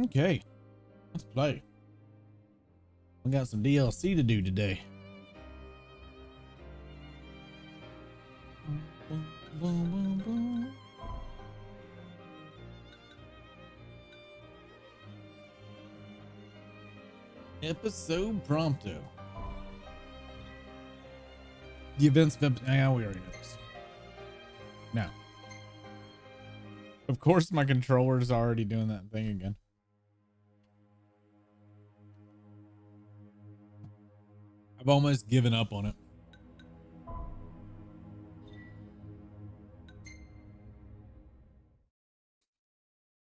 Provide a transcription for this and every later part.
Okay, let's play. We got some DLC to do today. Episode Prompto. The events of we already know this. Now, of course, my controller's already doing that thing again. I've almost given up on it.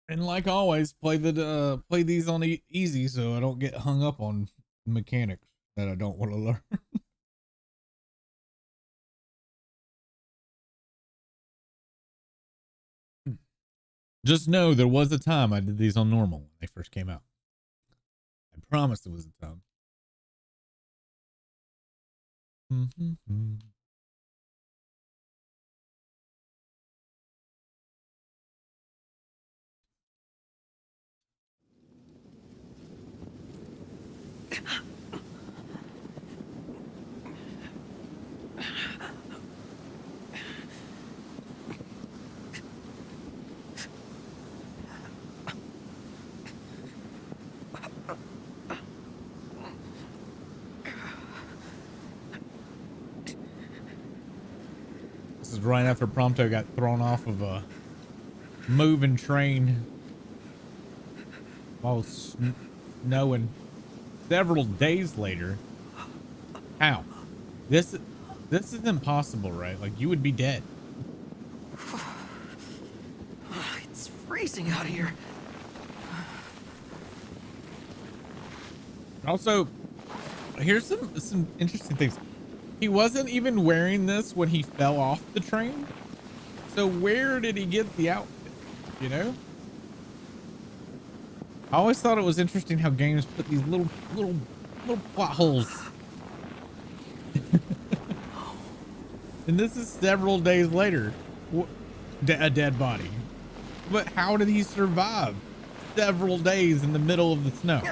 And like always, play these on easy so I don't get hung up on mechanics that I don't want to learn. Just know there was a time I did these on normal when they first came out. I promise there was a time. This is right after Prompto got thrown off of a moving train while snowing several days later. How? This is impossible, right? Like, you would be dead. It's freezing out here. Also, here's some interesting things. He wasn't even wearing this when he fell off the train. So where did he get the outfit? You know? I always thought it was interesting how games put these little plot holes. And this is several days later. A dead body. But how did he survive several days in the middle of the snow?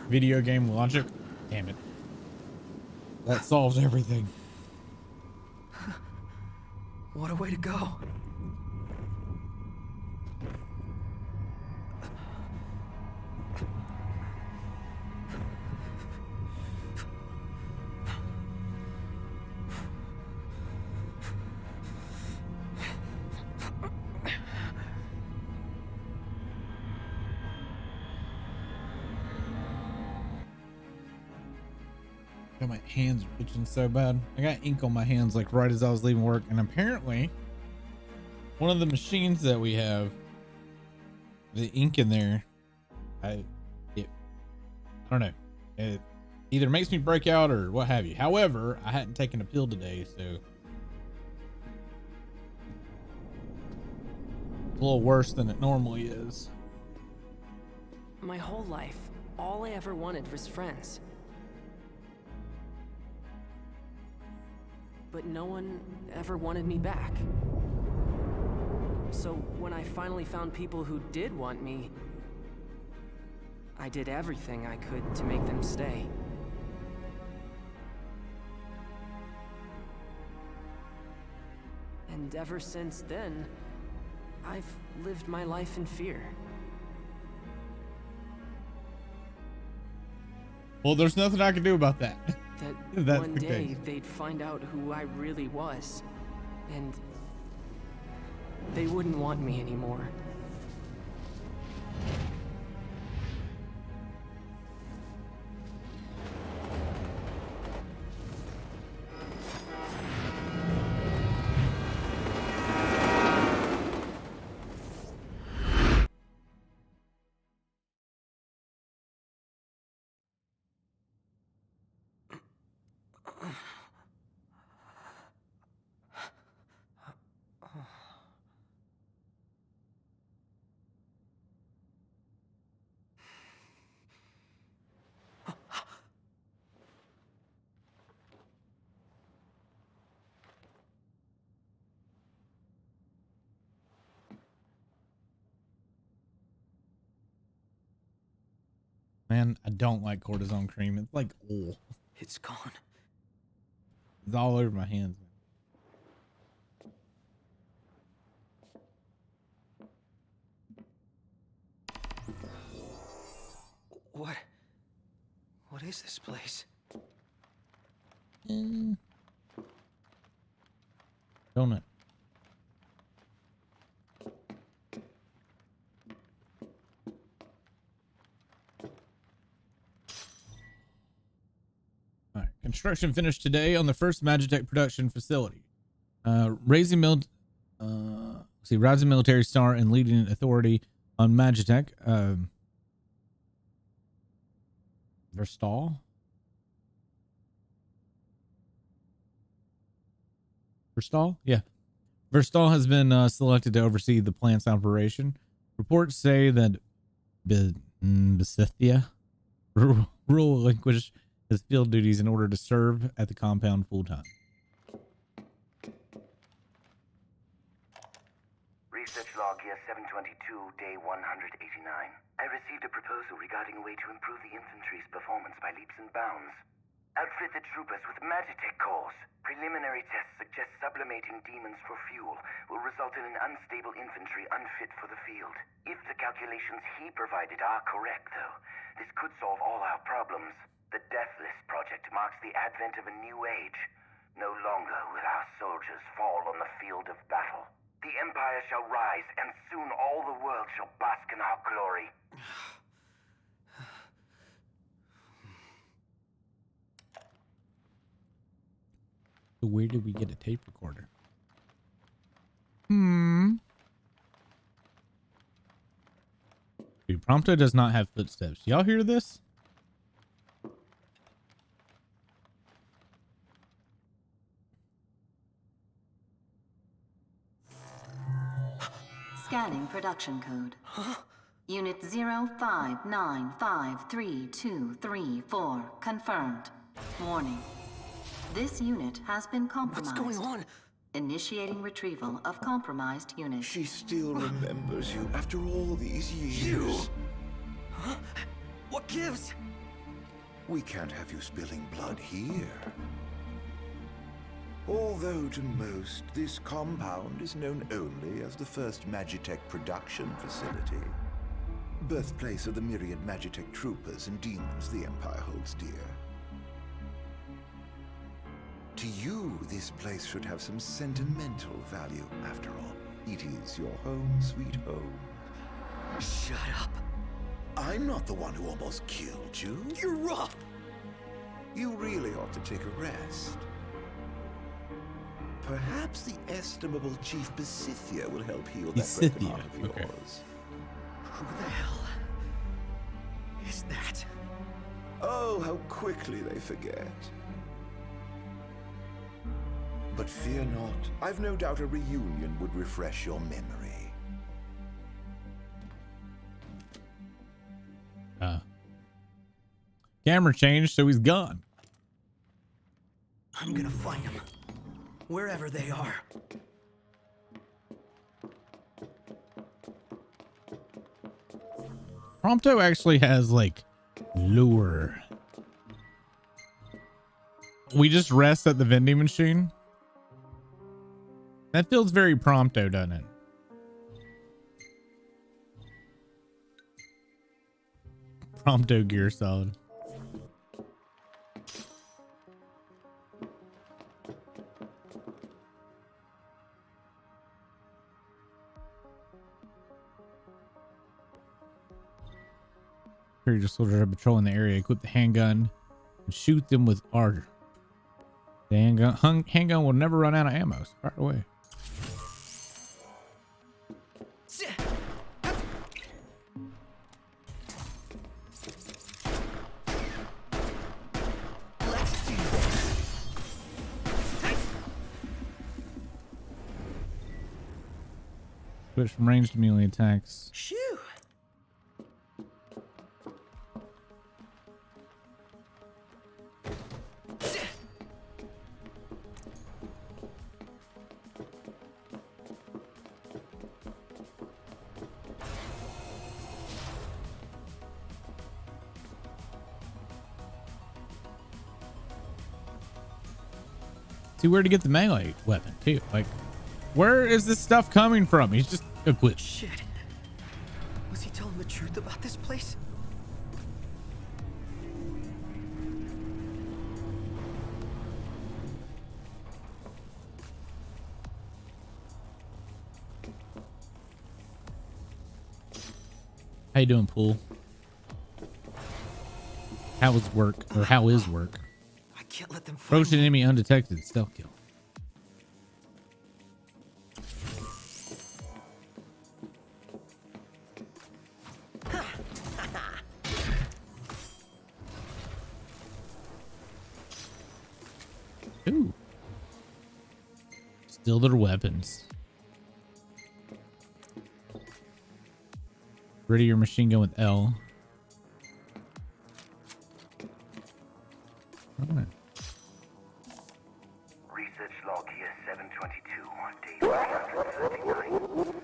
Video game logic. Damn it. That solves everything. What a way to go. God, my hands are itching so bad. I got ink on my hands like right as I was leaving work, and apparently one of the machines that we have, the ink in there, I don't know, it either makes me break out or what have you. However, I hadn't taken a pill today, so it's a little worse than it normally is. My whole life, all I ever wanted was friends. But no one ever wanted me back. So when I finally found people who did want me, I did everything I could to make them stay. And ever since then, I've lived my life in fear. Well, there's nothing I can do about that. That one day they'd find out who I really was, and they wouldn't want me anymore. Man, I don't like cortisone cream. It's like, oh, It's gone. it's all over my hands. What is this place? Donut. All right. Construction finished today on the first Magitech production facility. Rising military star and leading authority on Magitech. Verstal? Yeah. Verstal has been selected to oversee the plant's operation. Reports say that Besithia will relinquish his field duties in order to serve at the compound full time. Research log year 722, day 189. I received a proposal regarding a way to improve the infantry's performance by leaps and bounds. Outfit the troopers with Magitech cores. Preliminary tests suggest sublimating demons for fuel will result in an unstable infantry unfit for the field. If the calculations he provided are correct, though, this could solve all our problems. The Deathless Project marks the advent of a new age. No longer will our soldiers fall on the field of battle. The Empire shall rise, and soon all the world shall bask in our glory. So where did we get a tape recorder? Dude, Prompto does not have footsteps. Y'all hear this? Scanning production code. Unit 05953234 confirmed. Warning. This unit has been compromised. What's going on? Initiating retrieval of compromised unit. She still remembers you after all these years. You? Huh? What gives? We can't have you spilling blood here. Although to most, this compound is known only as the first Magitech production facility. Birthplace of the myriad Magitech troopers and demons the Empire holds dear. To you, this place should have some sentimental value. After all, it is your home, sweet home. Shut up. I'm not the one who almost killed you. You're rough. You really ought to take a rest. Perhaps the estimable Chief Besithia will help heal that broken heart of yours. Okay. Who the hell is that? Oh, how quickly they forget. But fear not. I've no doubt a reunion would refresh your memory. Camera changed, so he's gone. I'm gonna find them. Wherever they are. Prompto actually has like lure. We just rest at the vending machine. That feels very Prompto, doesn't it? Prompto gear solid. Your soldiers are patrolling the area. Equip the handgun and shoot them with ardor. The handgun will never run out of ammo. So fire away. Let's do this. Switch from ranged to melee attacks. Shoo! See where to get the melee weapon too. Like, where is this stuff coming from? He's just equipped. Shit. Was he telling the truth about this place? How you doing, Pool? How is work? Or how is work? I can't let them find Approach an me. enemy undetected. Stealth kill. Ooh. Steal their weapons. Ready your machine gun with L. Alright. Research log here 722, day 139.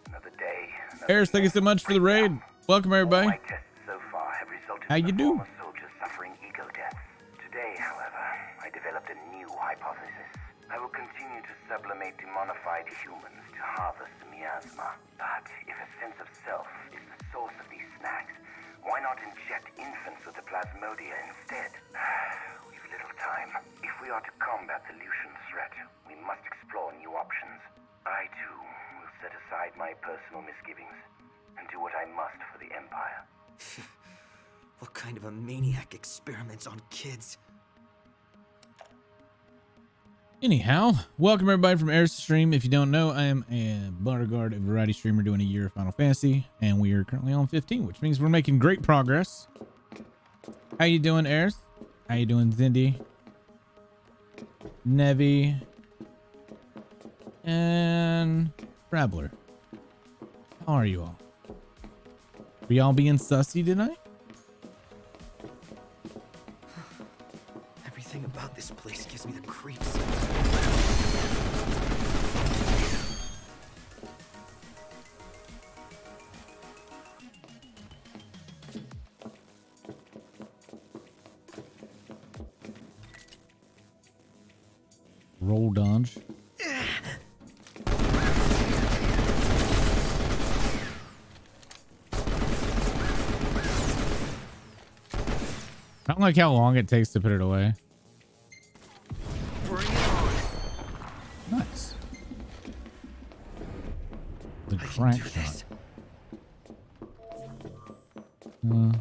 Another day. Harris, thank you so much for the raid. Welcome everybody. My tests so far have resulted How in you the do? former soldiers suffering ego deaths. Today, however, I developed a new hypothesis. I will continue to sublimate demonified humans to harvest the miasma. But if a sense of self is the source of these snacks, why not inject infants with the plasmodia instead? We've little time. If we are to combat the Lucian threat, we must explore new options. I, too, will set aside my personal misgivings and do what I must for the Empire. What kind of a maniac experiments on kids? Anyhow, welcome everybody from Air's Stream. If you don't know, I am a bodyguard, a variety streamer doing a year of Final Fantasy, and we are currently on 15, which means we're making great progress. How you doing, Airs? How you doing, Zindy? Nevi? And Rabbler. How are you all? Are y'all being sussy tonight? Everything about this place gives me the creeps. Roll dodge. I don't like how long it takes to put it away. Bring it on. Nice. The I can crack do this. shot.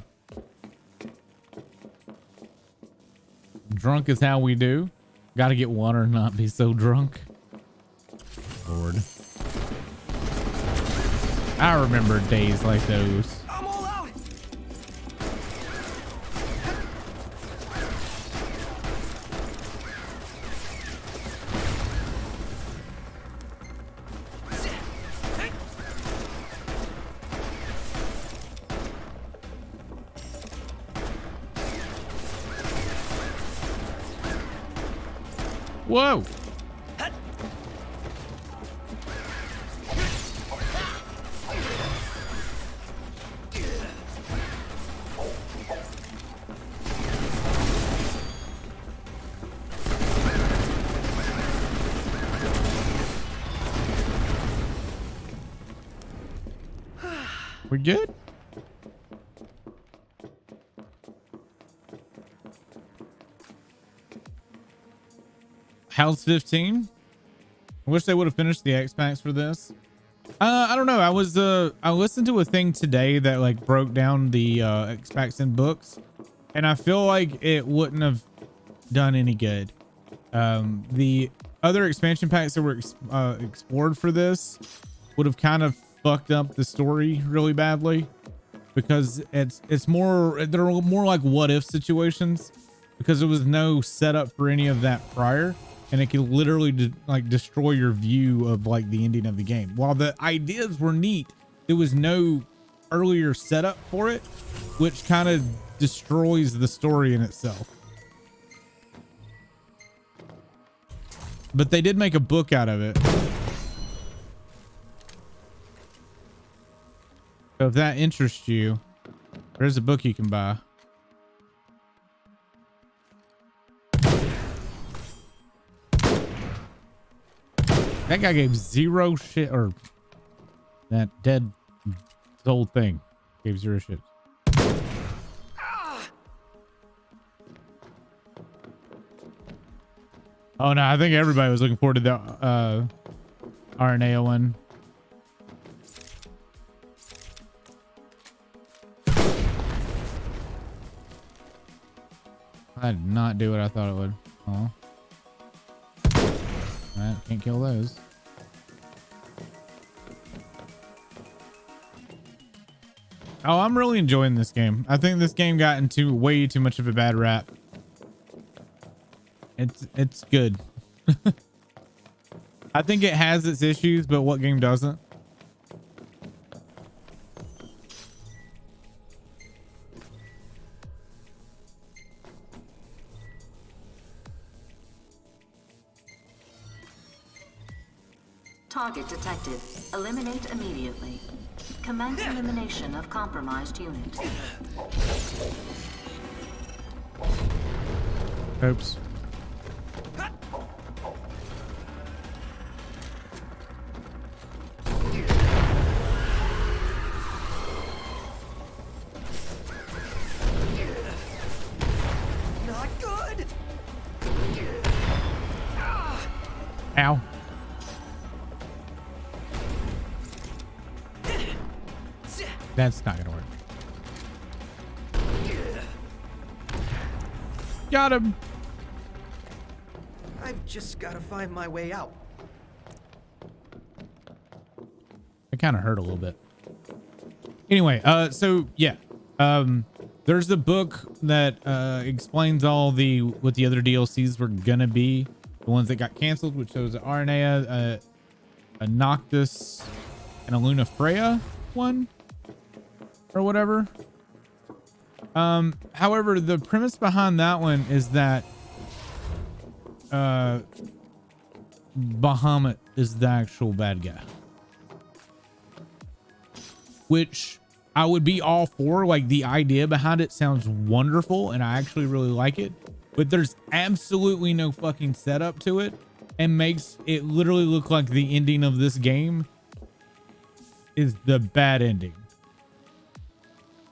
Drunk is how we do. Gotta get water and not be so drunk. Lord. I remember days like those. I'm all out. Whoa. We good? How's 15? I wish they would have finished the X packs for this. I don't know. I listened to a thing today that like broke down the X packs in books, and I feel like it wouldn't have done any good. The other expansion packs that were explored for this would have kind of fucked up the story really badly, because they're more like what if situations, because there was no setup for any of that prior. and it can literally like destroy your view of like the ending of the game. While the ideas were neat, there was no earlier setup for it, which kind of destroys the story in itself. But they did make a book out of it. So if that interests you, there's a book you can buy. That guy gave zero shit, or that dead old thing gave zero shit. Oh no, I think everybody was looking forward to the RNA one. I did not do what I thought it would. Oh. Alright, can't kill those. Oh, I'm really enjoying this game. I think this game got into way too much of a bad rap. It's good. I think it has its issues, but what game doesn't? Target detected. Eliminate immediately. Commence elimination of compromised unit. Oops. Not good. Ow. That's not gonna work. Got him. I've just got to find my way out. It kind of hurt a little bit. Anyway, so yeah, there's a book that explains all what the other DLCs were gonna be, the ones that got canceled, which shows an Arnea, a Noctis, and a Luna Freya one, or whatever. However, the premise behind that one is that Bahamut is the actual bad guy, which I would be all for. Like, the idea behind it sounds wonderful and I actually really like it, but there's absolutely no fucking setup to it, and makes it literally look like the ending of this game is the bad ending.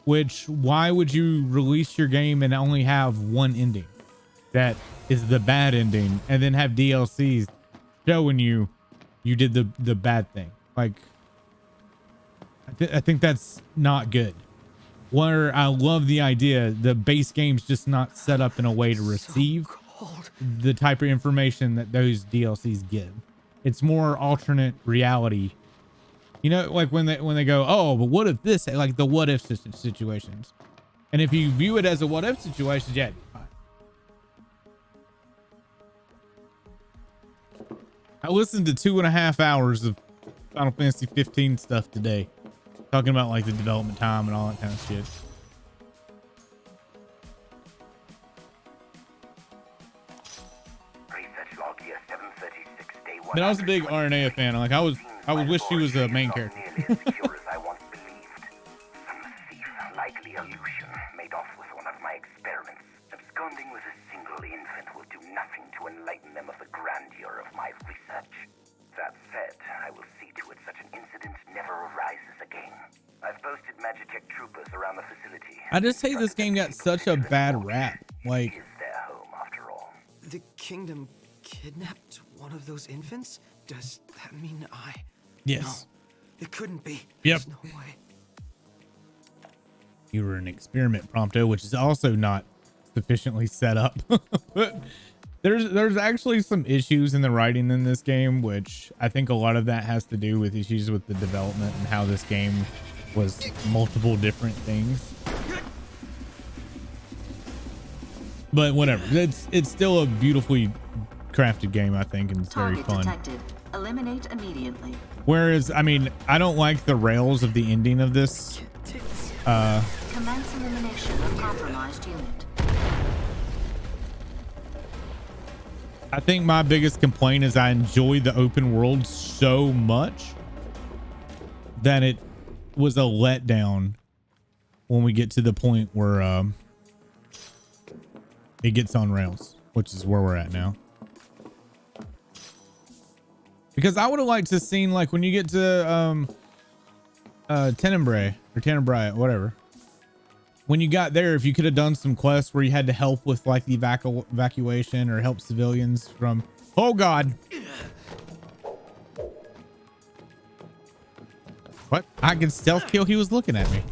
Which, why would you release your game and only have one ending that is the bad ending, and then have DLCs showing you did the bad thing? Like, I think that's not good. Where I love the idea, the base game's just not set up in a way to receive the type of information that those DLCs give. It's more alternate reality. You know, like when they go, oh, but what if this, like the what if situations. And if you view it as a what if situation, yeah, fine. I listened to 2.5 hours of Final Fantasy 15 stuff today, talking about like the development time and all that kind of shit. But I was a big RNA fan. Like, I wish she was the main character. Some thief, likely illusion, made off with one of my experiments. Absconding with a single infant will do nothing to enlighten them of the grandeur of my research. That said, I will see to it such an incident never arises again. I've posted Magitech troopers around the facility. I just hate this game got such a bad rap. Like, It is their home after all. The kingdom kidnapped one of those infants? Does that mean I... yes. No, it couldn't be. Yep. There's no way. You were an experiment, Prompto, which is also not sufficiently set up. But there's actually some issues in the writing in this game, which I think a lot of that has to do with issues with the development and how this game was multiple different things. But whatever, it's still a beautifully crafted game, I think, and it's very Target fun. detected. Eliminate immediately. Whereas, I mean, I don't like the rails of the ending of this. Commence elimination of compromised unit. I think my biggest complaint is I enjoy the open world so much that it was a letdown when we get to the point where it gets on rails, which is where we're at now. Because I would have liked to seen, like, when you get to Tenebrae or Tenebrae, whatever. When you got there, if you could have done some quests where you had to help with like the evacuation or help civilians from, oh God. What? I can stealth kill. He was looking at me.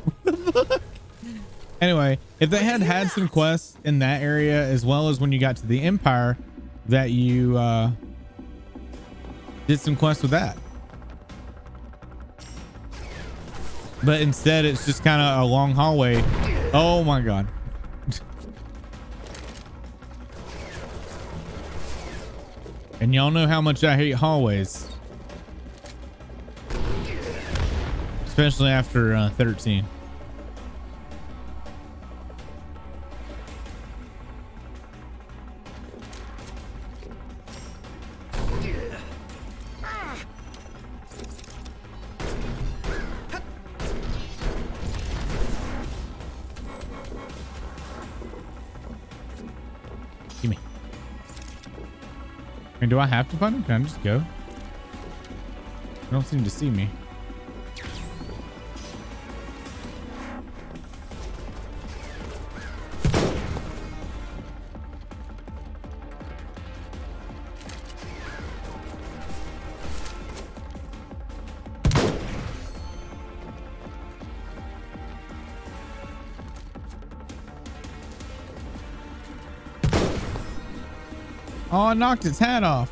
Anyway, if they had had some quests in that area, as well as when you got to the Empire, that you did some quests with that. But instead, it's just kind of a long hallway. Oh my God. And y'all know how much I hate hallways. Especially after 13. Gimme. And do I have to find him? Can I just go? They don't seem to see me. Oh, I knocked its hat off.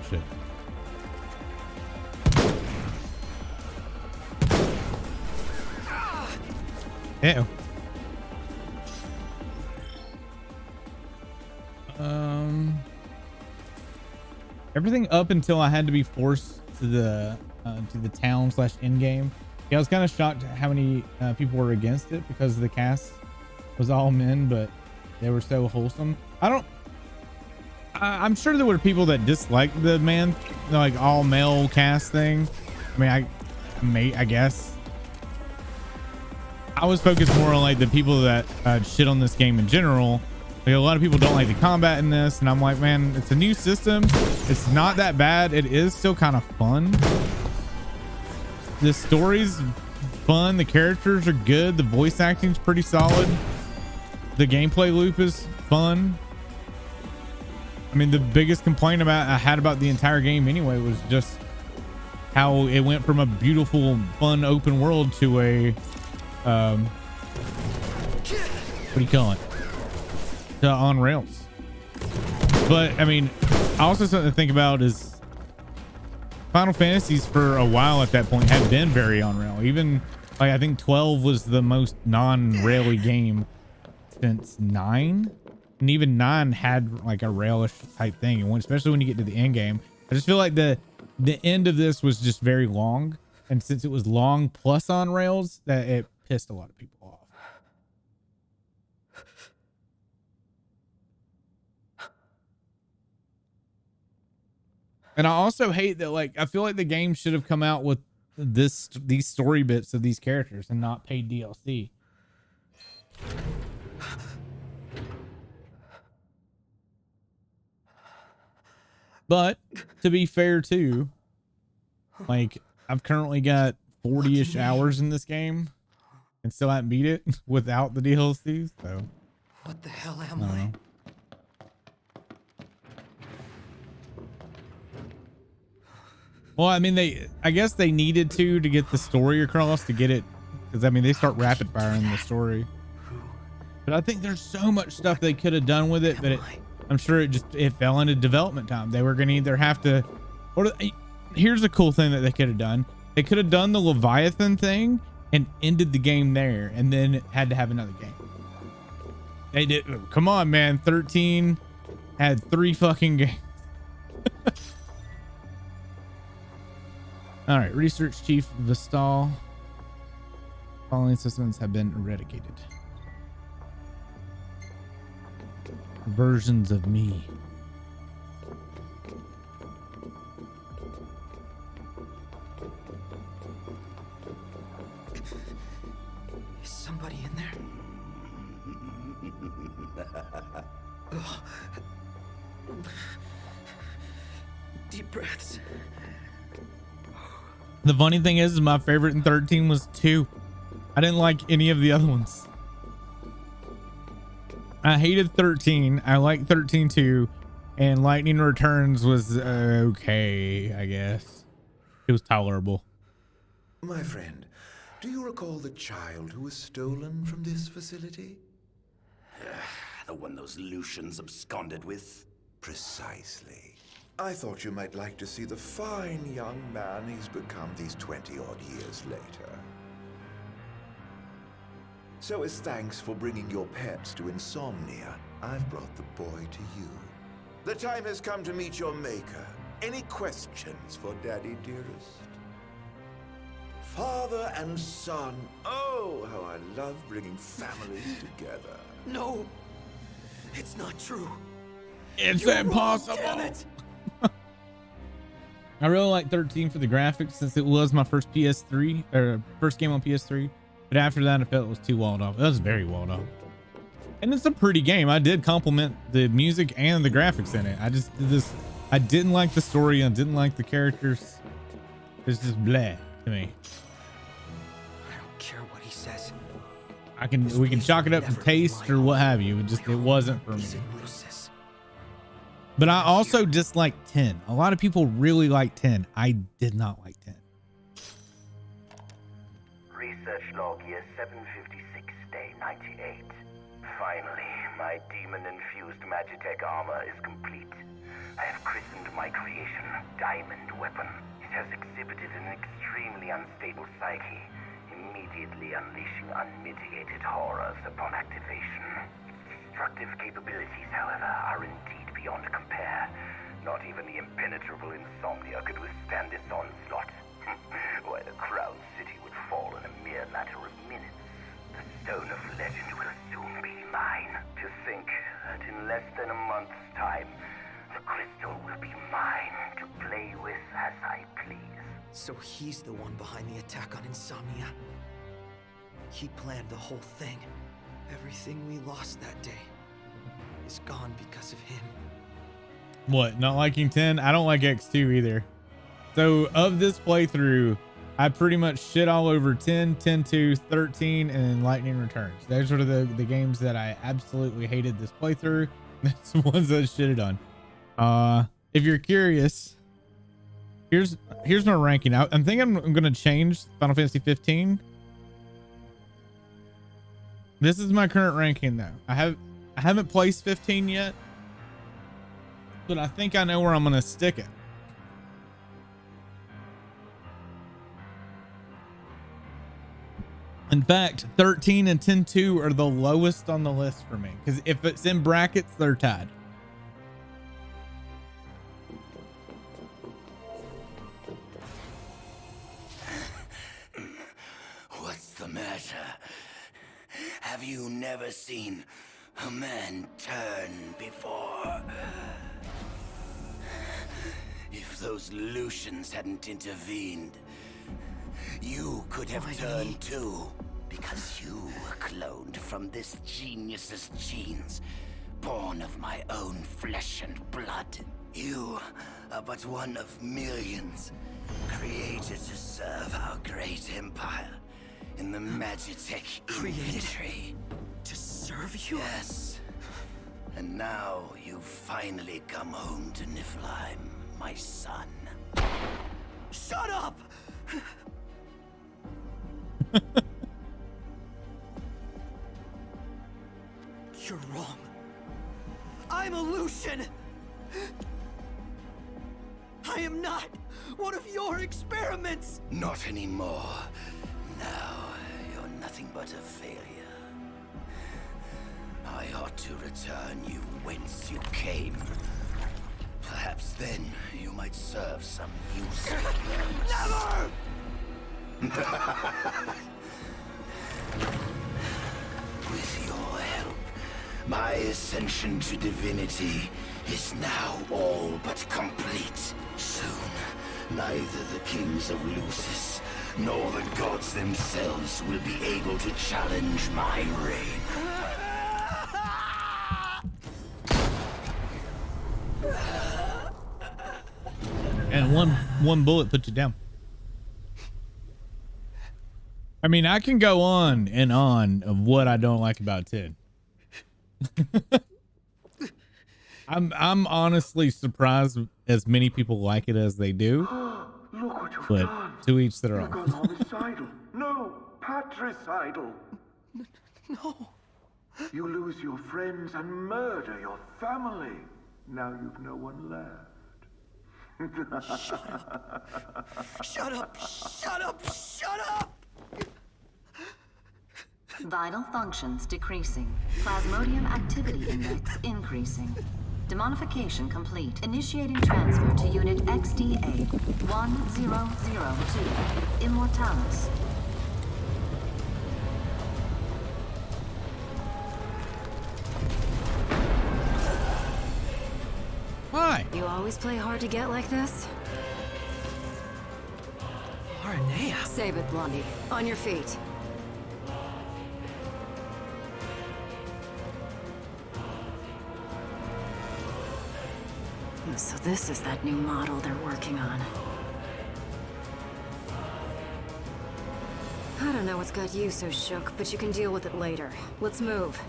Shit. Ew. Everything up until I had to be forced to the town / end game. Yeah, I was kind of shocked at how many people were against it because the cast was all men, but they were so wholesome. I'm sure there were people that disliked the man, like all male cast thing. I mean, I guess I was focused more on like the people that shit on this game in general. Like, a lot of people don't like the combat in this, and I'm like, man, it's a new system. It's not that bad. It is still kind of fun. The story's fun. The characters are good. The voice acting's pretty solid. The gameplay loop is fun. I mean, the biggest complaint I had about the entire game anyway was just how it went from a beautiful, fun open world to a what do you call it? To on rails. But I mean, also something to think about is Final Fantasies for a while at that point had been very on rail. Even like I think 12 was the most non-raily game since 9, and even 9 had like a railish type thing, and especially when you get to the end game. I just feel like the end of this was just very long, and since it was long plus on rails, that it pissed a lot of people off. And I also hate that, like, I feel like the game should have come out with these story bits of these characters and not paid DLC. But to be fair too, like, I've currently got 40-ish hours in this game and still haven't beat it without the DLCs. So what the hell am I? Well, I mean, I guess they needed to get the story across to get it, because I mean, they start rapid firing the story. But I think there's so much stuff they could have done with it, but I'm sure it fell into development time. They were going to either have to, or here's a cool thing that they could have done. They could have done the Leviathan thing and ended the game there, and then had to have another game. They did. Come on, man. 13 had 3 fucking games. All right. Research Chief Vistal. Following systems have been eradicated. Versions of me. Is somebody in there? Ugh. Deep breaths. The funny thing is my favorite in 13 was 2. I didn't like any of the other ones. I hated 13. I liked 13 too. And Lightning Returns was okay, I guess. It was tolerable. My friend, do you recall the child who was stolen from this facility? The one those Lucians absconded with? Precisely. I thought you might like to see the fine young man he's become these 20-odd years later. So as thanks for bringing your pets to Insomnia, I've brought the boy to you. The time has come to meet your maker. Any questions for Daddy, dearest? Father and son. Oh, how I love bringing families together. No, it's not true. It's You're impossible. Wrong, damn it. I really like 13 for the graphics since it was my first PS3 or first game on PS3. But after that, I felt it was too walled off. It was very walled off. And it's a pretty game. I did compliment the music and the graphics in it. I didn't like the story. I didn't like the characters. It's just bleh to me. I don't care what he says. We can chalk it up to taste or what have you. It wasn't for me. But I also disliked 10. A lot of people really like 10. I did not like 10. Research log year 756, day 98. Finally, my demon-infused Magitech armor is complete. I have christened my creation Diamond Weapon. It has exhibited an extremely unstable psyche, immediately unleashing unmitigated horrors upon activation. Its destructive capabilities, however, are indeed beyond compare. Not even the impenetrable Insomnia could withstand its onslaught. Why, the Crown City would fall in a mere matter of minutes. The Stone of Legend will soon be mine. To think that in less than a month's time, the crystal will be mine to play with as I please. So he's the one behind the attack on Insomnia. He planned the whole thing. Everything we lost that day is gone because of him. What, not liking 10? I don't like X2 either. So of this playthrough, I pretty much shit all over 10, 10-2, 13, and Lightning Returns. Those are the games that I absolutely hated this playthrough. That's the ones that I shitted on. If you're curious, here's my ranking. I'm thinking I'm going to change Final Fantasy 15. This is my current ranking though. I haven't placed 15 yet, but I think I know where I'm going to stick it. In fact, 13 and 10-2 are the lowest on the list for me, because if it's in brackets, they're tied. What's the matter? Have you never seen a man turn before? If those Lucians hadn't intervened, you could have turned too, because you were cloned from this genius's genes, born of my own flesh and blood. You are but one of millions, created to serve our great empire in the Magitech infantry. To serve you? Yes. And now you've finally come home to Niflheim, my son. Shut up! You're wrong. I'm a Lucian! I am not one of your experiments! Not anymore. Now, you're nothing but a failure. I ought to return you whence you came. Perhaps then you might serve some useful purpose. Never! With your help, my ascension to divinity is now all but complete. Soon, neither the kings of Lucis nor the gods themselves will be able to challenge my reign. And one bullet puts you down. I mean, I can go on and on of what I don't like about Ted. I'm honestly surprised as many people like it as they do. Look what you've But done. to each their You've own. gone homicidal. No, patricidal. No. You lose your friends and murder your family. Now you've no one left. Shut up! Shut up! Shut up! Vital functions decreasing. Plasmodium activity index increasing. Demonification complete. Initiating transfer to Unit XDA 1002. Immortalis. Why? You always play hard to get like this? Aranea. Save it, Blondie. On your feet. So this is that new model they're working on. I don't know what's got you so shook, but you can deal with it later. Let's move.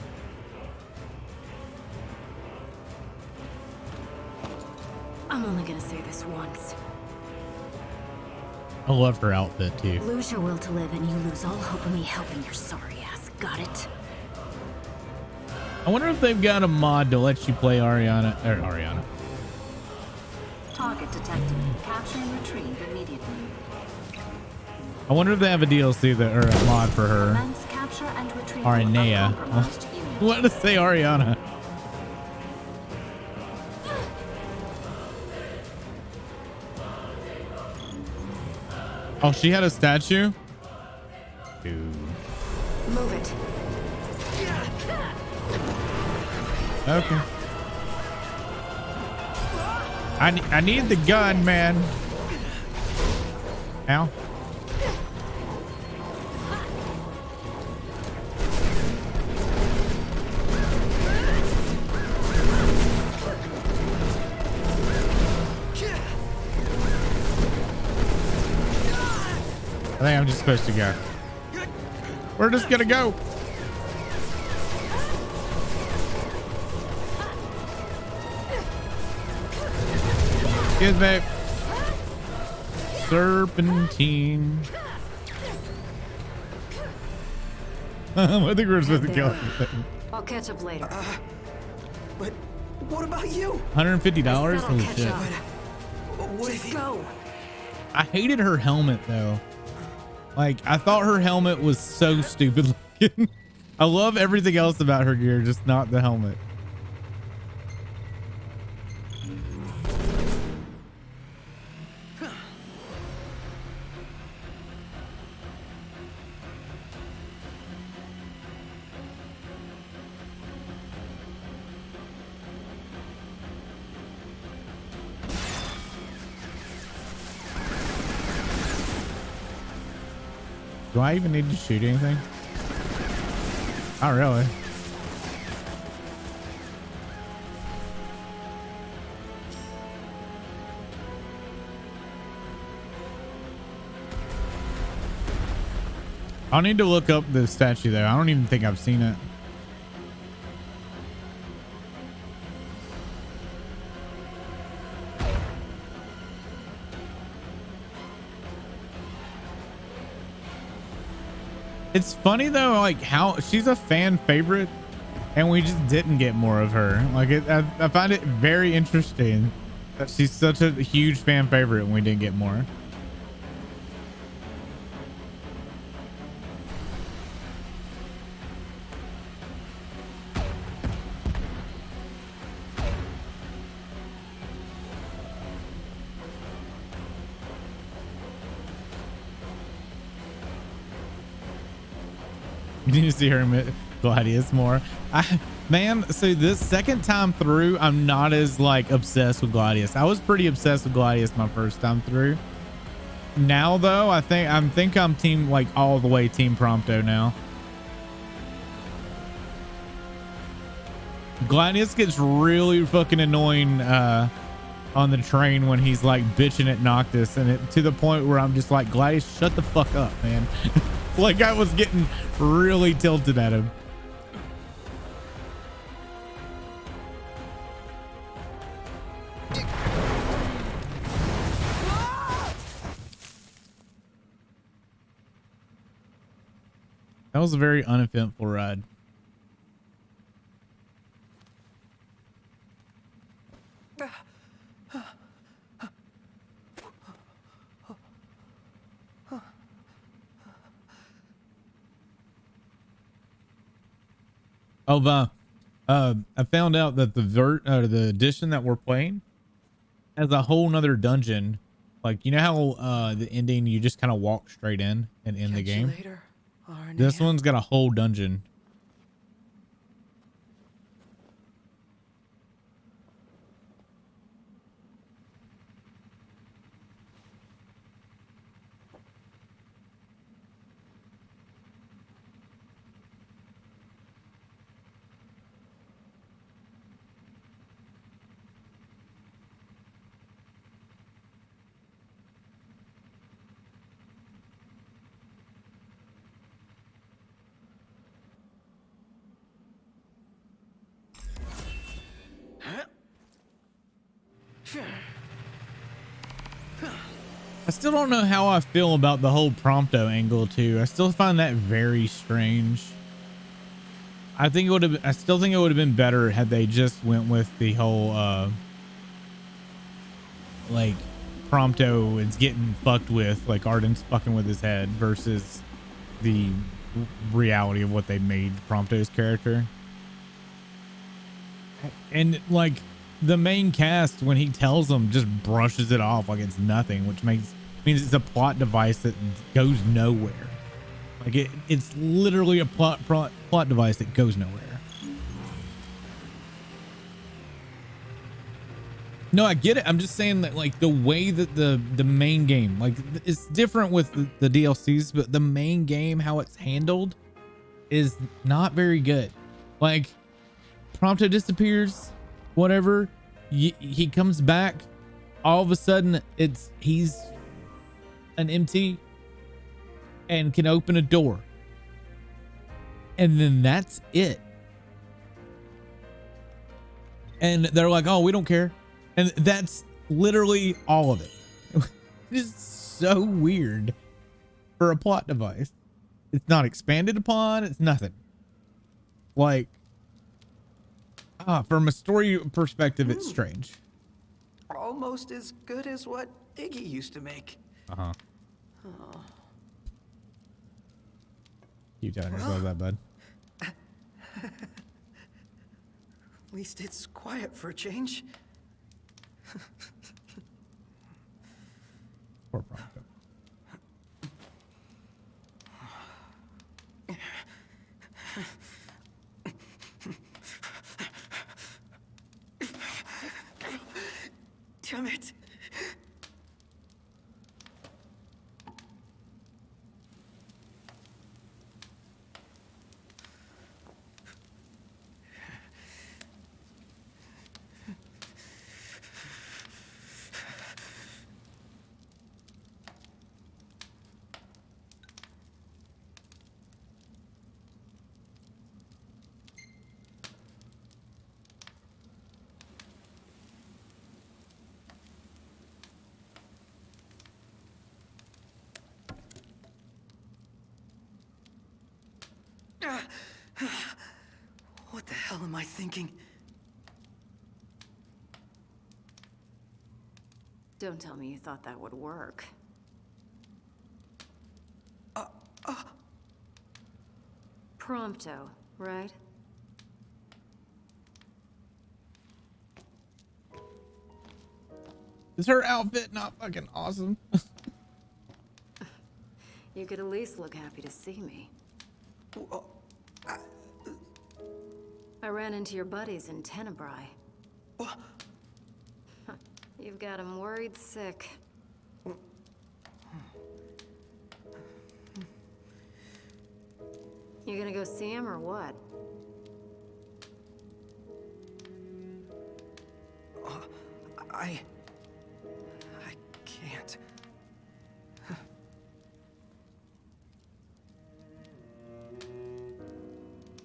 I'm only gonna say this once. I love her outfit too. Lose your will to live and you lose all hope of me helping your sorry ass. Got it? I wonder if they've got a mod to let you play Ariana. Target detected. Capture and retrieve immediately. I wonder if they have a DLC that or a mod for her. Commence capture and retrieval Aranea. of compromised unit. What to say Ariana? Oh, she had a statue? Dude. Move it. Okay. I need the gun, man. Ow. I think I'm just supposed to go. We're just gonna go. Excuse me. Serpentine. I think we're supposed to kill him. I'll catch up later. But what about you? $150? I'll Holy catch shit. up. What Just if you... go. I hated her helmet though. Like, I thought her helmet was so stupid looking. I love everything else about her gear, just not the helmet. Do I even need to shoot anything? Not really. I'll need to look up the statue though. I don't even think I've seen it. It's funny though, like how she's a fan favorite and we just didn't get more of her. Like I find it very interesting that she's such a huge fan favorite and we didn't get more. You need to see her in Gladius more. Man, so this second time through, I'm not as like obsessed with Gladius. I was pretty obsessed with Gladius my first time through. Now though, I think I'm team like all the way team Prompto now. Gladius gets really fucking annoying on the train when he's like bitching at Noctis, and to the point where I'm just like, Gladius, shut the fuck up, man. Like I was getting really tilted at him. That was a very uneventful ride. Oh, I found out that the edition that we're playing has a whole nother dungeon. Like, you know how the ending, you just kind of walk straight in and end the game? This one's got a whole dungeon. I still don't know how I feel about the whole Prompto angle too. I still find that very strange. I still think it would have been better had they just went with the whole like Prompto is getting fucked with, like Arden's fucking with his head, versus the reality of what they made Prompto's character. And like the main cast, when he tells them, just brushes it off like it's nothing, which means it's a plot device that goes nowhere. Like it's literally a plot device that goes nowhere. No, I get it. I'm just saying that like the way that the main game, like it's different with the DLCs, but the main game, how it's handled is not very good. Like Prompto disappears, whatever. He comes back. All of a sudden he's an MT and can open a door. And then that's it. And they're like, oh, we don't care. And that's literally all of it. It's so weird for a plot device. It's not expanded upon. It's nothing. Like, from a story perspective, it's strange. Almost as good as what Iggy used to make. Uh-huh. Oh. You telling yourself that, bud? At least it's quiet for a change. Poor Prompto. Damn it. What the hell am I thinking? Don't tell me you thought that would work. Prompto, right? Is her outfit not fucking awesome? You could at least look happy to see me. I ran into your buddies in Tenebrae. You've got them worried sick. You gonna go see him or what? I can't.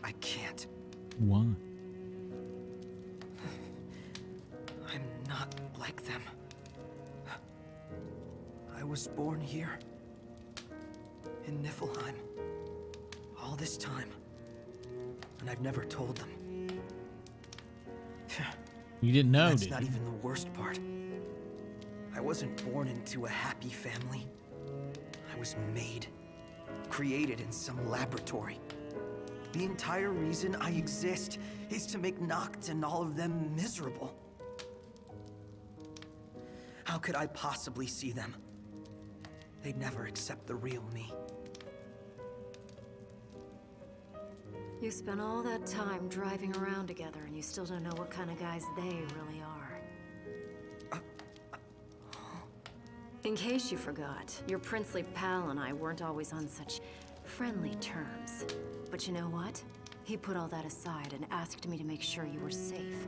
I can't. Why? I'm not like them. I was born here. In Niflheim. All this time. And I've never told them. You didn't know, That's did not you? even the worst part. I wasn't born into a happy family. I was made. Created in some laboratory. The entire reason I exist is to make Noct and all of them miserable. How could I possibly see them? They'd never accept the real me. You spent all that time driving around together and you still don't know what kind of guys they really are. In case you forgot, your princely pal and I weren't always on such friendly terms. But you know what? He put all that aside and asked me to make sure you were safe.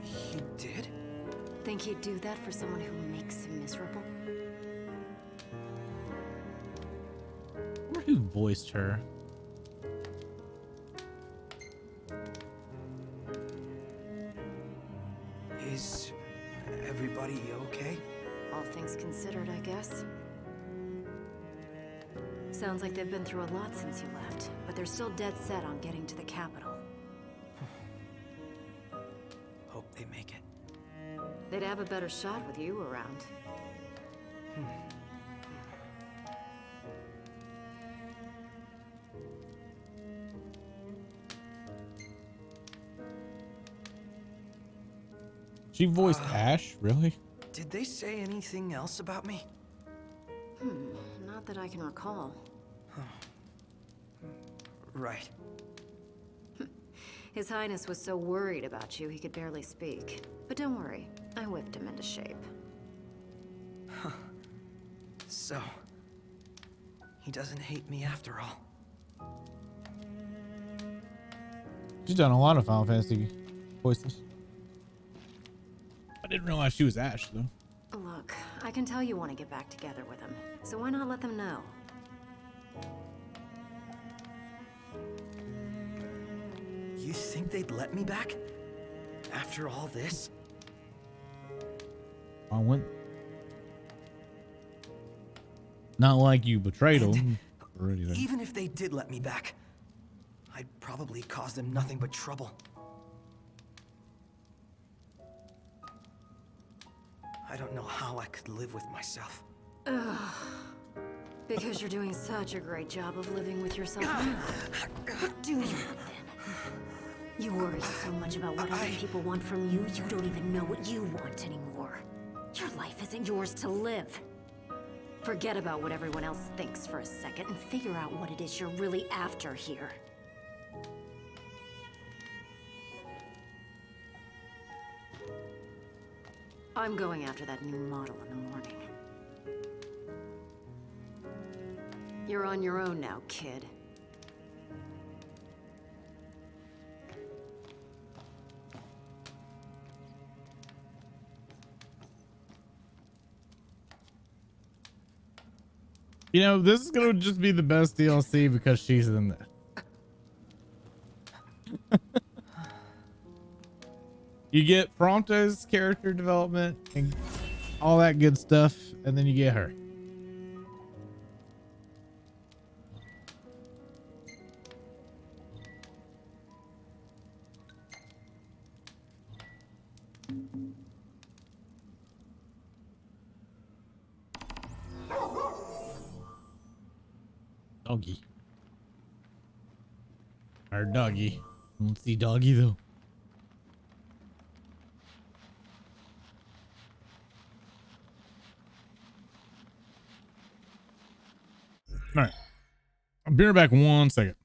He did? Think he'd do that for someone who makes him miserable? I wonder who voiced her. Is everybody okay? All things considered, I guess. Sounds like they've been through a lot since you left, but they're still dead set on getting to the capital. Hope they make it. They'd have a better shot with you around. She voiced Ash, really? Did they say anything else about me? Not that I can recall. Right. His Highness was so worried about you he could barely speak. But don't worry, I whipped him into shape. So, he doesn't hate me after all. She's done a lot of Final Fantasy voices. I didn't realize she was Ash, though. Look, I can tell you want to get back together with him, so why not let them know? You think they'd let me back? After all this? I went. Not like you betrayed them or anything. Even if they did let me back, I'd probably cause them nothing but trouble. I don't know how I could live with myself. Because you're doing such a great job of living with yourself anyway. What do you then? You worry so much about what other people want from you, you don't even know what you want anymore. Your life isn't yours to live. Forget about what everyone else thinks for a second and figure out what it is you're really after here. I'm going after that new model in the morning. You're on your own now, kid. You know, this is gonna just be the best DLC because she's in there. You get Prompto's character development and all that good stuff, and then you get her. Doggy. Our doggy. Don't see doggy though. All right. I'll be right back 1 second.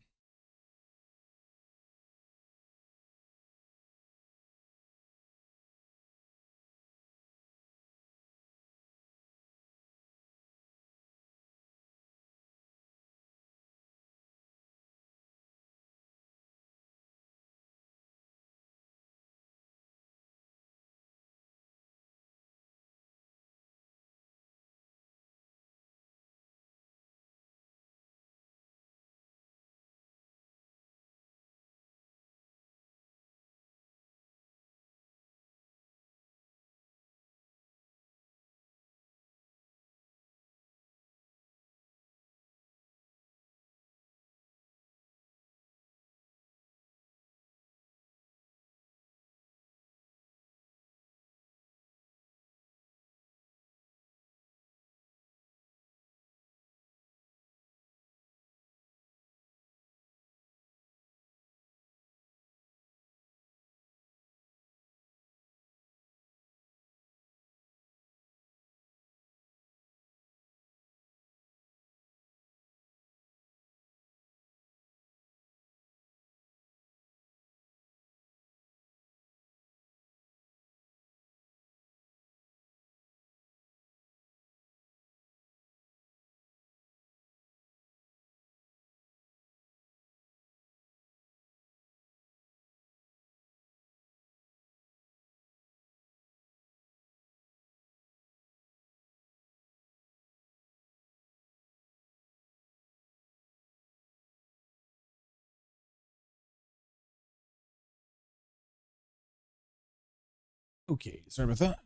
Okay, sorry about that.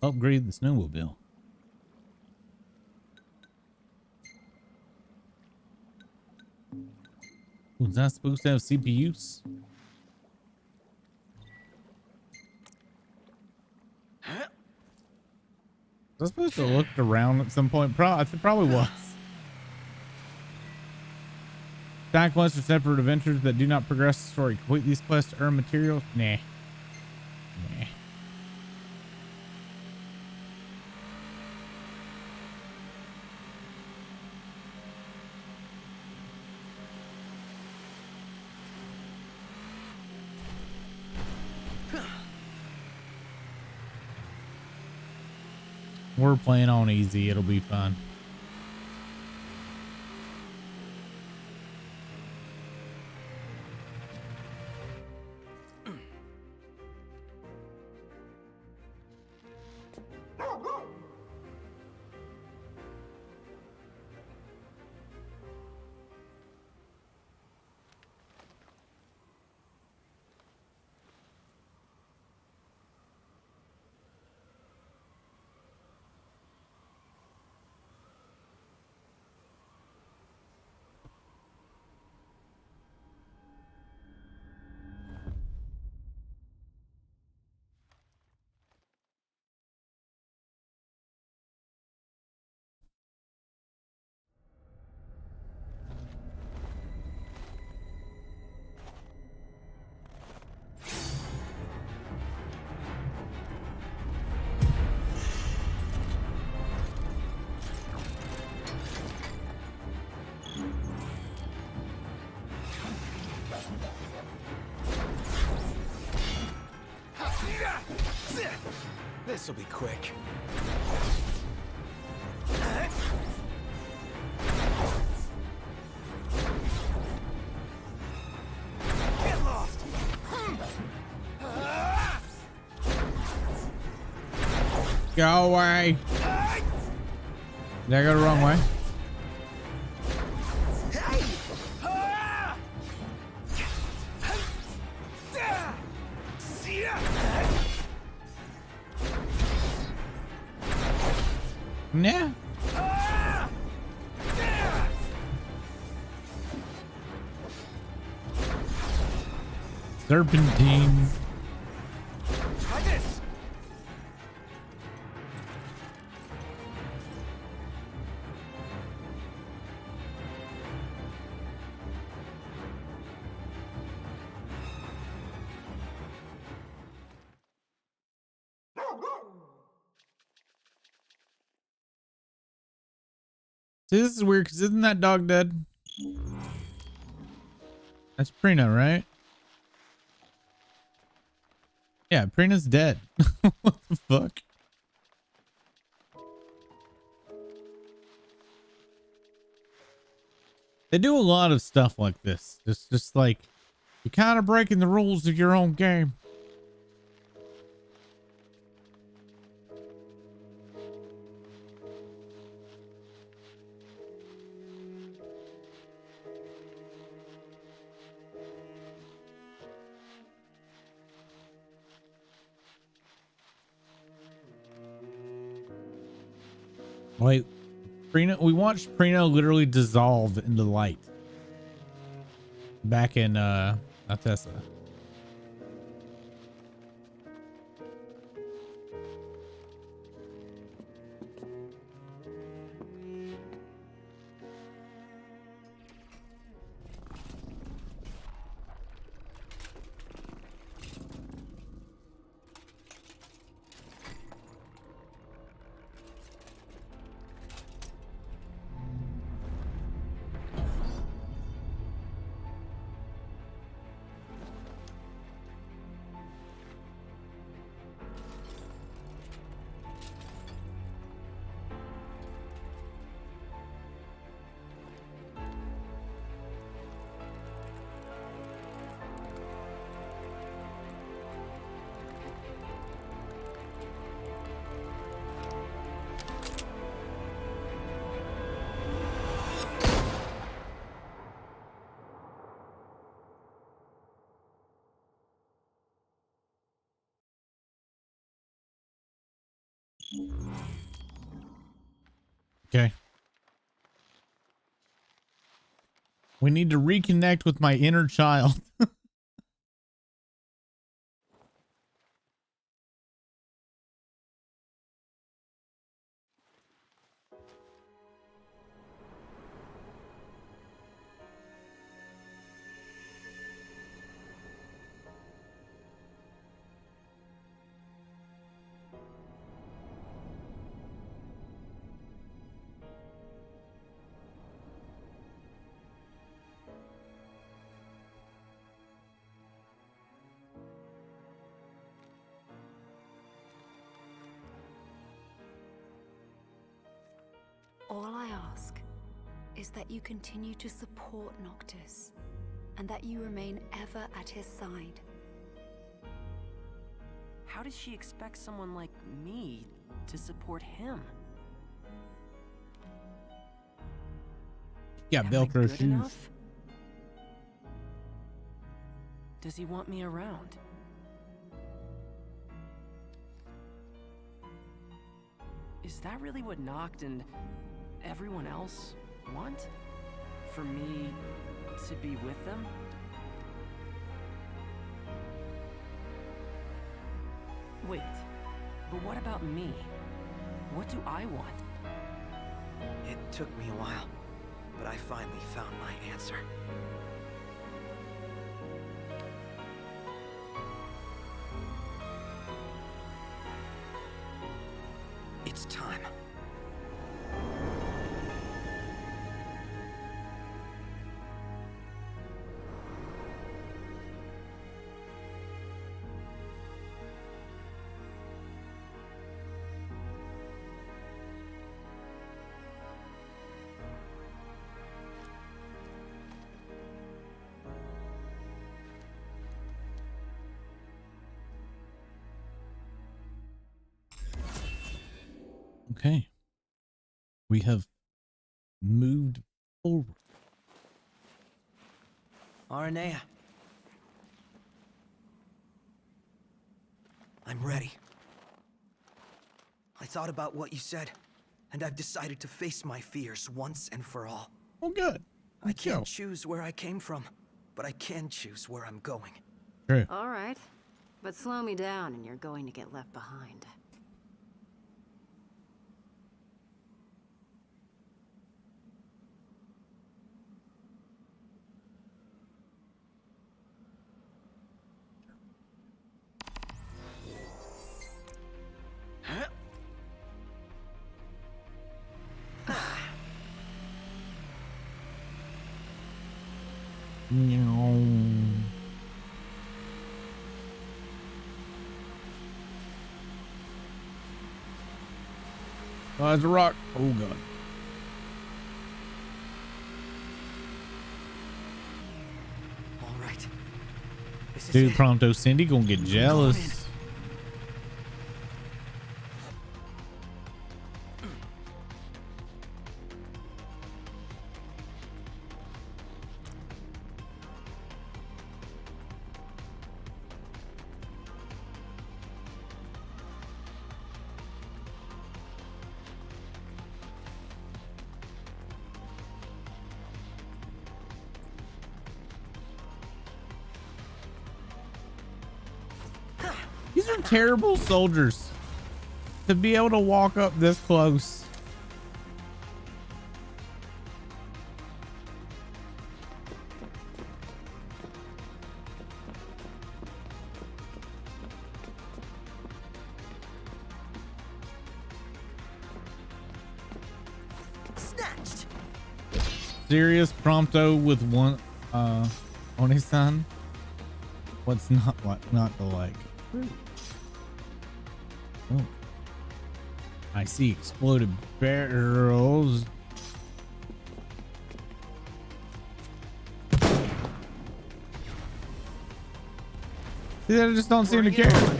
Upgrade the snowmobile. Was that supposed to have CPUs? Was I supposed to look around at some point? I think probably was. Side quests are separate adventures that do not progress the story. Complete these quests to earn materials? Nah. Nah. We're playing on easy. It'll be fun. This'll be quick. Get lost! Go away. Did I go the wrong way? Nah. Serpentine. Try this. See, this is weird because isn't that dog dead? That's Prina, right? Yeah, Prina's dead. What the fuck? They do a lot of stuff like this. Just like you're kind of breaking the rules of your own game. Wait, Prina, we watched Prina literally dissolve into light back in Atessa. Okay. We need to reconnect with my inner child. All I ask is that you continue to support Noctis, and that you remain ever at his side. How does she expect someone like me to support him? Yeah, Am I Velcro good shoes. enough? Does he want me around? Is that really what Noct and everyone else want? For me to be with them? Wait, but what about me? What do I want? It took me a while, but I finally found my answer. It's time. Okay. We have moved forward. Aranea. I'm ready. I thought about what you said, and I've decided to face my fears once and for all. Oh, good. I Let's can't go. choose where I came from, but I can choose where I'm going. True. All right, but slow me down and you're going to get left behind. Oh, there's a rock. Oh, God. All right. This is Dude, it. Prompto Cindy gonna get jealous. These are terrible soldiers to be able to walk up this close. Snatched. Serious Prompto with one Oni-san. What's not to like? Oh. I see exploded barrels. See, I just don't seem to care. Oh,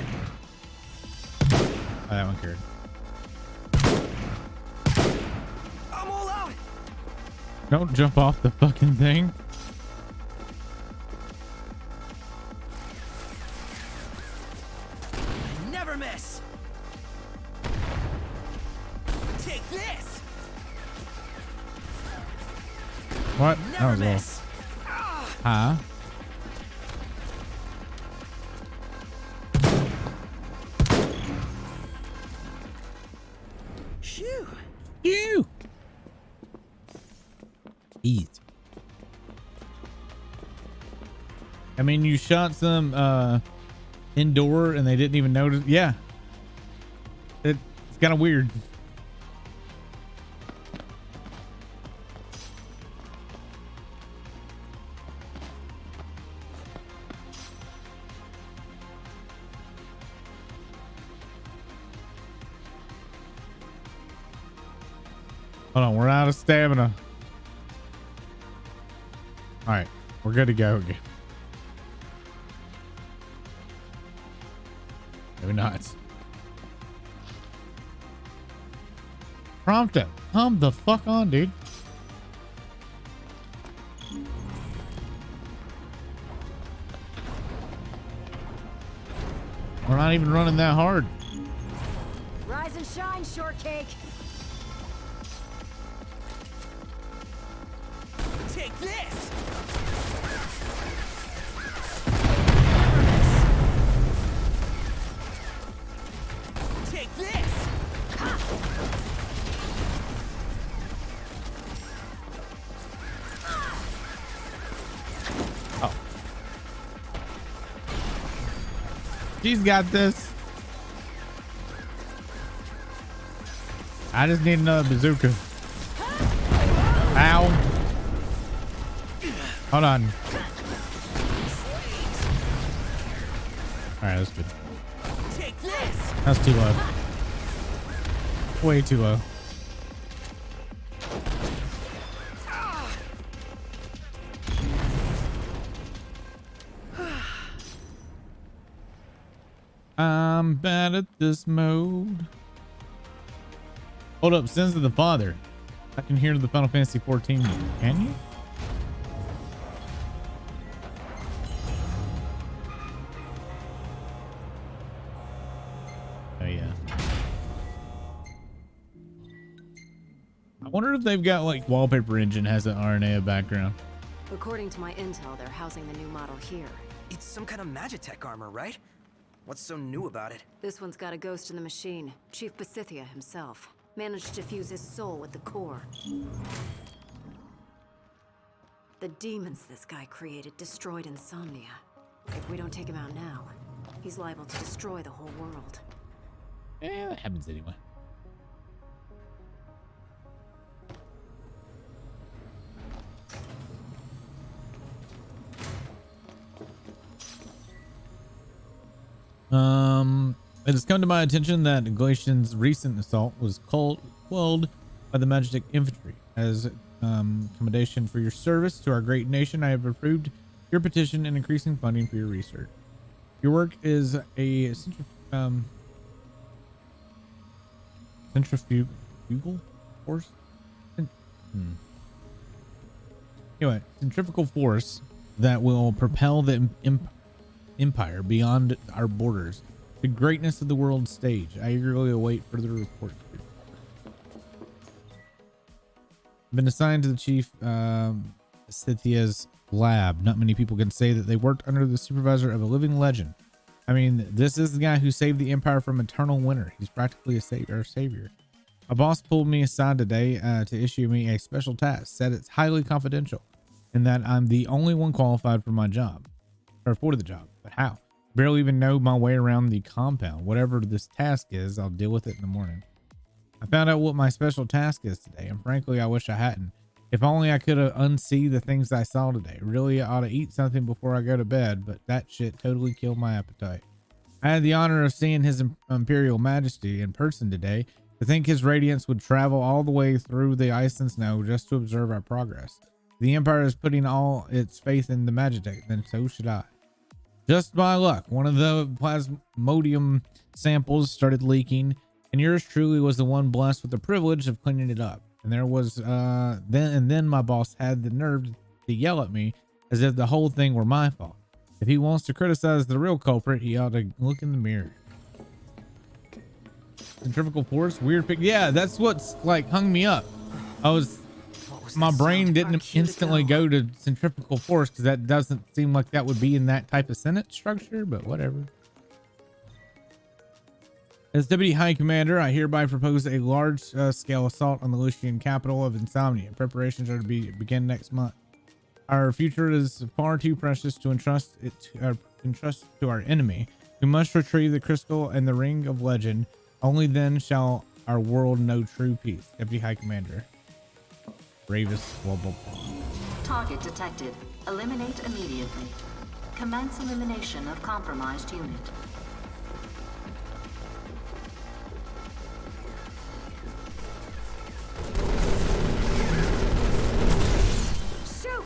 that one cared. I'm all out. Don't jump off the fucking thing. Never miss. Take this. What? That Never was low. miss. Huh? Shoo. You. Easy. I mean, you shot some indoor and they didn't even notice. Yeah. It's kind of weird. Hold on, we're out of stamina. All right, we're good to go again. Maybe not. Prompto, come the fuck on, dude. We're not even running that hard. Rise and shine, shortcake. Take this. Take this. Oh. She's got this. I just need another bazooka. Ow. Hold on. All right, that's good. Take this. That's too low. Way too low. I'm bad at this mode. Hold up, Sins of the Father. I can hear the Final Fantasy 14. Can you? Oh yeah. I wonder if they've got like Wallpaper Engine has an RNA background. According to my intel, they're housing the new model here. It's some kind of Magitech armor, right? What's so new about it? This one's got a ghost in the machine. Chief Basithia himself. Managed to fuse his soul with the core. The demons this guy created destroyed Insomnia. If we don't take him out now, he's liable to destroy the whole world. Yeah, that happens anyway. It has come to my attention that Glacian's recent assault was quelled by the Magitech infantry. As commendation for your service to our great nation, I have approved your petition and increasing funding for your research. Your work is a centrifugal force. Anyway, centrifugal force that will propel the empire beyond our borders, the greatness of the world stage. I eagerly await further reports. I've been assigned to the chief Scythia's lab. Not many people can say that they worked under the supervisor of a living legend. I mean, this is the guy who saved the empire from eternal winter. He's practically our savior. A boss pulled me aside today to issue me a special task. Said it's highly confidential and that I'm the only one qualified for my job, or for the job. But how? Barely even know my way around the compound. Whatever this task is, I'll deal with it in the morning. I found out what my special task is today, and frankly, I wish I hadn't. If only I could have unsee the things I saw today. Really, I ought to eat something before I go to bed, but that shit totally killed my appetite. I had the honor of seeing His Imperial Majesty in person today. To think his radiance would travel all the way through the ice and snow just to observe our progress. The Empire is putting all its faith in the Magitech, then so should I. Just by luck, one of the plasmodium samples started leaking, and yours truly was the one blessed with the privilege of cleaning it up. And there was then my boss had the nerve to yell at me as if the whole thing were my fault. If he wants to criticize the real culprit, he ought to look in the mirror. Centrifugal force, weird pick. Yeah, that's what's like hung me up. I was What was my that brain sound? didn't Our cue to instantly go. go to centrifugal force because that doesn't seem like that would be in that type of sentence structure, but whatever. As Deputy High Commander, I hereby propose a large-scale assault on the Lucian capital of Insomnia. Preparations are to begin next month. Our future is far too precious to entrust to our enemy. We must retrieve the crystal and the ring of legend. Only then shall our world know true peace. Deputy High Commander. Bravest global. Target detected. Eliminate immediately. Commence elimination of compromised unit. Shoot!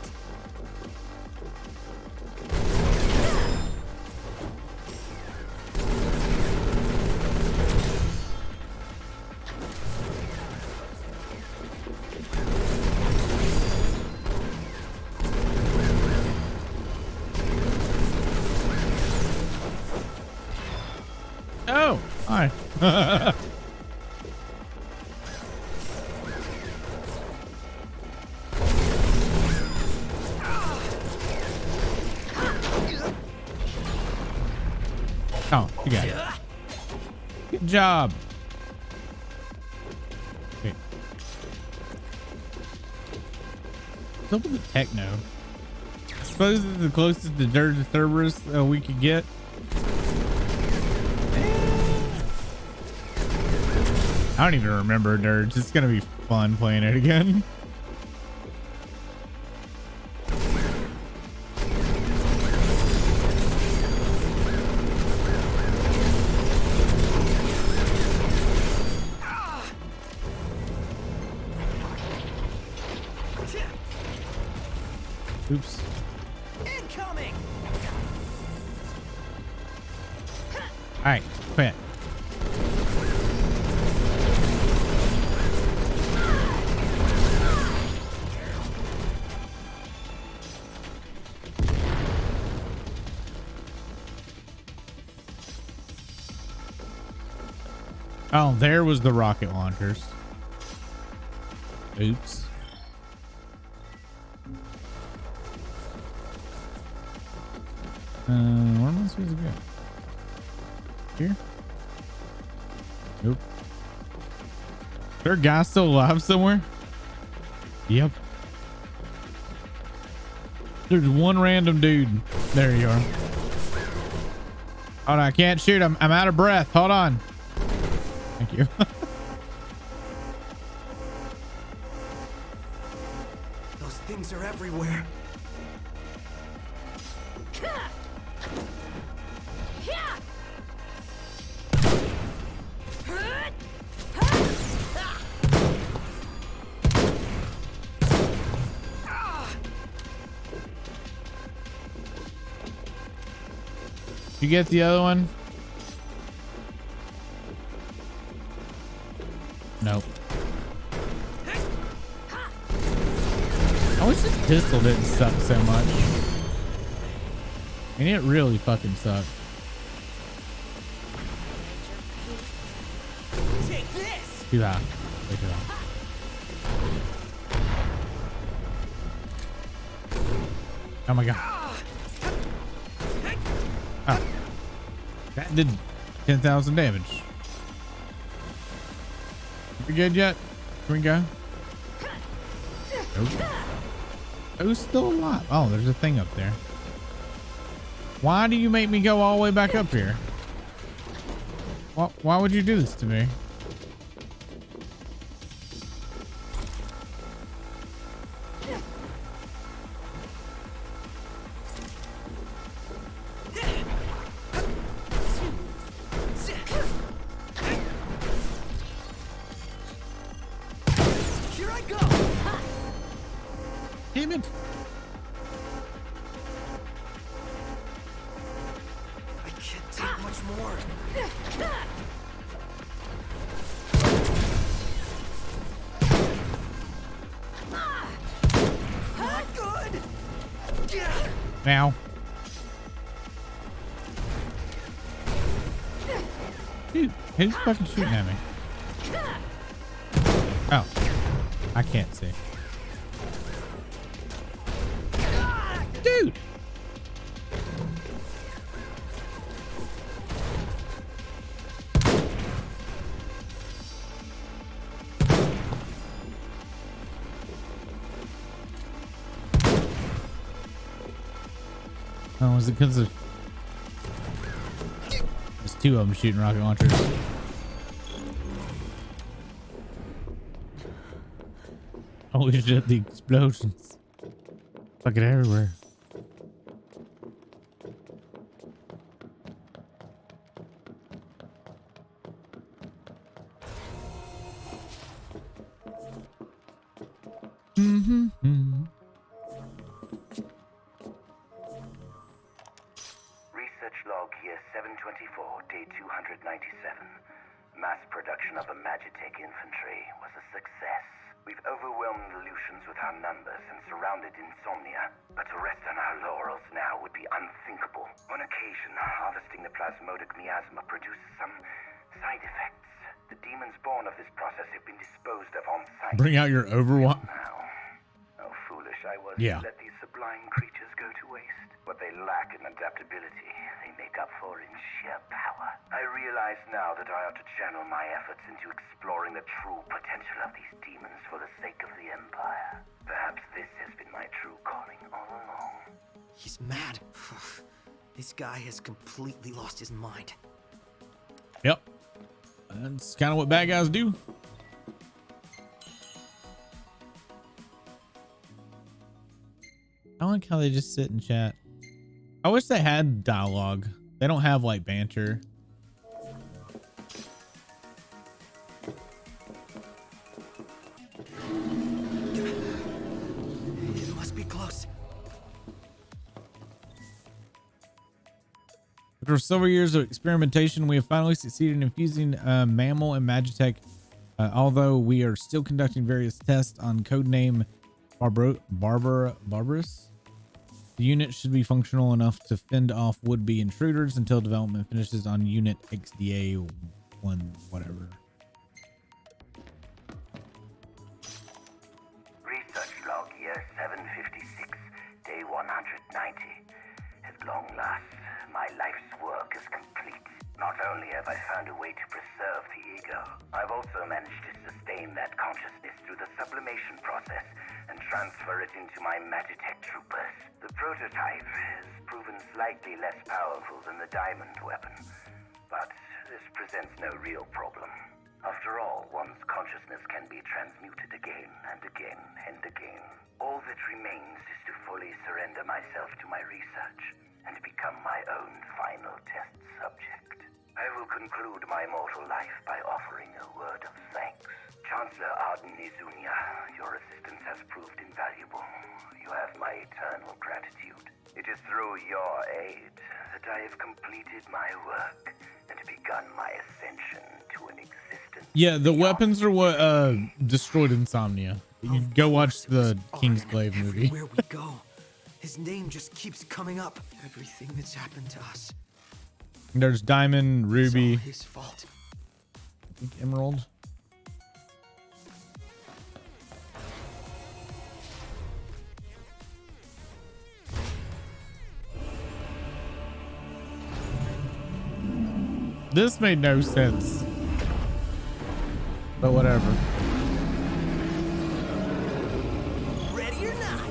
Oh, hi. Oh, you got it. Good job. Wait. What's up with the techno? I suppose it's the closest to Dirge Cerberus we could get. I don't even remember Dirge. It's gonna be fun playing it again. Oops. Incoming! All right, quit. Oh, there was the rocket launchers. Oops. Where am I supposed to go? Here? Nope. Is there a guy still alive somewhere? Yep. There's one random dude. There you are. Hold on, I can't shoot. I'm out of breath. Hold on. Thank you. Those things are everywhere. You get the other one? Nope. I wish this pistol didn't suck so much. And it really fucking sucked. Take this! Too high. Way too high. Oh my god. Oh. That did 10,000 damage. We good yet? Can we go? Nope. Who's still alive? Oh, there's a thing up there. Why do you make me go all the way back up here? Why would you do this to me? Here I go! Damn it. I can't take much more. Not good! Now. Dude, who's fucking shooting at me? Oh, I can't see. Dude. Oh, was it because of... There's two of them shooting rocket launchers. Holy shit, the explosions. Fucking everywhere. Research log year 724, day 297. Mass production of a Magitech infantry was a success. We've overwhelmed the Lucians with our numbers and surrounded Insomnia, but to rest on our laurels now would be unthinkable. On occasion, harvesting the plasmodic miasma produces some side effects. The demons born of this process have been disposed of on site. Bring out your Overwatch. Now, how foolish I was Yeah. to let these sublime creatures go to waste. What they lack in adaptability, they make up for in sheer power. I realize now that I ought to channel my efforts into exploring the true potential of these demons for the sake of the Empire. Perhaps this has been my true calling all along. He's mad. This guy has completely lost his mind. Yep. That's kind of what bad guys do. I like how they just sit and chat. I wish they had dialogue. They don't have like banter. It must be close. After several years of experimentation, we have finally succeeded in infusing mammal and Magitech. Although we are still conducting various tests on codename Barbarous. The unit should be functional enough to fend off would-be intruders until development finishes on unit XDA 1 whatever. Research log year 756, day 190. At long last, my life's work is complete. Not only have I found a way to preserve the ego, I've also managed to sustain that consciousness through the sublimation process and transfer it into my Magitech troopers. The prototype has proven slightly less powerful than the diamond weapon, but this presents no real problem. After all, one's consciousness can be transmuted again and again and again. All that remains is to fully surrender myself to my research and become my own final test subject. I will conclude my mortal life by offering a word of thanks. Chancellor Arden Izunia, your assistance has proved invaluable. You have my eternal gratitude. It is through your aid that I have completed my work and begun my ascension to an existence. Yeah, the weapons are what destroyed Insomnia. You go watch the Kingsglaive movie. Where we go, his name just keeps coming up. Everything that's happened to us. There's Diamond, Ruby, It's all his fault. I think Emerald. This made no sense, but whatever. Ready or not?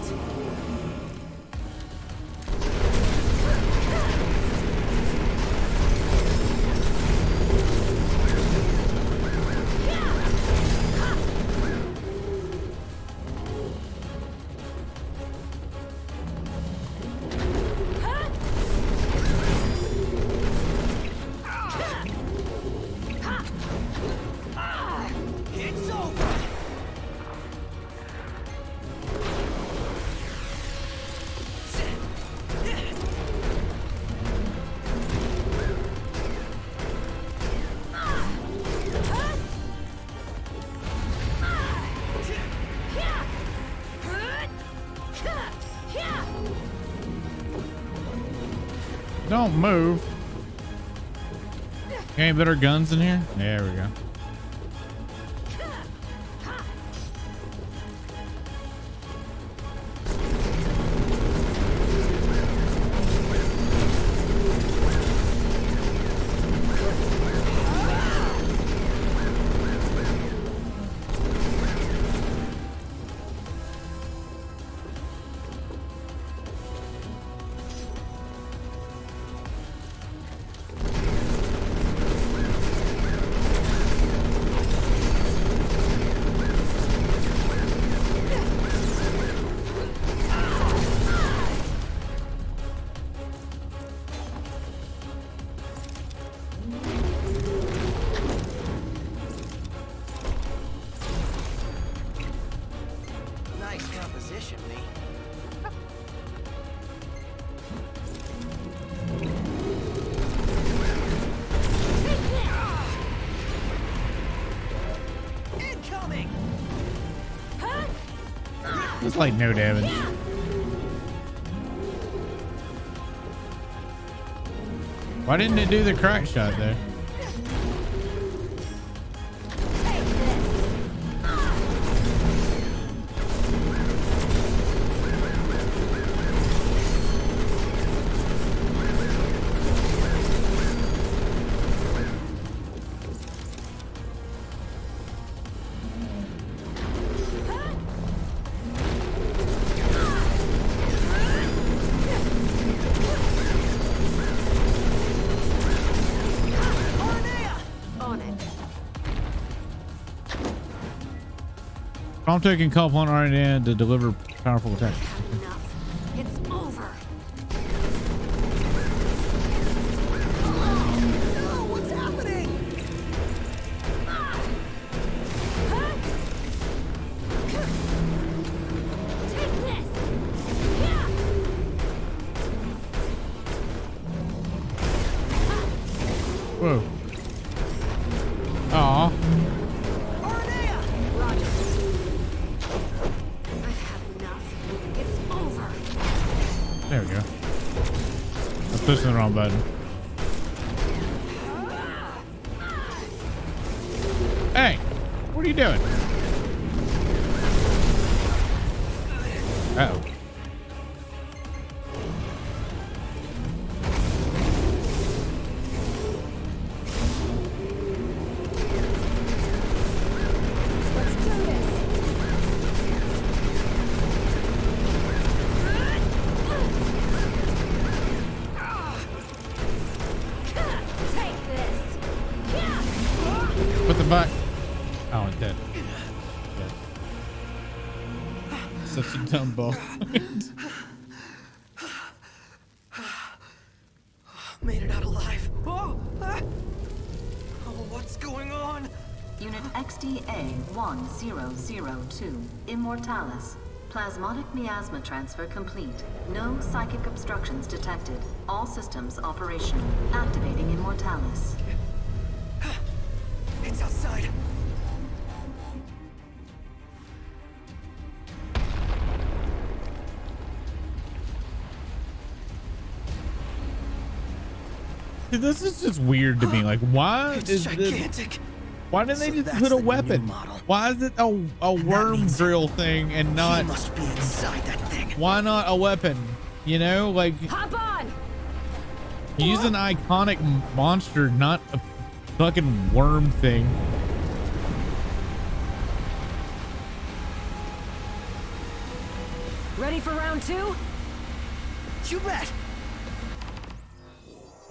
It's over. Don't move. Any better guns in here? There we go. Nice composition, me. Incoming! It's like no damage. Why didn't it do the crack shot there? Prompto can call upon RNA to deliver powerful attacks. Enough. It's over. No, what's happening? Take this. Whoa. Aw. There we go. I was pushing the wrong button. Hey, what are you doing? Uh-oh. Put the butt. Oh, it's dead. Dead. Such a dumb ball. Made it out alive. Oh, what's going on? Unit XDA-1002, Immortalis. Plasmodic miasma transfer complete. No psychic obstructions detected. All systems operational. Activating Immortalis. It's outside. Dude, this is just weird to me. Like, why It's is gigantic. this? Why didn't they So just that's put a the new weapon? model. Why is it a worm means drill thing and He not? must be inside that thing. Why not a weapon? You know, like Hop on. use an iconic monster, not a fucking worm thing. Ready for round 2? You bet.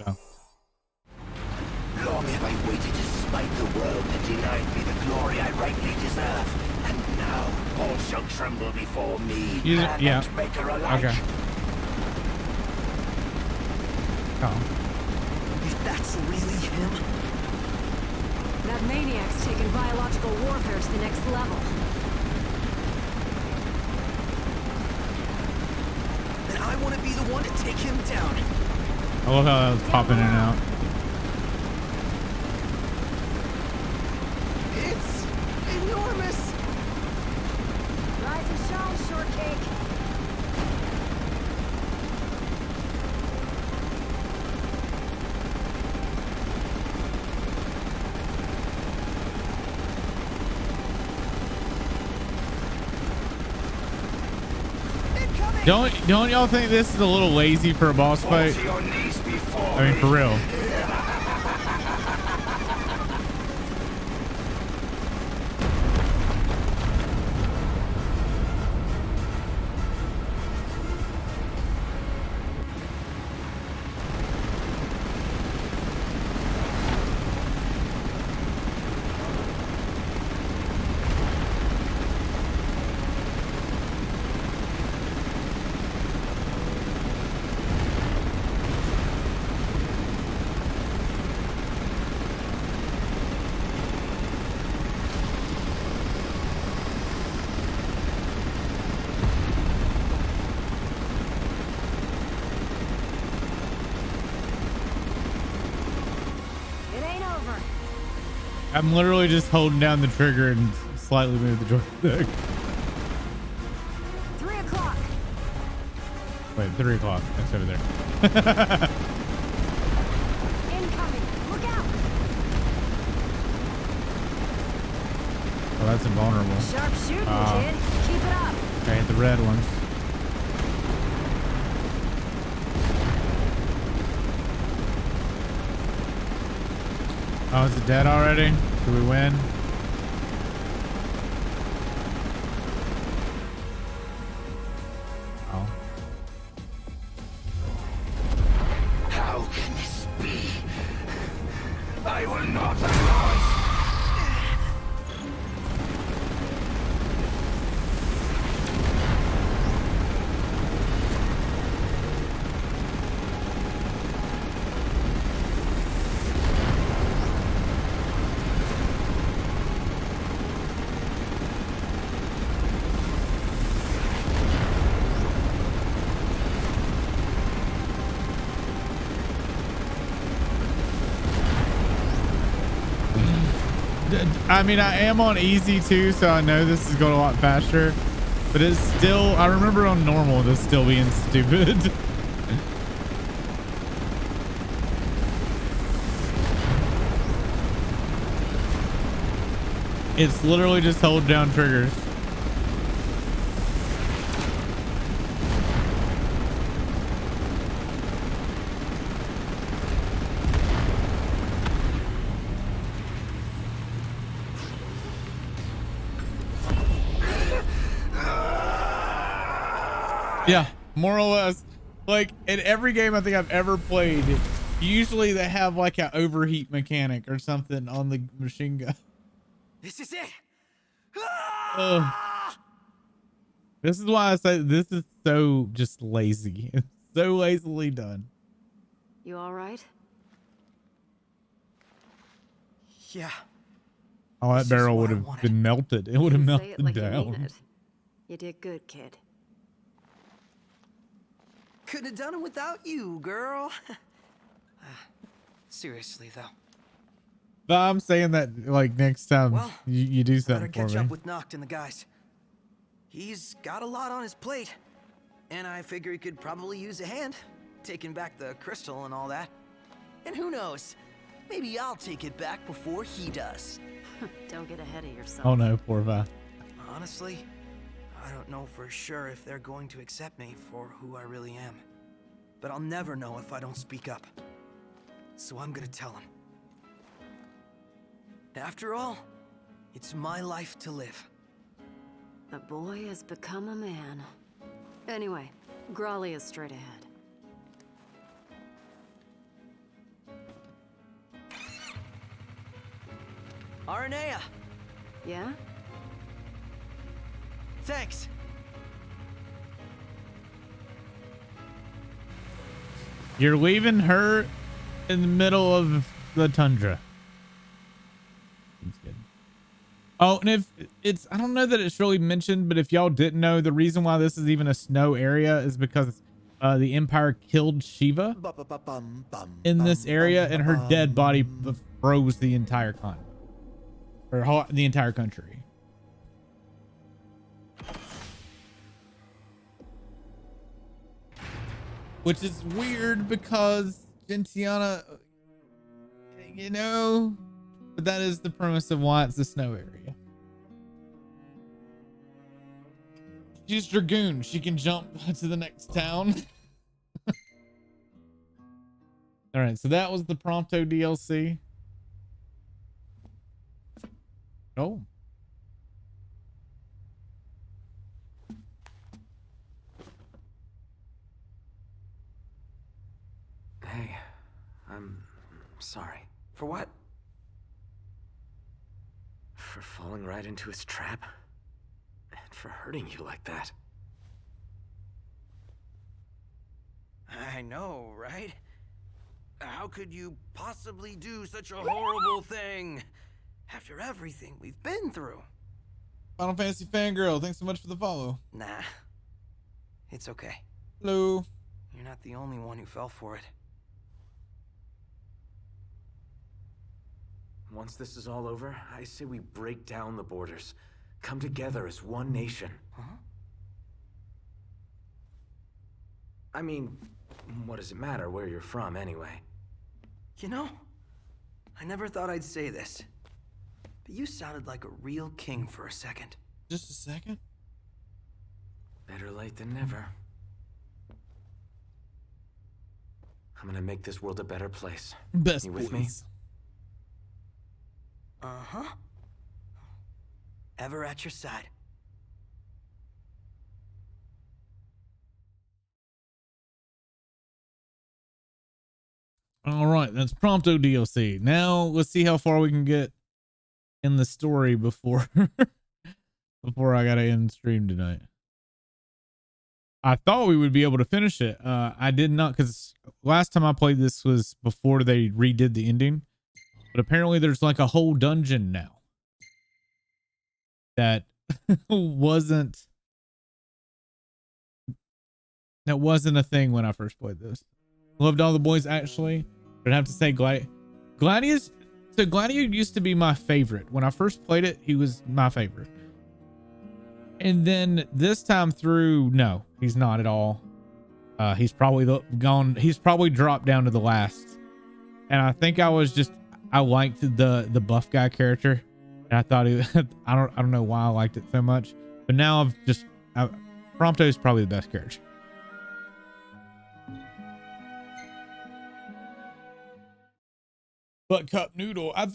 Oh. Long have I waited to smite the world that denied me the glory I rightly deserve. And now all shall tremble before me, man Yeah. and maker alike. Okay. Oh. If that's really him, That maniac's taken biological warfare to the next level. then I want to be the one to take him down. I love how that was popping in and out. It's enormous. Rise and shine, shortcake. Don't y'all think this is a little lazy for a boss fight? To your knees before I mean, for real. I'm literally just holding down the trigger and slightly move the joystick. 3 o'clock. Wait, 3 o'clock. That's over there. Incoming. Look out. Oh, that's invulnerable. Sharp shooting, kid. Keep it up. I hit the red ones. Oh, is it dead already? Do we win? Oh. How can this be? I will not allow it. I mean, I am on easy too, so I know this is going a lot faster, but it's still, I remember on normal this still being stupid. It's literally just hold down triggers. Yeah, more or less. Like in every game I think I've ever played, usually they have like an overheat mechanic or something on the machine gun. This is it. This is why I say this is so just lazy. It's so lazily done. You all right? Yeah. Oh, that This is barrel what would I have wanted. been melted. It would have Say melted it like you mean down. it. You did good, kid. Couldn't have done it without you, girl. Seriously, though. But I'm saying that like next time Well, you do Better something for catch me. up with Noct and the guys. He's got a lot on his plate, and I figure he could probably use a hand, taking back the crystal and all that. And who knows? Maybe I'll take it back before he does. Don't get ahead of yourself. Oh no, poor Vi. Honestly, I don't know for sure if they're going to accept me for who I really am. But I'll never know if I don't speak up. So I'm gonna tell them. After all, it's my life to live. The boy has become a man. Anyway, Grawley is straight ahead. Aranea, Yeah? thanks. You're leaving her in the middle of the tundra. That's good. Oh, and if it's, I don't know that it's really mentioned, but if y'all didn't know, the reason why this is even a snow area is because the Empire killed Shiva in this area, and her dead body froze the entire continent, or the entire country. Which is weird because Gentiana, you know, but that is the premise of why it's the snow area. She's Dragoon. She can jump to the next town. All right, so that was the Prompto DLC. Oh. Hey, I'm sorry. For what? For falling right into his trap. And for hurting you like that. I know, right? How could you possibly do such a horrible thing after everything we've been through? Final Fantasy Fangirl, thanks so much for the follow. Nah, it's okay. Hello. You're not the only one who fell for it. once this is all over, I say we break down the borders. Come together as one nation. Huh? I mean, what does it matter where you're from, anyway? You know, I never thought I'd say this, but you sounded like a real king for a second. Just a second? Better late than never. I'm gonna make this world a better place. Best You with boys. Uh-huh. Ever at your side. All right, that's Prompto DLC. Now let's see how far we can get in the story before before I gotta end stream tonight. I thought we would be able to finish it. I did not, because last time I played this was before they redid the ending. But apparently there's like a whole dungeon now that wasn't a thing when I first played this. Loved all the boys, actually. I'd have to say Gladius. So Gladio used to be my favorite. When I first played it, he was my favorite. And then this time through, no, he's not at all. He's probably he's probably dropped down to the last. And I think I liked the buff guy character. And I thought I don't know why I liked it so much. But now Prompto is probably the best character. But Cup Noodle, I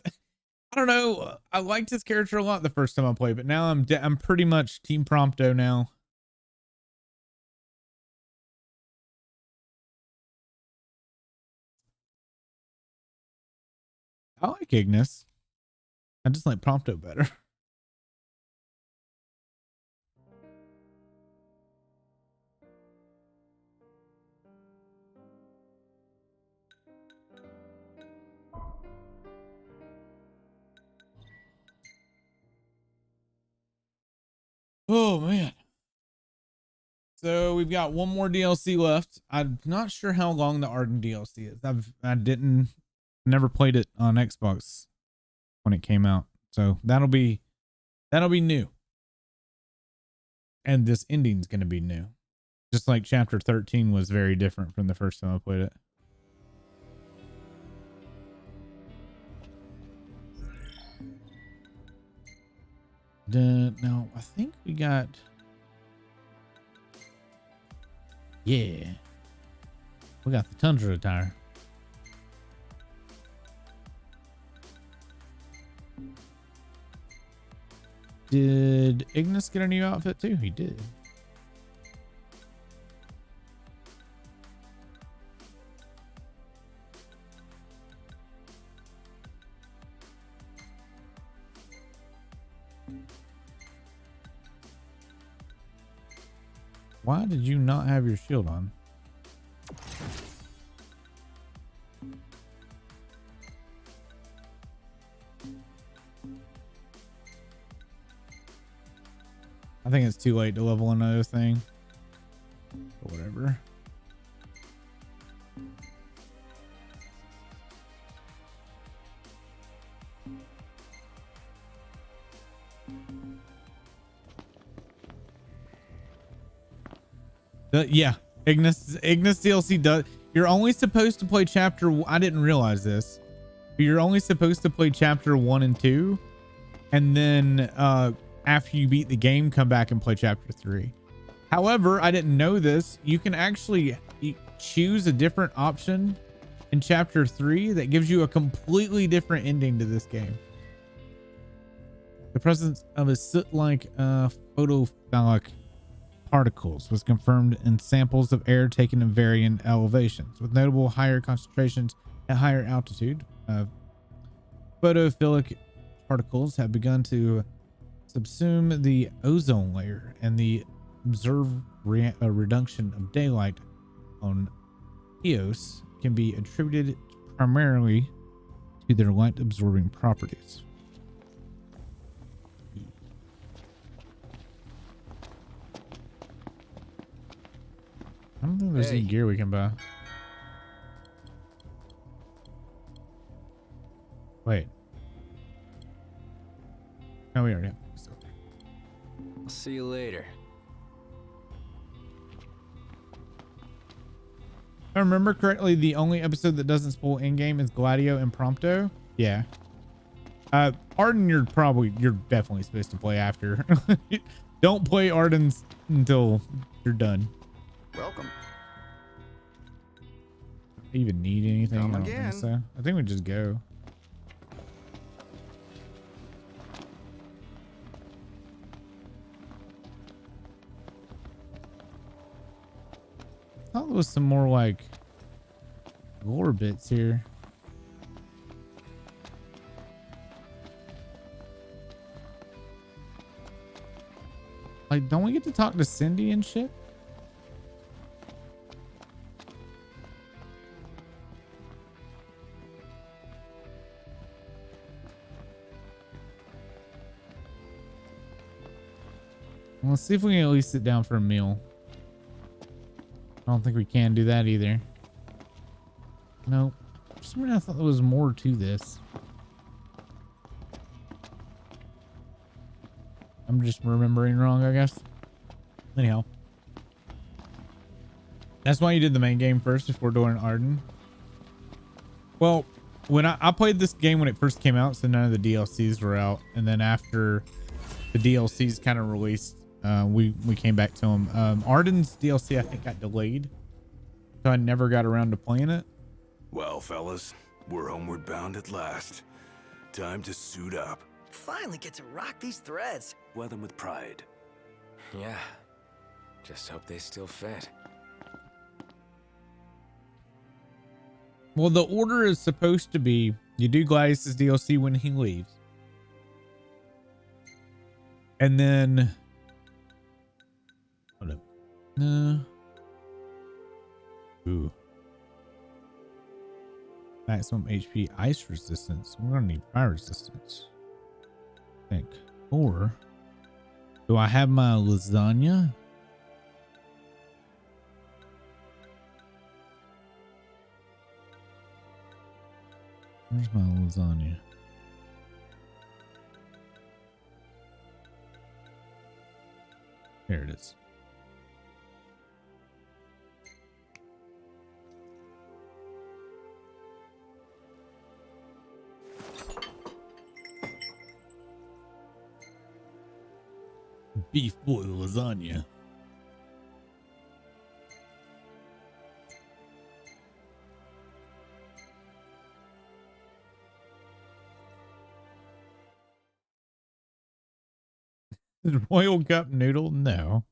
don't know. I liked his character a lot the first time I played, but now I'm pretty much Team Prompto now. I like Ignis. I just like Prompto better. Oh man. So we've got one more DLC left. I'm not sure how long the Arden DLC is. I never played it on Xbox when it came out. So that'll be new. And this ending's going to be new. Just like chapter 13 was very different from the first time I played it. No, I think we got... Yeah. We got the Tundra attire. Did Ignis get a new outfit too? He did. Why did you not have your shield on? I think it's too late to level another thing. But whatever. Yeah, Ignis DLC does. You're only supposed to play chapter. I didn't realize this, but you're only supposed to play chapter 1 and 2, and then after you beat the game, come back and play chapter 3. However, I didn't know this. You can actually choose a different option in chapter 3 that gives you a completely different ending to this game. The presence of a soot-like photophilic particles was confirmed in samples of air taken in varying elevations, with notable higher concentrations at higher altitude. Photophilic particles have begun to subsume the ozone layer, and the observed reduction of daylight on Eos can be attributed primarily to their light-absorbing properties. I don't think there's any gear we can buy. Wait. we already have so. I'll see you later. If I remember correctly, the only episode that doesn't spoil in-game is Gladio and Prompto. Yeah. Arden, you're definitely supposed to play after. Don't play Arden's until you're done. Welcome. Even need anything? Come I don't again. think so. I think we just go. I thought there was some more like lore bits here. Like, don't we get to talk to Cindy and shit? Let's see if we can at least sit down for a meal. I don't think we can do that either. Nope. For some reason I thought there was more to this. I'm just remembering wrong, I guess. Anyhow. That's why you did the main game first before doing Arden. Well, when I played this game when it first came out, so none of the DLCs were out. And then after the DLCs kind of released, we came back to them. Arden's DLC, I think, got delayed, so I never got around to playing it. Well, fellas, we're homeward bound at last. Time to suit up. Finally get to rock these threads. Wear them with pride. Yeah. Just hope they still fit. Well, the order is supposed to be you do Gladius's DLC when he leaves, and then hold up. Ooh. Maximum HP ice resistance. We're gonna need fire resistance, I think. Or do I have my lasagna? Where's my lasagna? There it is. Beef boil lasagna. Royal cup noodle? No.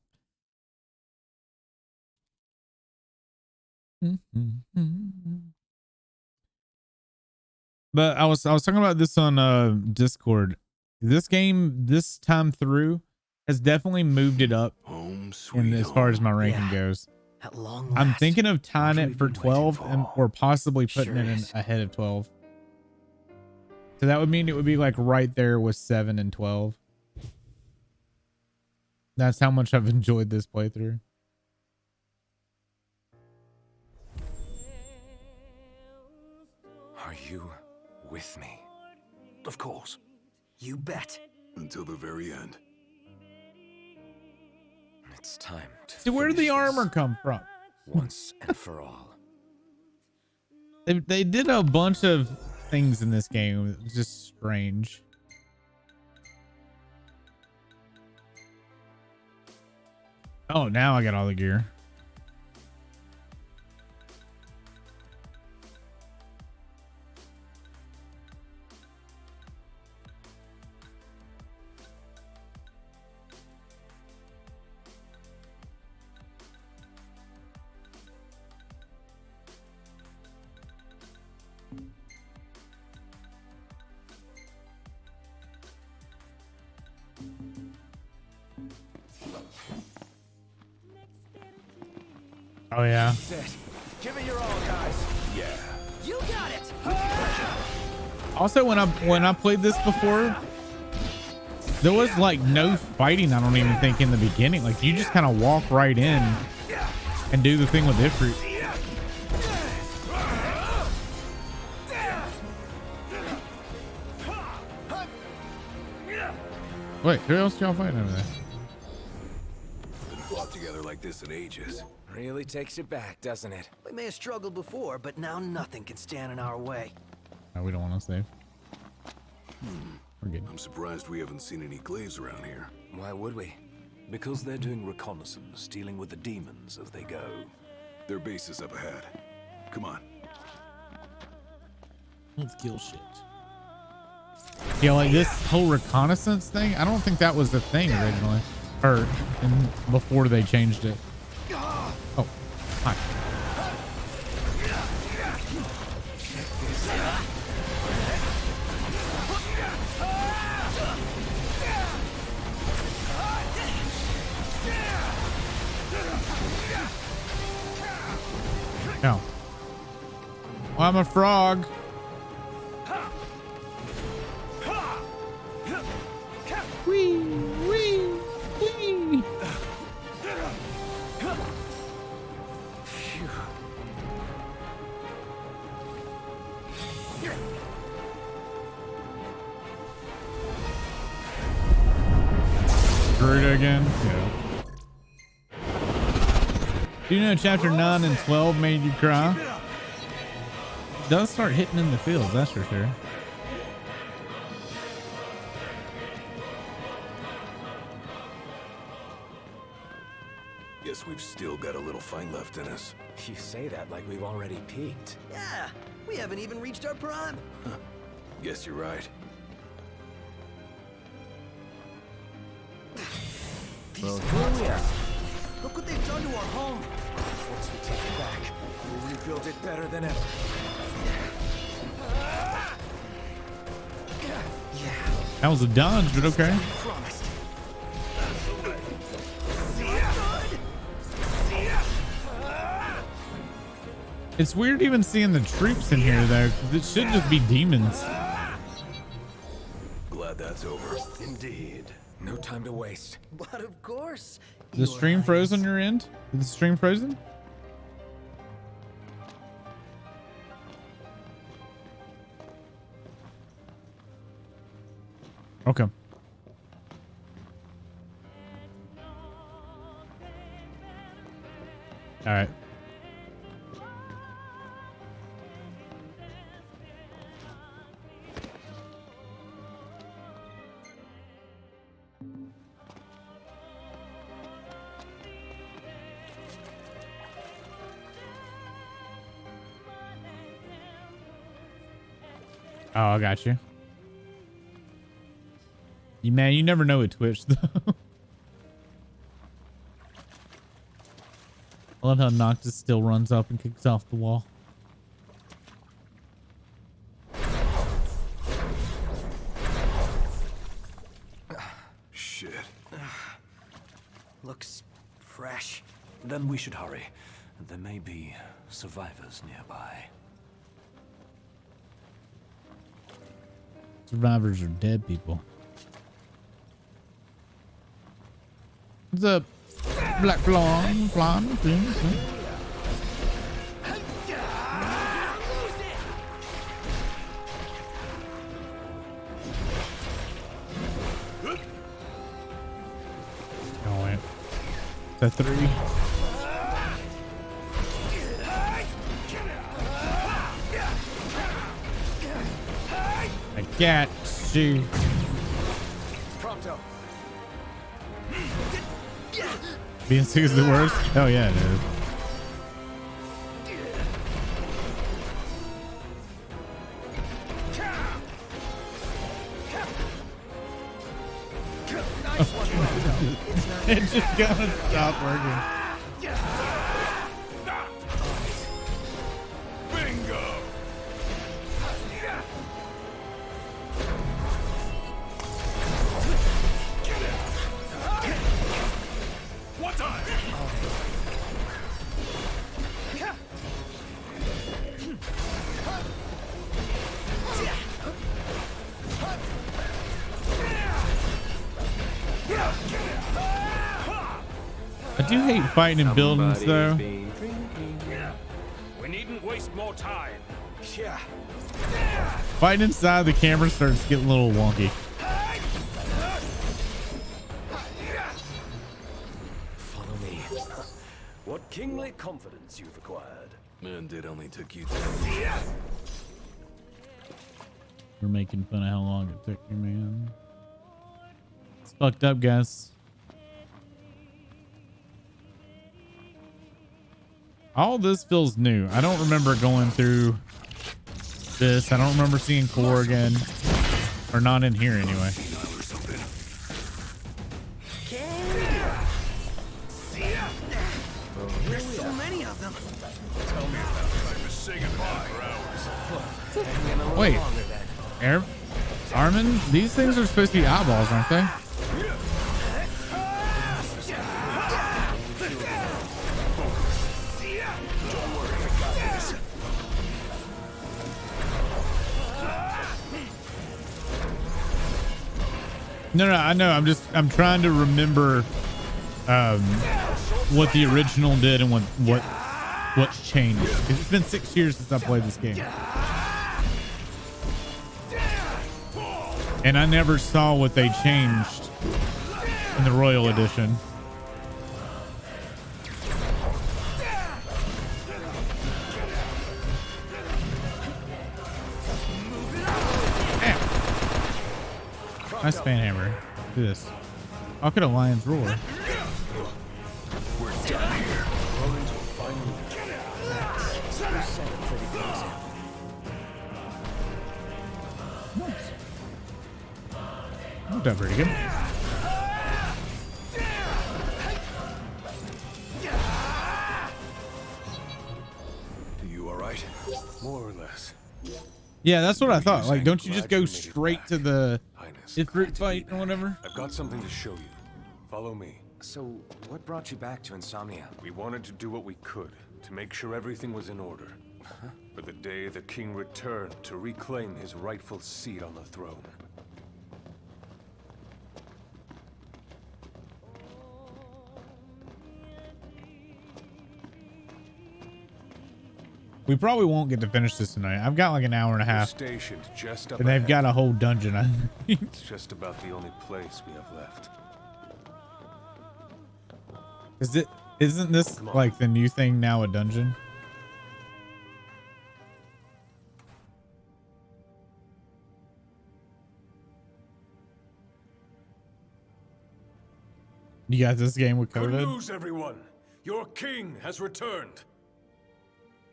But I was talking about this on Discord. This game this time through has definitely moved it up in as far as my ranking goes. At long I'm last. thinking of tying it for 12 and or possibly putting Sure it in is. ahead of 12. So that would mean it would be like right there with 7 and 12. That's how much I've enjoyed this playthrough. Are you with me? Of course. You bet. Until the very end. It's time to So where did the finish this armor come from? once and for all. They did a bunch of things in this game. It was just strange. Oh, now I got all the gear. Oh yeah. That's it. Give it your all, guys. Yeah. You got it. Also, when I played this before, there was like no fighting. I don't even think in the beginning. Like you just kind of walk right in and do the thing with Ifrit. Wait, who else y'all fighting over there? Haven't fought together like this in ages. Really takes you back, doesn't it? We may have struggled before, but now nothing can stand in our way. No, we don't want to save. We're good. I'm surprised we haven't seen any glaives around here. Why would we? Because they're doing reconnaissance, dealing with the demons as they go. Their base is up ahead. Come on. Let's kill shit. Yeah, like this whole reconnaissance thing, I don't think that was the thing originally. Or before they changed it. Oh, hi. No. Well, I'm a frog. Wee, wee, wee. Screwed again? Yeah. Do you know chapter 9 and 12 made you cry? It does start hitting in the fields, that's for sure. Guess we've still got a little fight left in us. You say that like we've already peaked. Yeah, we haven't even reached our prime. Guess you're right. Well, here we are. Look what they've done to our home. Once we take it back, we'll rebuild it better than ever. That was a dodge, but okay. Promised. It's weird even seeing the troops in here though, because it should just be demons. Glad that's over. Indeed. No time to waste. But of course. Is the stream frozen on your end? Is the stream frozen? Okay. All right. Oh, I got you. You man, you never know with Twitch though. I love how Noctis still runs up and kicks off the wall. Shit. Looks fresh. Then we should hurry. There may be survivors nearby. Survivors are dead people. What's up? Black flan. Going. The 3. I got you. Prompto. Being sick is the worst? Hell yeah, it is. It just gotta stop working. Bingo! What time? I do hate fighting in buildings though. We needn't waste more time. Yeah. Fighting inside, the camera starts getting a little wonky. What kingly confidence you've acquired. And it only took you We're making fun of how long it took me, man. It's fucked up, guys. All this feels new. I don't remember going through this. I don't remember seeing Core again. Or not in here anyway. There's so many of them. Tell me about it. I was singing for hours. Wait. Armin, these things are supposed to be eyeballs, aren't they? No, I know. I'm trying to remember what the original did and what's changed. It's been 6 years since I played this game. And I never saw what they changed in the Royal Edition. Nice fan hammer. Do this. How could a lion's roar? We're done here. Nice. That done pretty good. Are you all right? More or less. Yeah, that's what I thought. Like, don't you just go straight to the Ifrit fight or whatever? I've got something to show you. Follow me. So, what brought you back to Insomnia? We wanted to do what we could to make sure everything was in order. For the day the king returned to reclaim his rightful seat on the throne. We probably won't get to finish this tonight. I've got like an hour and a half. Stationed just up And they've ahead. got a whole dungeon, I think. It's just about the only place we have left. Isn't this like the new thing now, a dungeon? You got this game with Good COVID? news, everyone! Your king has returned!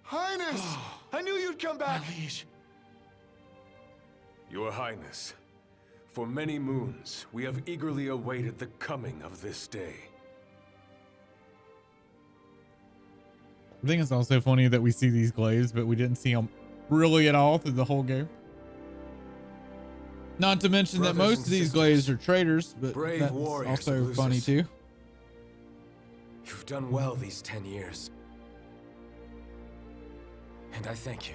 Highness! I knew you'd come back! Your Highness, for many moons, we have eagerly awaited the coming of this day. I think it's also funny that we see these glaives, but we didn't see them really at all through the whole game. Not to mention that most of these glaives are traitors, but Brave that's warriors also of funny Lucis. too. You've done well these 10 years. And I thank you.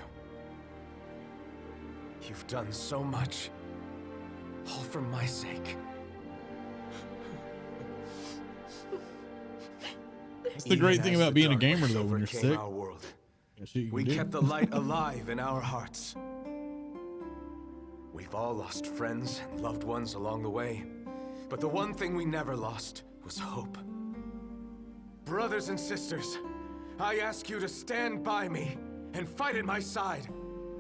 You've done so much. All for my sake. That's the great thing about being a gamer, though, when you're sick. Our world. We kept the light alive in our hearts. We've all lost friends and loved ones along the way. But the one thing we never lost was hope. Brothers and sisters, I ask you to stand by me and fight at my side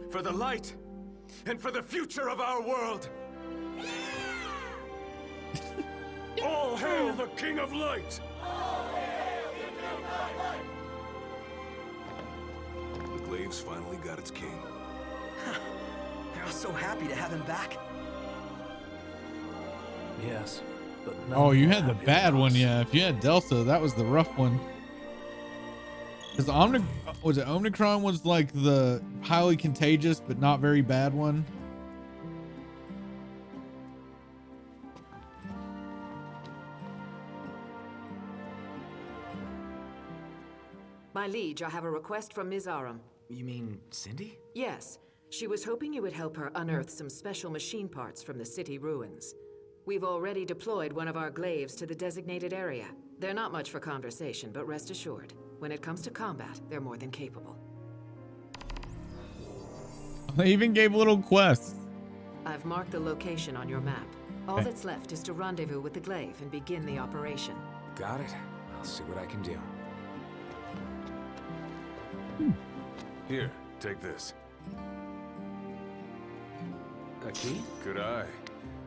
for the light and for the future of our world. All hail the King of Light! The glaives finally got its king. I was so happy to have him back. Yes, but Oh, you had the bad one, yeah. If you had Delta, that was the rough one. Because Omicron was like the highly contagious but not very bad one. My liege, I have a request from Ms. Aram. You mean Cindy? Yes. She was hoping you would help her unearth some special machine parts from the city ruins. We've already deployed one of our glaives to the designated area. They're not much for conversation, but rest assured, when it comes to combat, they're more than capable. They even gave little quests. I've marked the location on your map. All Okay. that's left is to rendezvous with the glaive and begin the operation. Got it. I'll I'll see what I can do. Here, take this. A key? Good eye.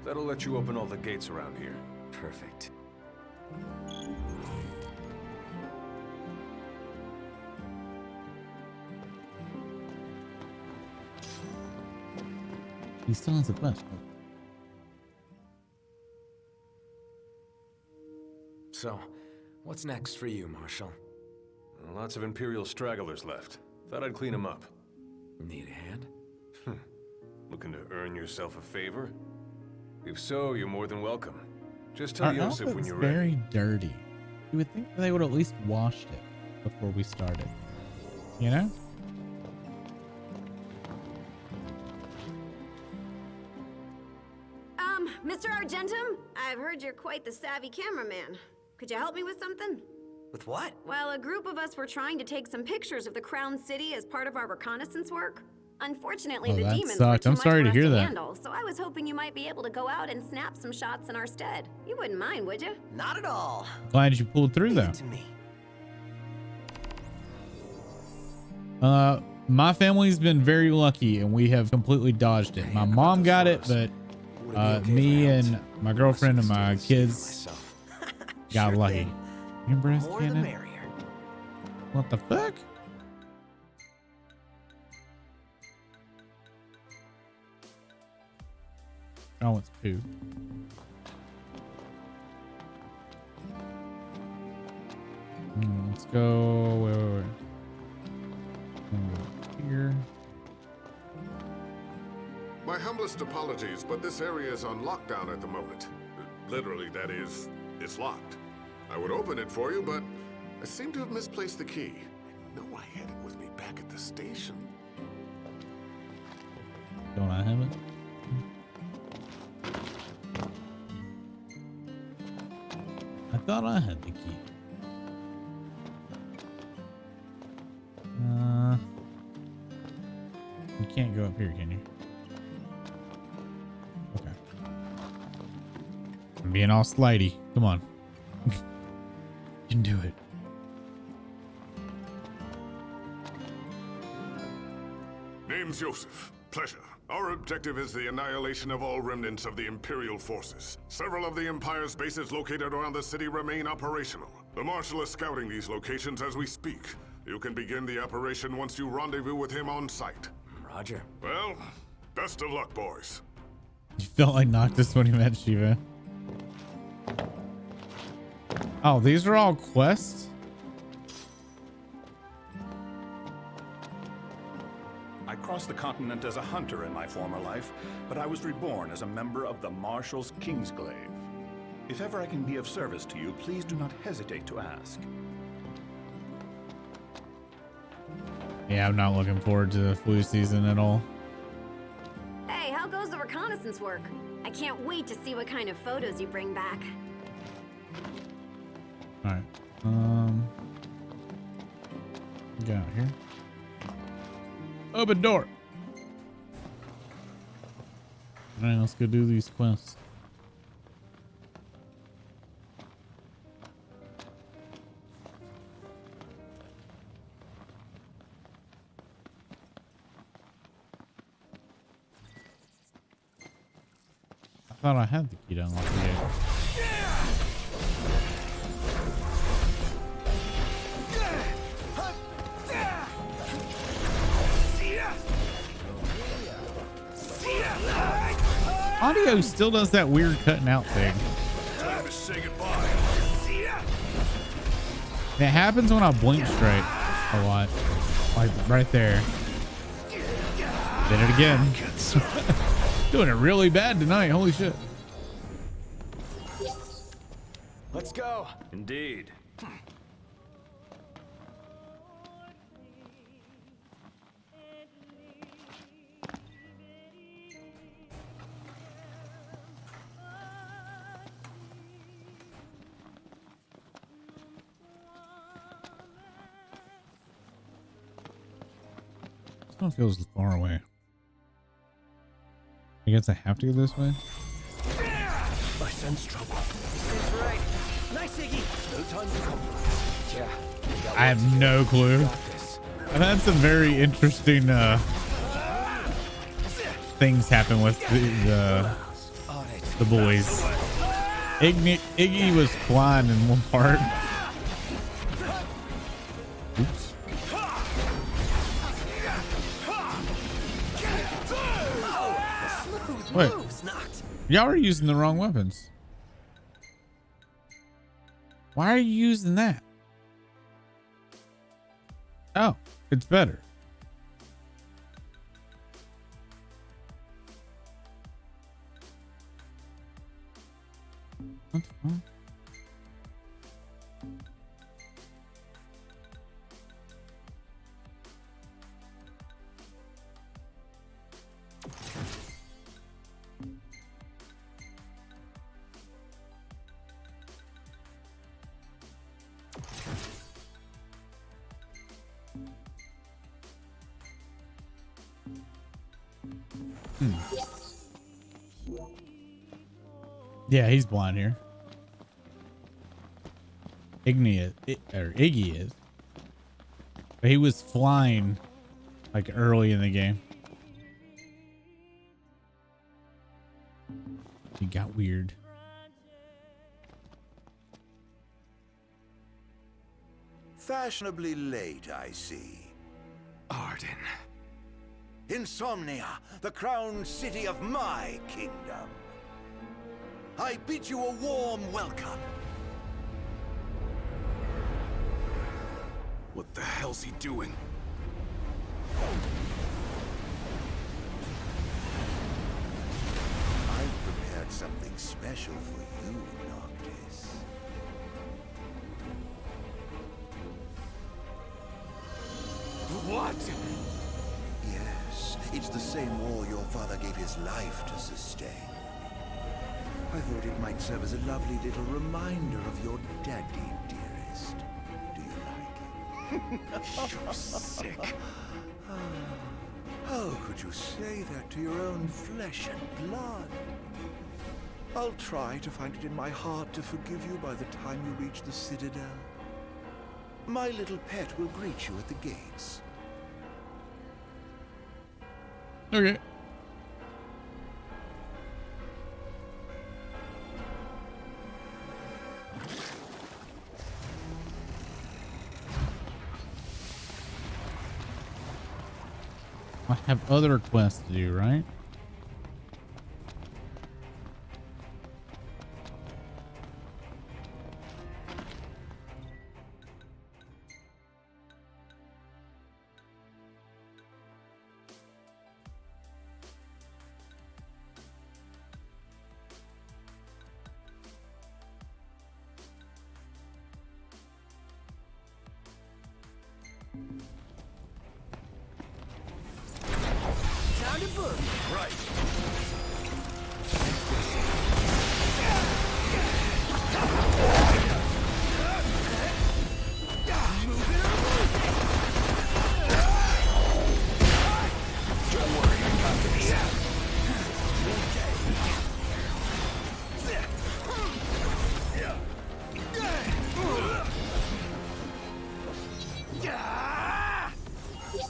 That'll let you open all the gates around here. Perfect. He still has a quest. So, what's next for you, Marshal? Lots of Imperial stragglers left. Thought I'd clean them up. Need a hand? Looking to earn yourself a favor? If so, you're more than welcome. Just tell Our Yosef when outfit's you're very ready. dirty. You would think they would at least washed it before we started. You know? Mr. Argentum, I've heard you're quite the savvy cameraman. Could you help me with something? With what? Well, a group of us were trying to take some pictures of the Crown City as part of our reconnaissance work. Unfortunately, Oh, the that demons sucked. were I'm too sorry much to for us hear that. handle, so I was hoping you might be able to go out and snap some shots in our stead. You wouldn't mind, would you? Not at all. Glad you pulled through though. To me. My family's been very lucky and we have completely dodged it. My mom got it, but me and my girlfriend and my kids got lucky. Your breast More the cannon? merrier. What the fuck? Oh, it's poo. Let's go. Wait. Here. My humblest apologies, but this area is on lockdown at the moment. Literally, that is, it's locked. I would open it for you, but I seem to have misplaced the key. I know I had it with me back at the station. Don't I have it? I thought I had the key. You can't go up here, can you? Okay. I'm being all slidey. Come on. You can do it. Name's Yosef. Pleasure. Our objective is the annihilation of all remnants of the Imperial forces. Several of the Empire's bases located around the city remain operational. The Marshal is scouting these locations as we speak. You can begin the operation once you rendezvous with him on site. Roger. Well, best of luck, boys. You felt like Noctis when he met Shiva. Oh, these are all quests? I crossed the continent as a hunter in my former life, but I was reborn as a member of the Marshal's Kingsglaive. If ever I can be of service to you, please do not hesitate to ask. Yeah, I'm not looking forward to the flu season at all. Hey, how goes the reconnaissance work? I can't wait to see what kind of photos you bring back. All right. Get out here. Open door. All right, let's go do these quests. I thought I had the key to unlock the gate. Audio still does that weird cutting out thing. Time to say goodbye. It happens when I blink straight a lot. Like right there. Did it again. Doing it really bad tonight. Holy shit. Let's go. Indeed. This one feels far away. I guess I have to go this way. I sense trouble. That's right. Nice, Iggy. No time to compromise. I have no clue. I've had some very interesting things happen with the boys. Iggy was flying in one part. Oops. Wait, y'all are using the wrong weapons. Why are you using that? Oh, it's better. That's fine. Yeah, he's blind here. Iggy is. But he was flying like early in the game. He got weird. Fashionably late, I see. Arden. Insomnia, the crowned city of my kingdom. I bid you a warm welcome. What the hell's he doing? I've prepared something special for you, Noctis. What? Yes, it's the same war your father gave his life to sustain. I thought it might serve as a lovely little reminder of your daddy, dearest. Do you like it? You're sick. How could you say that to your own flesh and blood? I'll try to find it in my heart to forgive you by the time you reach the Citadel. My little pet will greet you at the gates. Okay. I have other quests to do, right? Time to book. Right. Don't worry, I got this.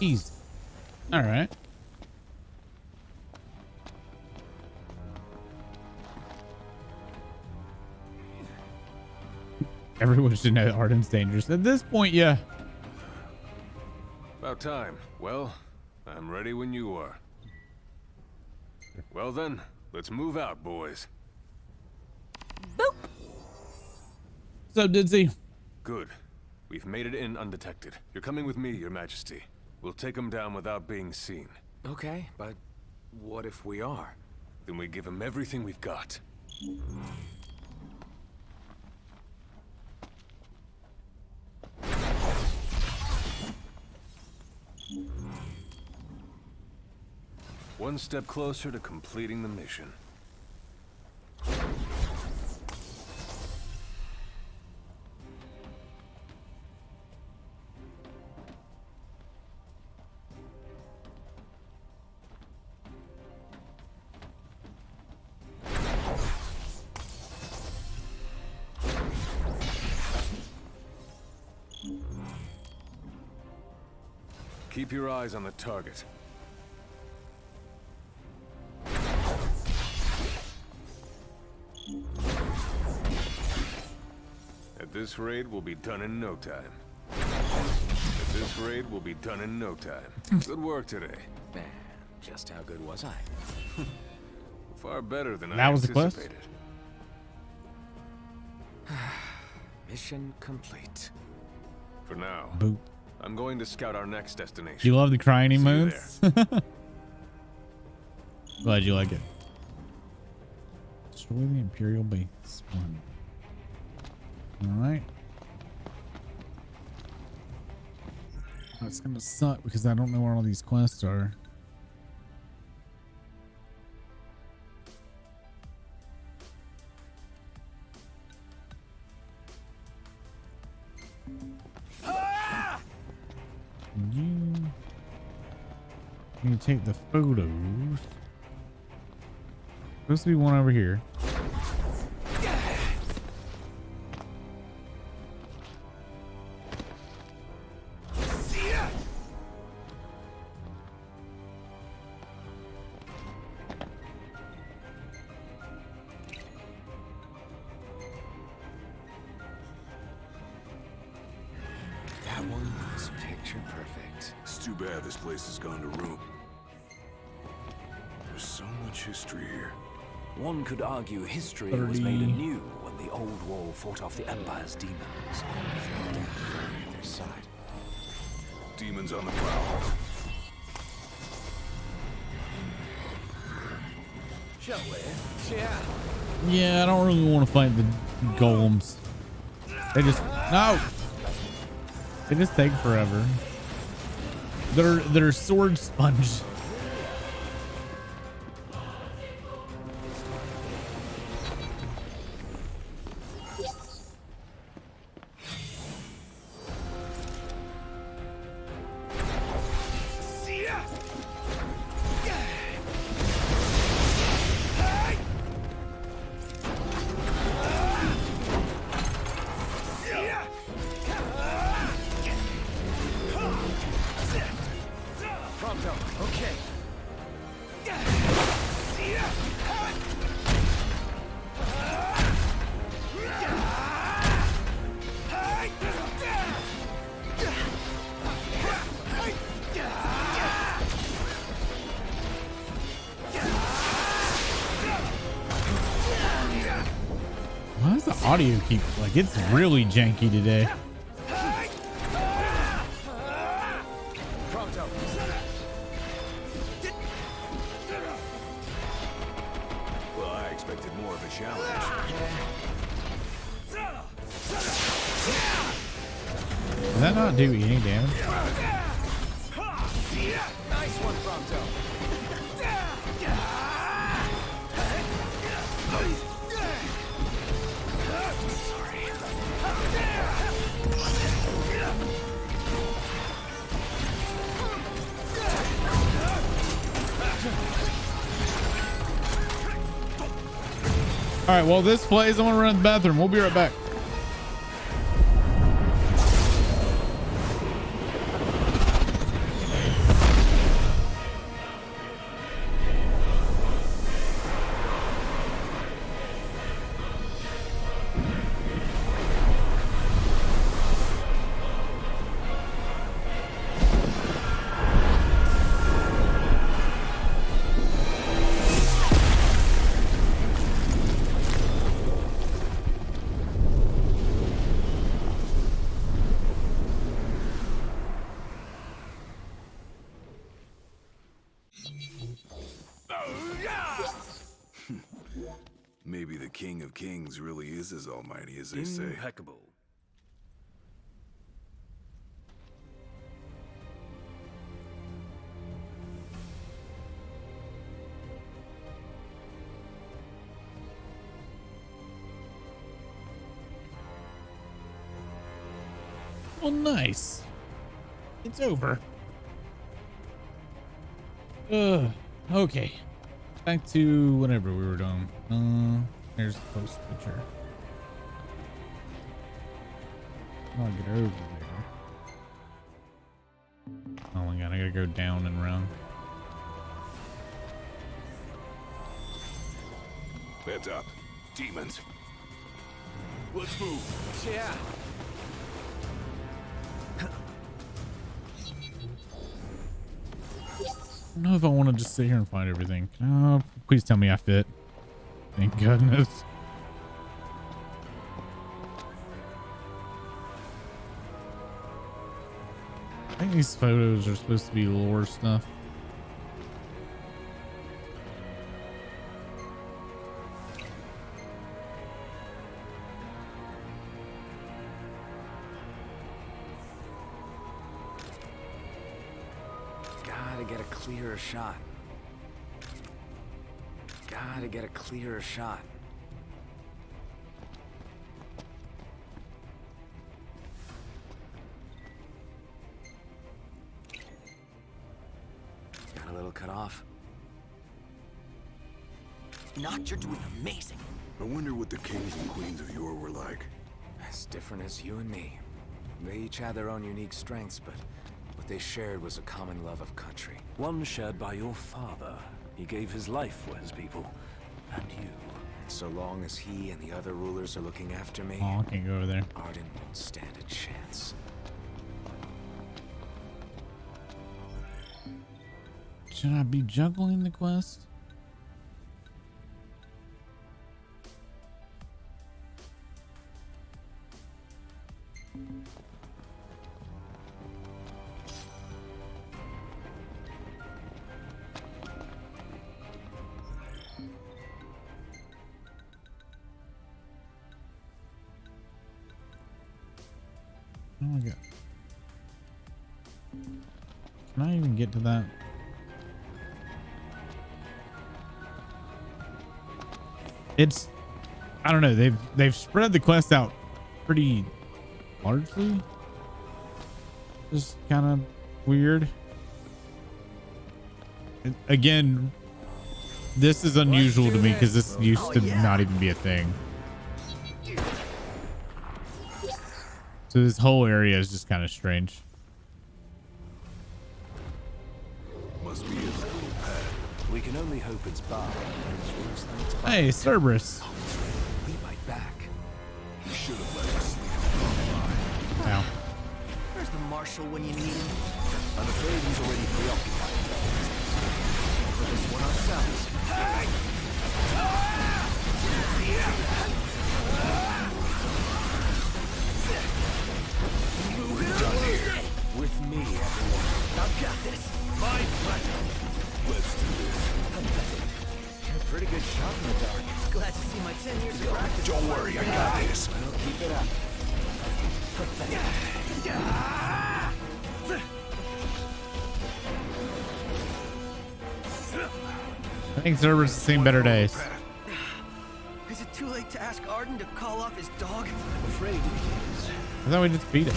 Easy. All right. Everyone should know that Arden's dangerous. At this point, yeah. About time. Well, I'm ready when you are. Well then, let's move out, boys. What's up, Didzy? Good. We've made it in undetected. You're coming with me, Your Majesty. We'll take him down without being seen. Okay, but what if we are? Then we give him everything we've got. One step closer to completing the mission. Keep your eyes on the target. At this rate, we'll be done in no time. At this rate, we'll be done in no time. Good work today. Man, just how good was I? Far better than That I was the quest? anticipated. Mission complete. For now, Boop. I'm going to scout our next destination. Do you love the crying See you emotes? Glad you like it. Destroy the Imperial base. One. All right. That's gonna suck because I don't know where all these quests are. You need to take the photos. Supposed to be one over here. That one was picture perfect. It's too bad this place has gone to ruin. There's so much history here. One could argue history was made anew when the old wall fought off the Empire's demons. On their side. Demons on the prowl. Shall we? Yeah. Yeah, I don't really want to fight the golems. They just no. They just take forever. They're sword sponge. Prompto, okay. Why does the audio keep like it's really janky today? Prompto. Well, I expected more of a challenge. Does that not do any damage? Nice one, Prompto. All right, well, this plays. I'm gonna run to the bathroom. We'll be right back. Maybe the King of Kings really is as almighty as they say. Impeccable. Well, nice. It's over. Okay. Back to whatever we were doing. There's the post picture. I'll get over there. Oh my god. gotta go down and around. Heads up. Demons. Let's move. Yeah. I don't know if I want to just sit here and find everything. Oh, please tell me I fit. Thank goodness. I think these photos are supposed to be lore stuff. Gotta get a clearer shot. Gotta get a clearer shot. Got a little cut off. Noct, you're doing amazing. I wonder what the kings and queens of yore were like. As different as you and me. They each had their own unique strengths, but what they shared was a common love of country. One shared by your father. He gave his life for his people. And you. And so long as he and the other rulers are looking after me, Oh, I can't go over there. Arden won't stand a chance. Should I be juggling the quest? Oh my god. Can I even get to that? It's, I don't know, they've spread the quest out pretty largely. Just kind of weird. Again, this is unusual to me because this used to not even be a thing. So this whole area is just kind of strange. Must be his little pad. We can only hope it's Bob. Hey, Cerberus. We bite back. You should have let us sleep. Ow. Where's the marshal when you need him? I'm afraid he's already preoccupied. For this one ourselves. With me, everyone. I've got this. My pleasure. Let's do this. You're a pretty good shot in the dark. Glad to see my 10 years of practice. Don't worry, I got this. Well, keep it up. I think Cerberus has seen better days. Is it too late to ask Arden to call off his dog? I'm afraid it is. I thought we just beat it.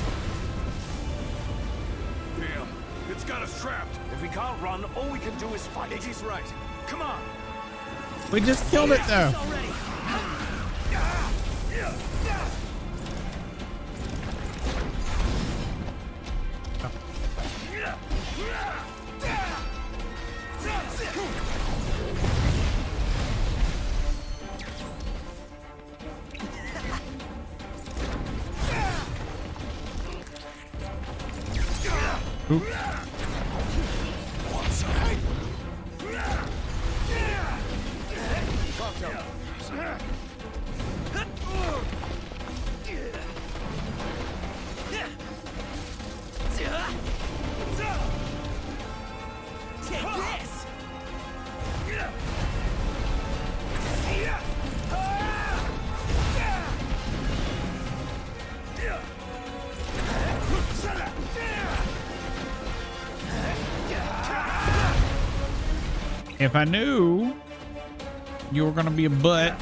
Damn, it's got us trapped. If we can't run, all we can do is fight. He's right. Come on. We just killed it though. Oops. Prompto. Take this. If I knew you were gonna be a butt.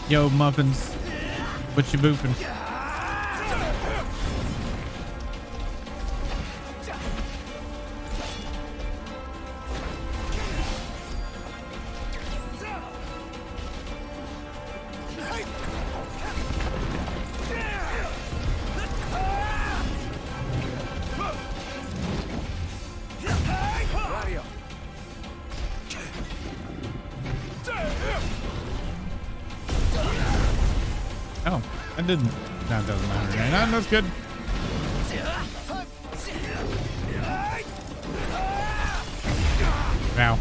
Yo, Muffins. What you booping? Oh, I didn't. No, it doesn't matter. No, that's good. Wow.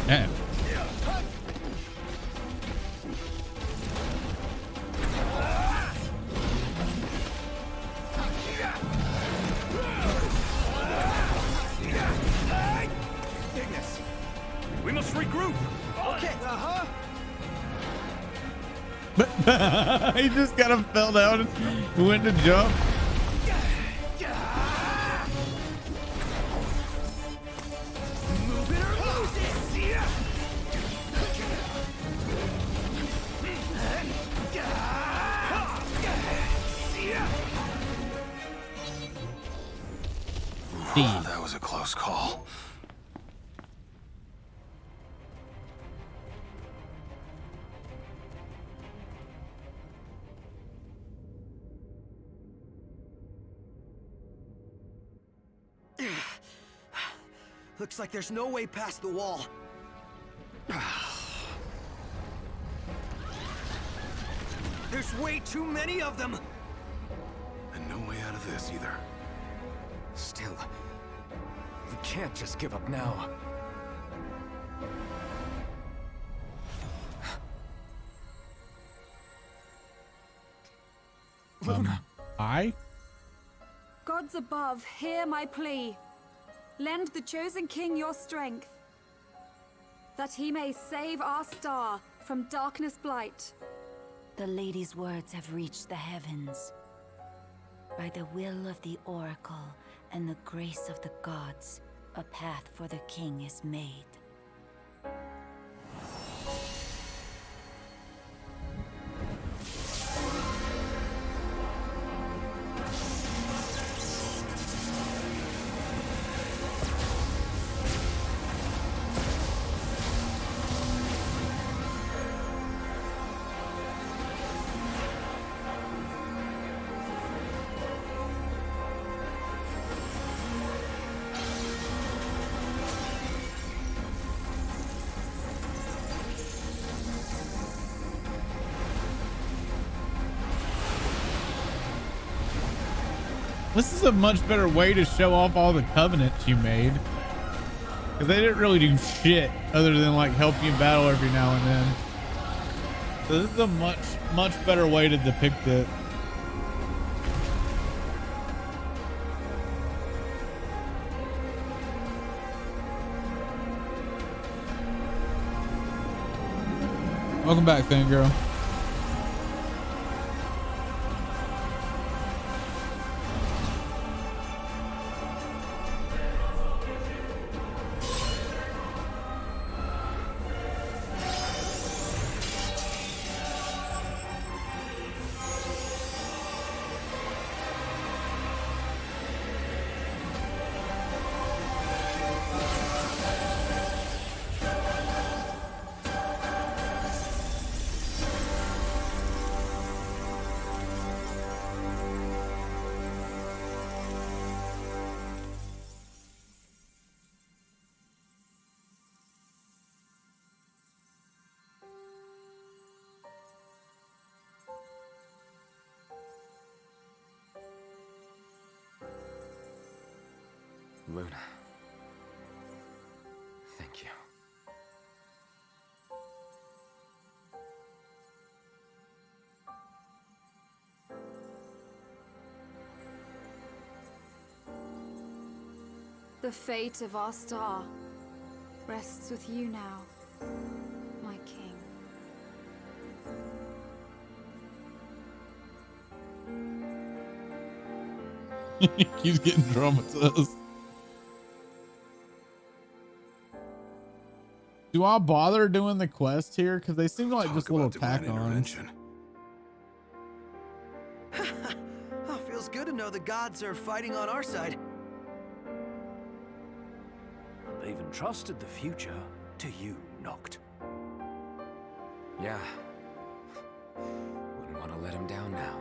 Yeah. We must regroup. Okay. He just kind of fell down and went to jump. Move it or lose it. That was a close call. Looks like there's no way past the wall. There's way too many of them. And no way out of this either. Still, we can't just give up now. I? Gods above, hear my plea. Lend the chosen king your strength, that he may save our star from darkness blight. The lady's words have reached the heavens. By the will of the oracle and the grace of the gods, a path for the king is made. This is a much better way to show off all the covenants you made. Because they didn't really do shit other than like help you in battle every now and then. So this is a much better way to depict it. Welcome back, Fangirl. Luna. Thank you. The fate of our star rests with you now, my king. He keeps getting traumatized. Do I bother doing the quest here? Because they seem like just little tack-ons. Oh, feels good to know the gods are fighting on our side. They've entrusted the future to you, Noct. Yeah. Wouldn't want to let him down now.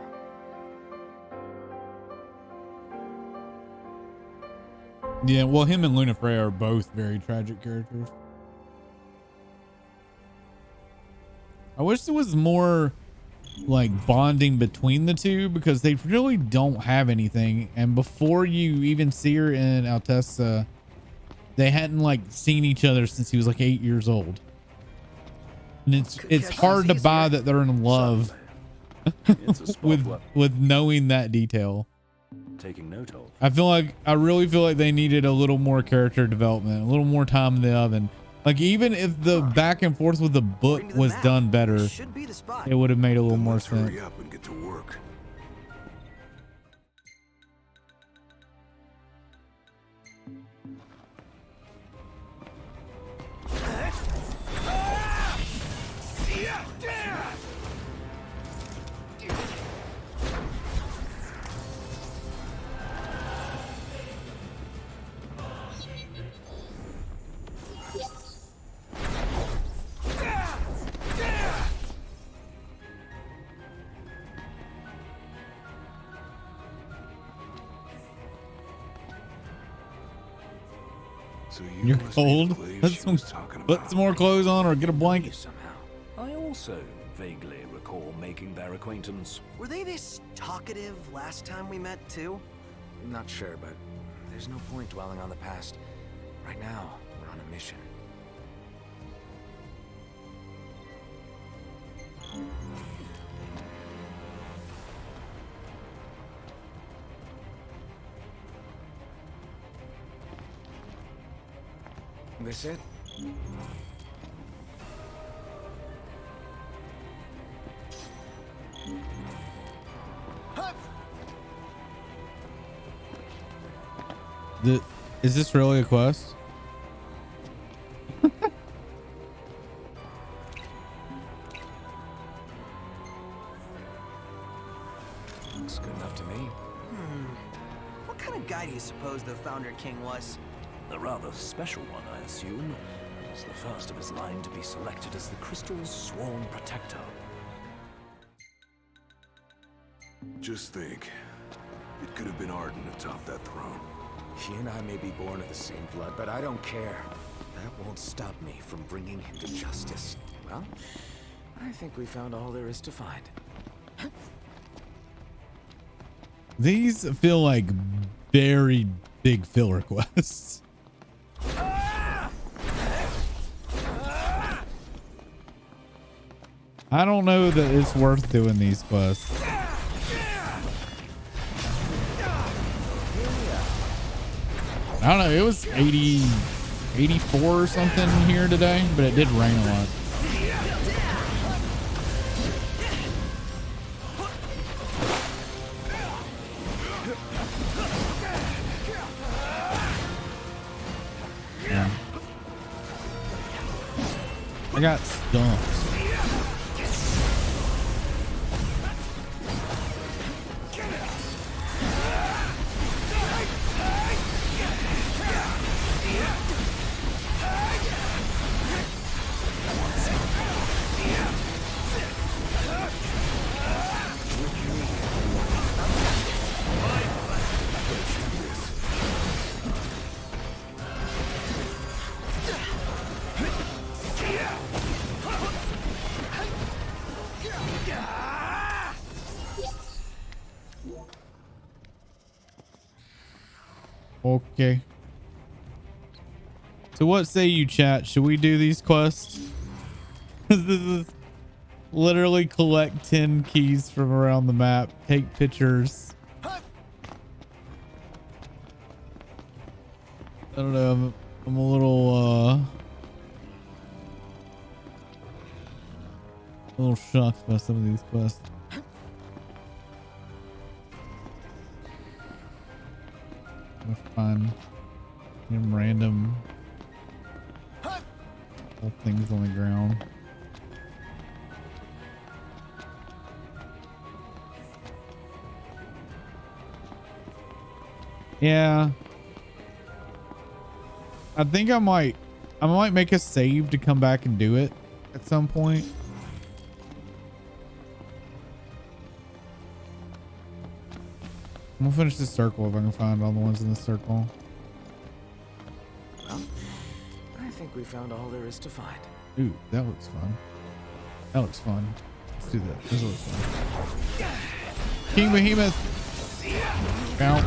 Yeah, well, him and Luna Freya are both very tragic characters. I wish there was more like bonding between the two, because they really don't have anything. And before you even see her in Altessa, they hadn't like seen each other since he was like 8 years old. And it's hard to buy that they're in love with knowing that detail. Taking note of. I really feel like they needed a little more character development, a little more time in the oven. Like, even if the back and forth with the book was done better, it would have made a little more sense. Hurry up and get to work. So You're cold. Put some more clothes on or get a blanket. I also vaguely recall making their acquaintance. Were they this talkative last time we met too? Not sure, but there's no point dwelling on the past. Right now, we're on a mission. This it? Is this really a quest? Looks good enough to me. What kind of guy do you suppose the Founder King was? A rather special one, I assume. He's the first of his line to be selected as the Crystal's sworn protector. Just think, it could have been Arden atop that throne. He and I may be born of the same blood, but I don't care. That won't stop me from bringing him to justice. Well, I think we found all there is to find. These feel like very big filler quests. I don't know that it's worth doing these quests. I don't know. It was 84 or something here today, but it did rain a lot. Yeah. I got stumped. Okay. So what say you, chat? Should we do these quests? This is literally collect 10 keys from around the map, take pictures. I don't know. I'm a little shocked by some of these quests. find some random little things on the ground. Yeah. I think I might make a save to come back and do it at some point. I'm gonna finish this circle if I can find all the ones in the circle. Well, I think we found all there is to find. Ooh, that looks fun. That looks fun. Let's do that. This looks fun. King Behemoth. Count.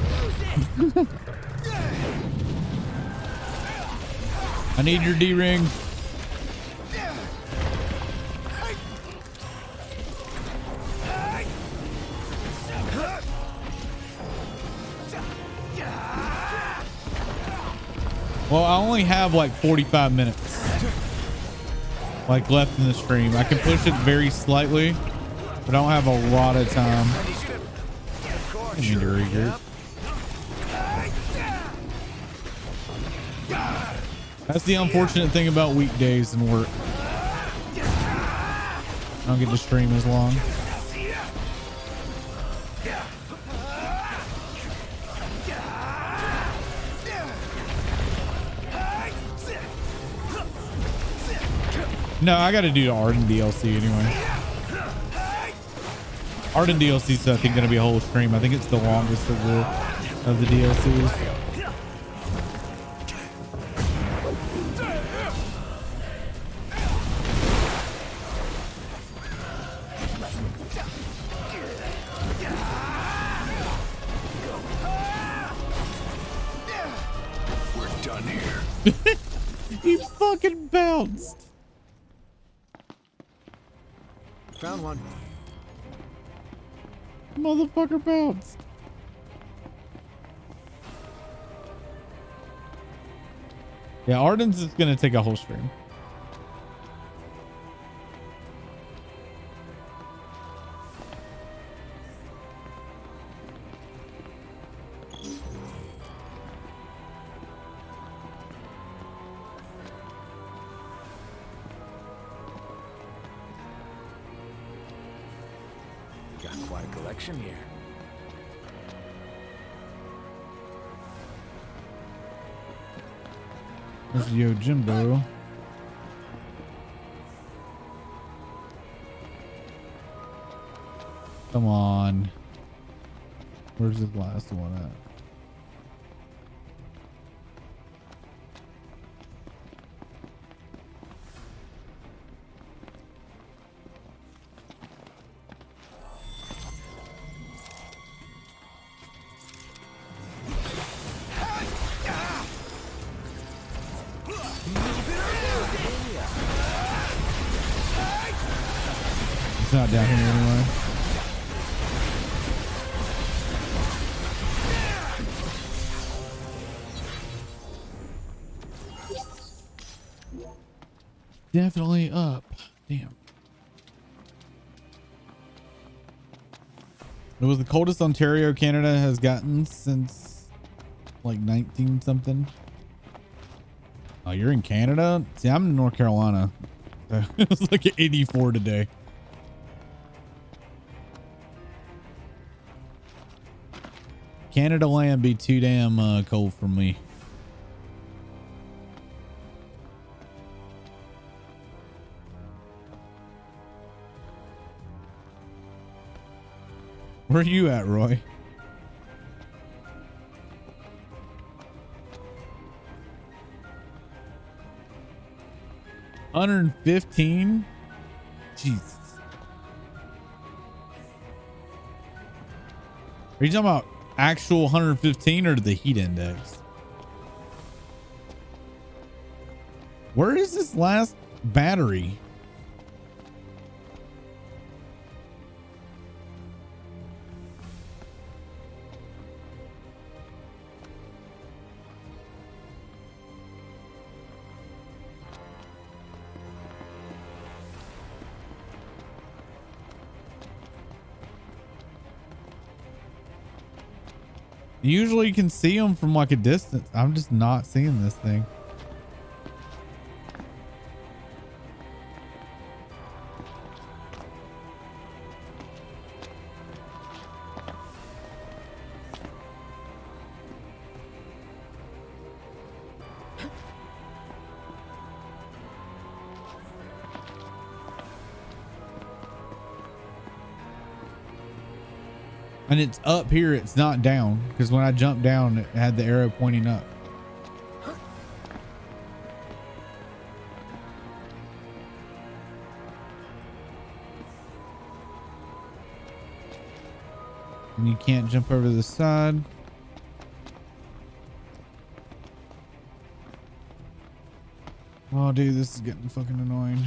I need your D-ring. Well, I only have like 45 minutes like left in the stream. I can push it very slightly, but I don't have a lot of time. I need to regroup. That's the unfortunate thing about weekdays and work. I don't get to stream as long. No, I got to do the Arden DLC anyway. Arden DLC is I think going to be a whole stream. I think it's the longest of the DLCs. We're done here. He fucking bounced. Found one. Motherfucker bounced. Yeah, Arden's is gonna take a whole stream. Got quite a collection here. There's Yo Jimbo. Come on. Where's the last one at? It's not down here anyway. Definitely up. Damn. It was the coldest Ontario, Canada has gotten since like 19 something. Oh, you're in Canada? See, I'm in North Carolina. It was like 84 today. Canada land be too damn cold for me. Where are you at, Roy? $115? Jesus. Are you talking about actual 115 or the heat index? Where is this last battery? Usually you can see them from like a distance. I'm just not seeing this thing. And it's up here, it's not down, because when I jumped down, it had the arrow pointing up. And you can't jump over the side. Oh, dude, this is getting fucking annoying.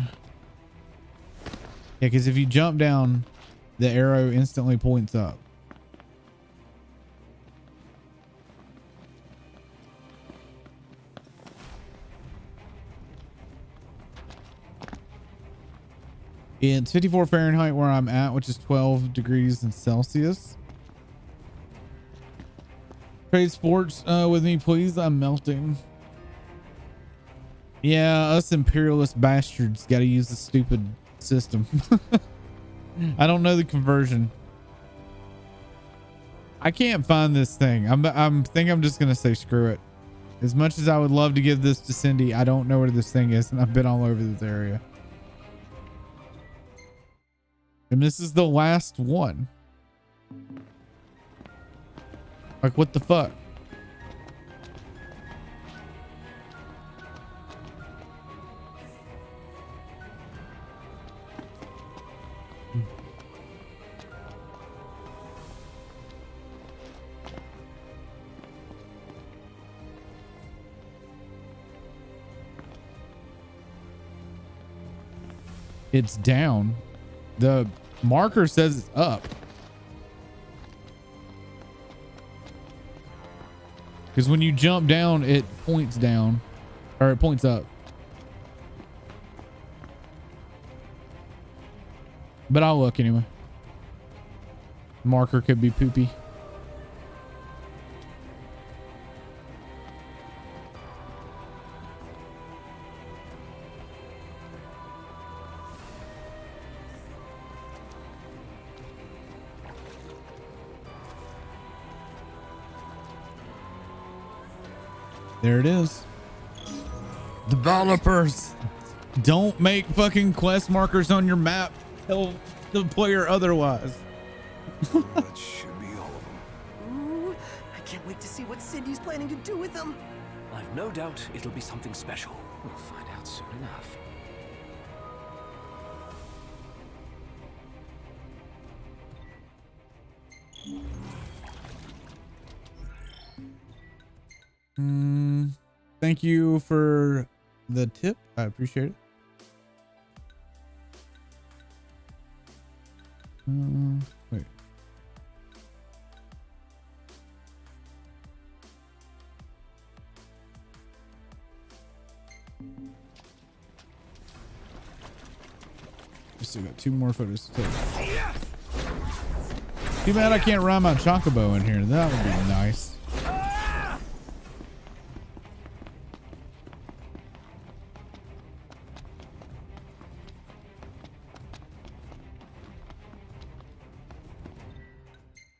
Yeah, because if you jump down, the arrow instantly points up. It's 54 Fahrenheit where I'm at, which is 12 degrees in Celsius. Trade sports with me, please. I'm melting. Yeah, us imperialist bastards got to use the stupid system. I don't know the conversion. I can't find this thing. I'm just gonna say screw it. As much as I would love to give this to Cindy, I don't know where this thing is, and I've been all over this area. And this is the last one. Like, what the fuck? It's down. The marker says it's up. Because when you jump down, it points down. Or it points up. But I'll look anyway. Marker could be poopy. There it is. Developers, don't make fucking quest markers on your map. Tell the player otherwise. That should be all of them. Ooh, I can't wait to see what Cindy's planning to do with them. I've no doubt it'll be something special. We'll find out soon enough. Thank you for the tip. I appreciate it. Wait. We still got 2 more photos to take. Too bad I can't ride my chocobo in here. That would be nice.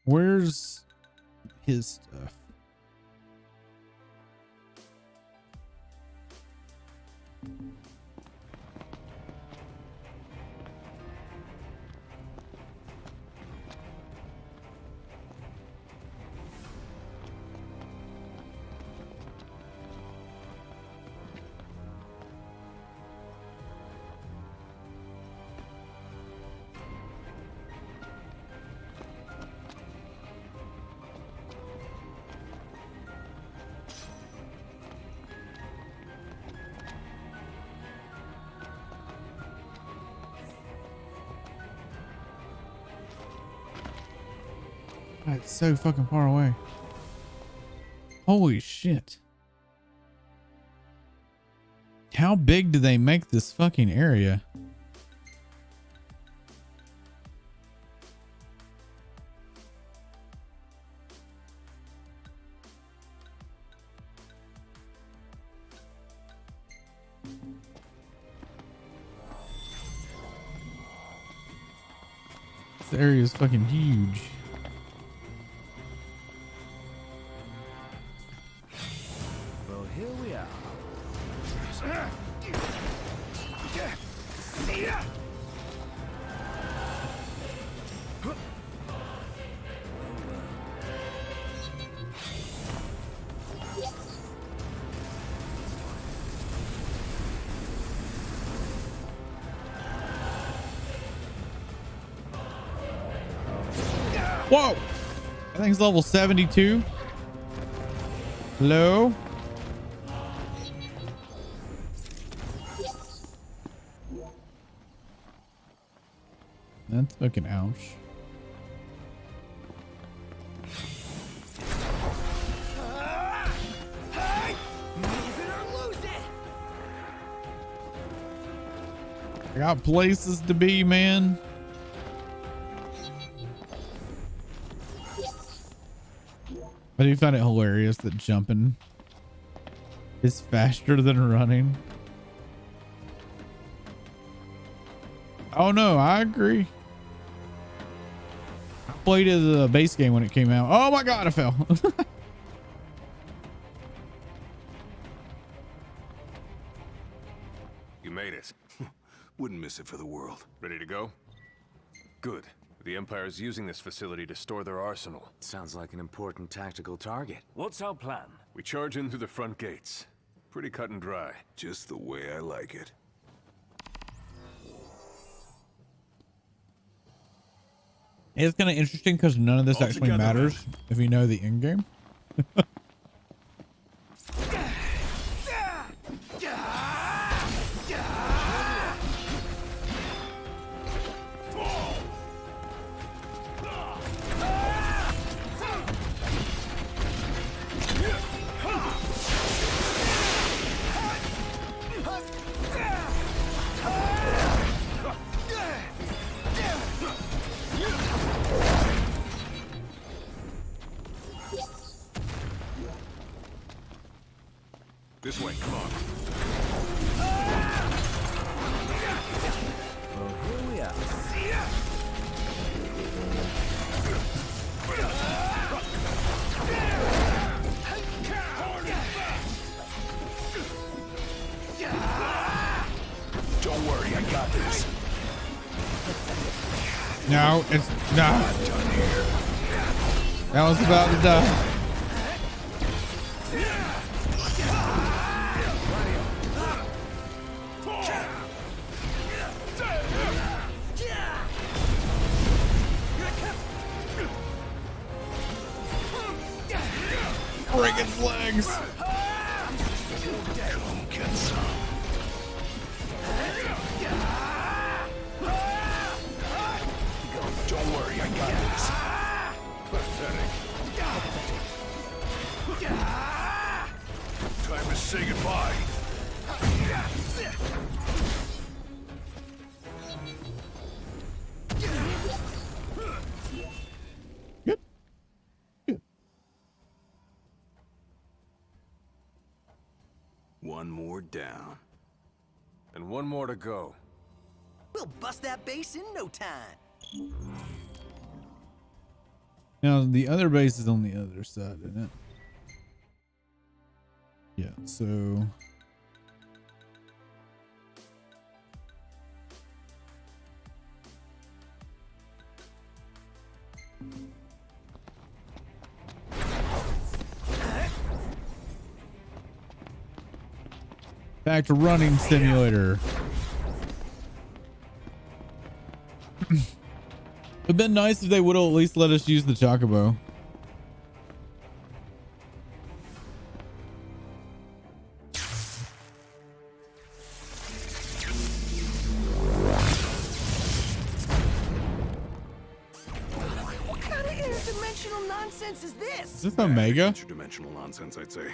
Where's his stuff? It's so fucking far away. Holy shit. How big do they make this fucking area? This area is fucking huge. Well, here we are. Whoa! That thing's level 72. Hello? That's fucking ouch. I got places to be, man. I do find it hilarious that jumping is faster than running. Oh no, I agree. I played it as a base game when it came out. Oh my god, I fell. You made it. Wouldn't miss it for the world. Ready to go? Good. The Empire's using this facility to store their arsenal. Sounds like an important tactical target. What's our plan? We charge in through the front gates. Pretty cut and dry. Just the way I like it. It's kind of interesting because none of this All actually together, matters if you know the end game. This way, come on. Well, here we are. Don't worry, I got this. No, it's not. That was about to die. Break its legs. Come get some. Don't worry, I got this. Pathetic. Time to say goodbye. One more down. And one more to go. We'll bust that base in no time. Now the other base is on the other side, isn't it? Yeah, so back to running simulator. It'd been nice if they would have at least let us use the Chocobo. What kind of interdimensional nonsense is this? Is this Omega? Interdimensional nonsense, I'd say.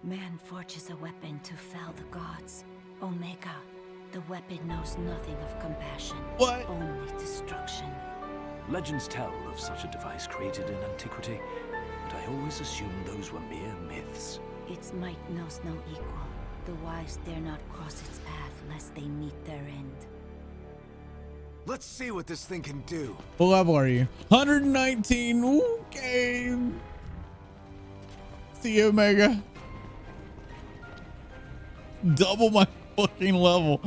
Man forges a weapon to fell the gods. Omega. The weapon knows nothing of compassion. What? Only destruction. Legends tell of such a device created in antiquity, but I always assumed those were mere myths. Its might knows no equal. The wise dare not cross its path lest they meet their end. Let's see what this thing can do. What level are you? 119. Okay. See you, Omega. Double my fucking level.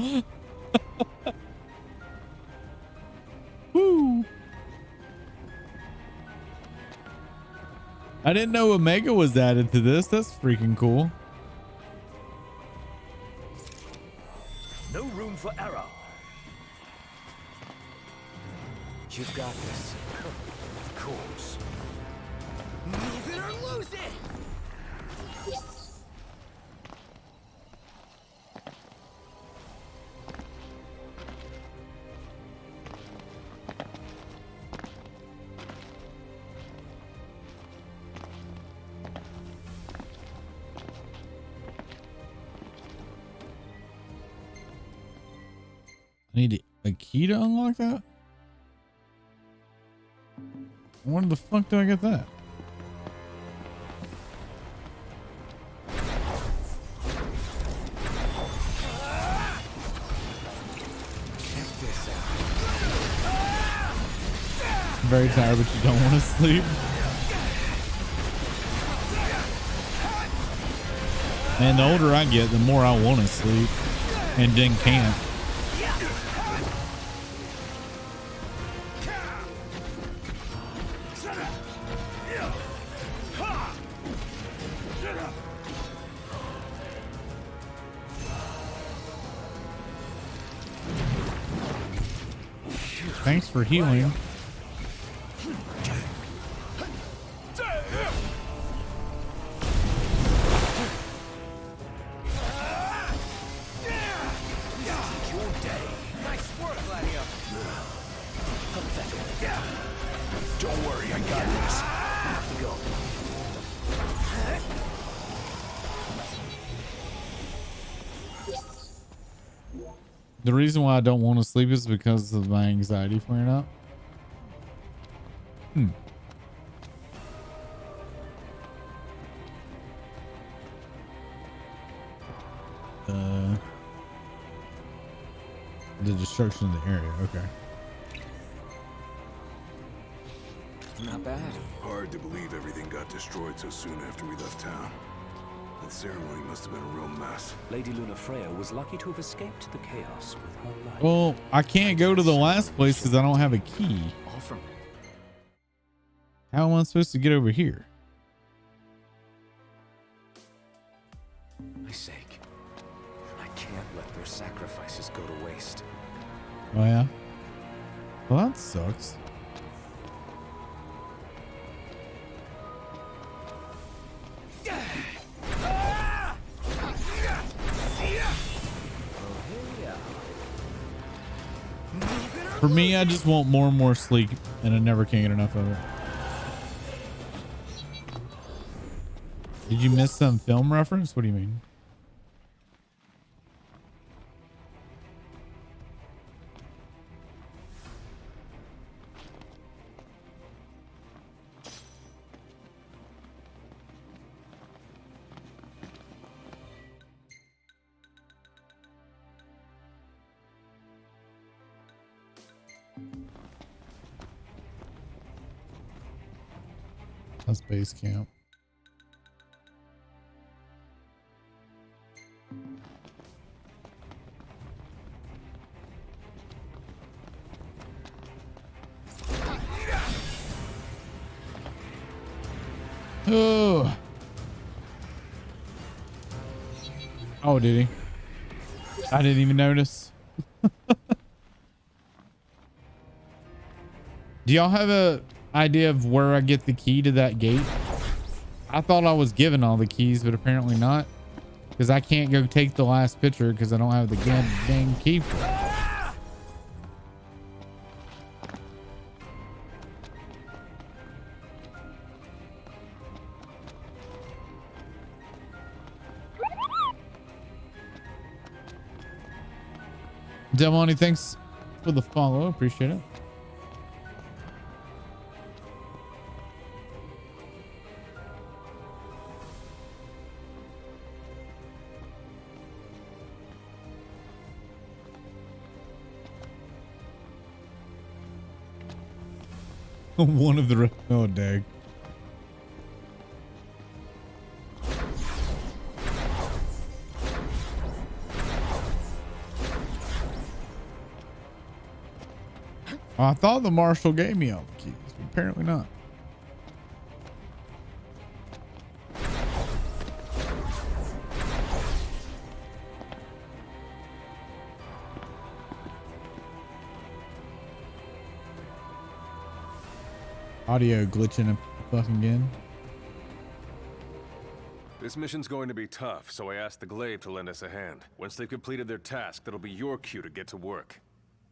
Woo. I didn't know Omega was added to this. That's freaking cool. No room for error. You've got this. Of course. Move it or lose it! I need a key to unlock that? When the fuck do I get that? I'm very tired, but you don't want to sleep. Man, the older I get, the more I want to sleep and then can't. Thanks for healing. Don't worry, I got this. Go. The reason why I don't want to sleep is because of my anxiety flaring up. The destruction of the area. Okay. Not bad. Hard to believe everything got destroyed so soon after we left town. That ceremony must have been a real mess. Lady Luna Freya was lucky to have escaped the chaos with her life. Well, I can't go to the last place because I don't have a key. All from How am I supposed to get over here? my sake. I can't let their sacrifices go to waste. Oh yeah. Well, that sucks. For me, I just want more and more sleep, and I never can get enough of it. Did you miss some film reference? What do you mean? That's base camp. Oh. Oh, did he? I didn't even notice. Do y'all have a idea of where I get the key to that gate? I thought I was given all the keys, but apparently not, because I can't go take the last picture because I don't have the dang key for it. Demoni, thanks for the follow. Appreciate it. One of the oh dag. I thought the marshal gave me all the keys, but apparently not. Audio glitching fucking again. This mission's going to be tough, so I asked the Glaive to lend us a hand. Once they've completed their task, that'll be your cue to get to work.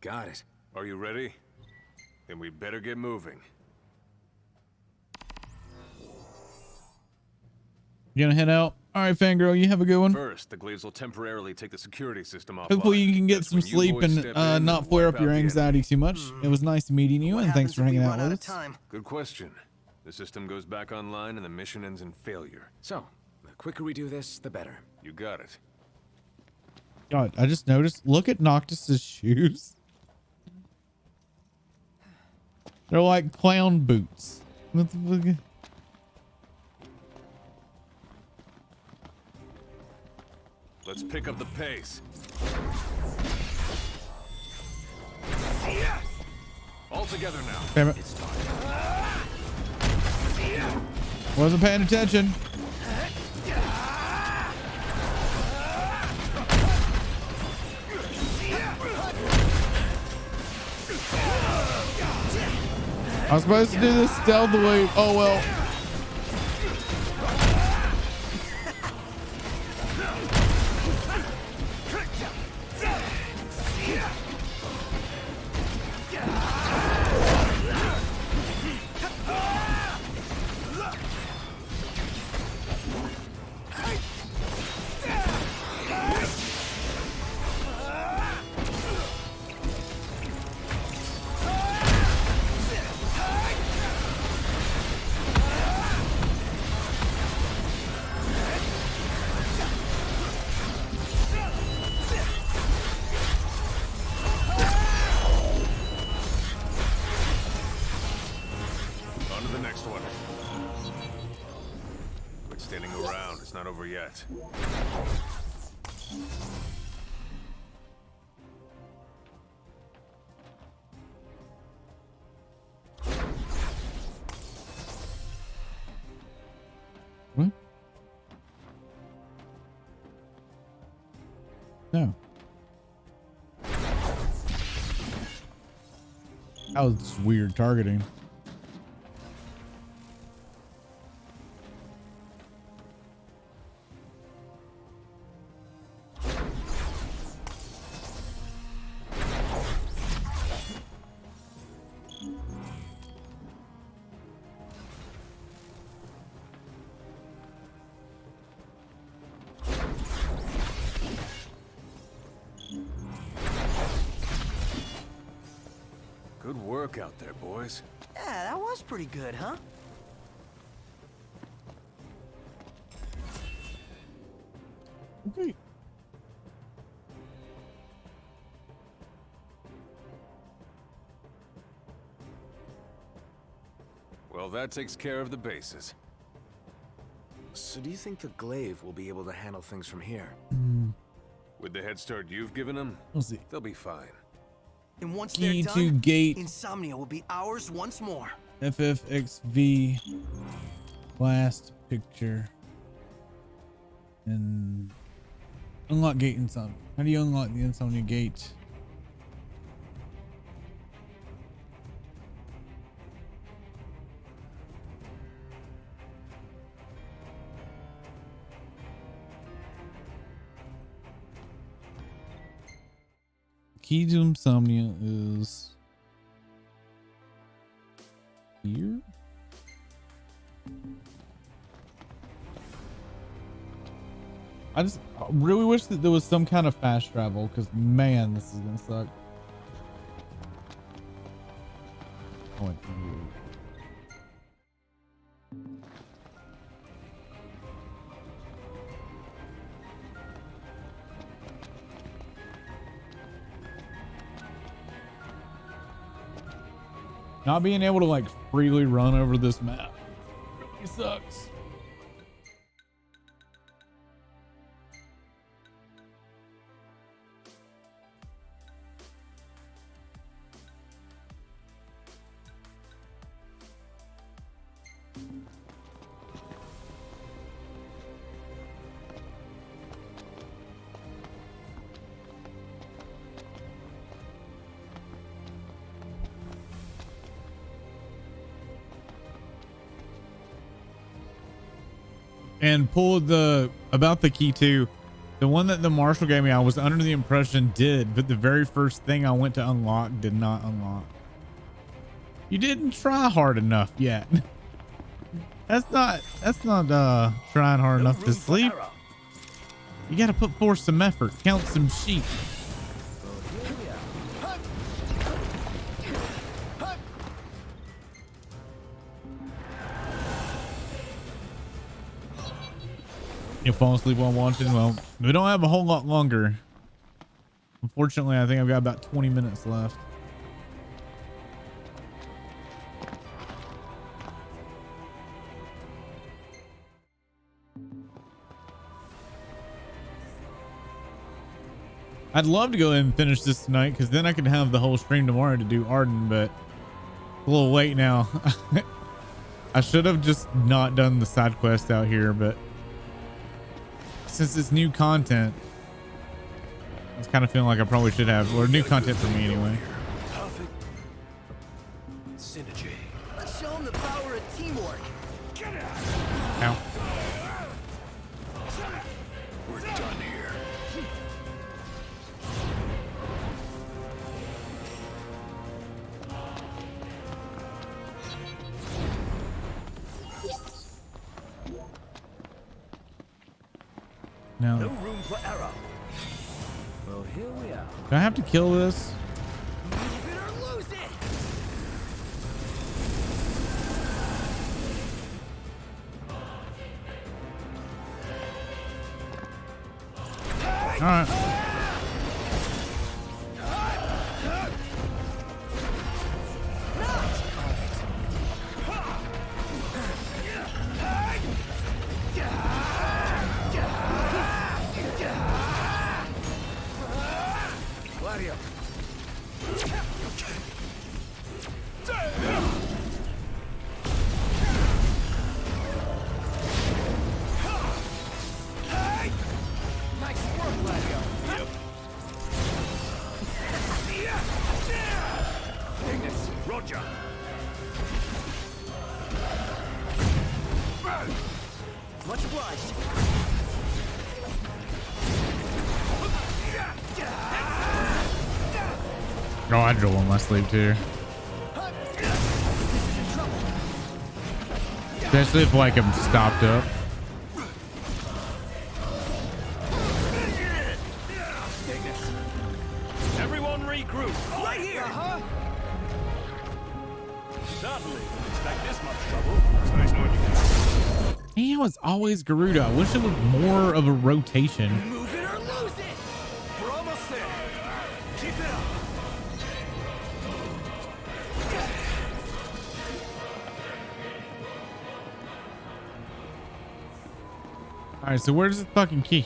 Got it. Are you ready? Then we better get moving. You gonna head out? All right, fangirl, you have a good one. First, the Glaives will temporarily take the security system offline. Hopefully you can get some sleep and not flare up your anxiety too much. It was nice meeting you, and thanks for hanging out with us. Good question. The system goes back online and the mission ends in failure. So, the quicker we do this, the better. You got it. God, I just noticed. Look at Noctis's shoes. They're like clown boots. What the fuck? Let's pick up the pace. All together now. Damn it. Wasn't paying attention. I was supposed to do this stealthily. Oh well. What? No. That was weird targeting. Good work out there, boys. Yeah, that was pretty good, huh? Okay. Well, that takes care of the bases. So do you think the Glaive will be able to handle things from here? With the head start you've given them, we'll see. They'll be fine. And once Key they're to done, gate. Insomnia will be ours once more. FFXV last picture and unlock gate insomnia. How do you unlock the insomnia gate? Key to insomnia is here. I just really wish that there was some kind of fast travel, because man, this is gonna suck. I went through here. Not being able to like freely run over this map really sucks. And pulled about the key too. The one that the marshal gave me, I was under the impression did, but the very first thing I went to unlock did not unlock. You didn't try hard enough yet. That's not trying hard enough to sleep. You got to put forth some effort. Count some sheep. You fall asleep while watching. Well, we don't have a whole lot longer. Unfortunately, I think I've got about 20 minutes left. I'd love to go ahead and finish this tonight because then I could have the whole stream tomorrow to do Arden, but a little late now. I should have just not done the side quest out here, but since it's new content, I was kind of feeling like I probably should have, or new content for me anyway. Perfect synergy. Let's show them the power of teamwork. Ow. We're done here. Now, No room for error. Well, here we are. do I have to kill this? Move it or lose it. All right. Gladio. Nice work, Gladio. Ignis, Roger. Much obliged. No, I drove on my sleeve too. Especially if like I'm stopped up. Ignis. Everyone regroup. Right here. Certainly didn't expect this much trouble. It's nice knowing you guys. Man, it's always Garuda. I wish it was more of a rotation. Move it or lose it. We're almost there. Keep it up. All right, so where's the fucking key?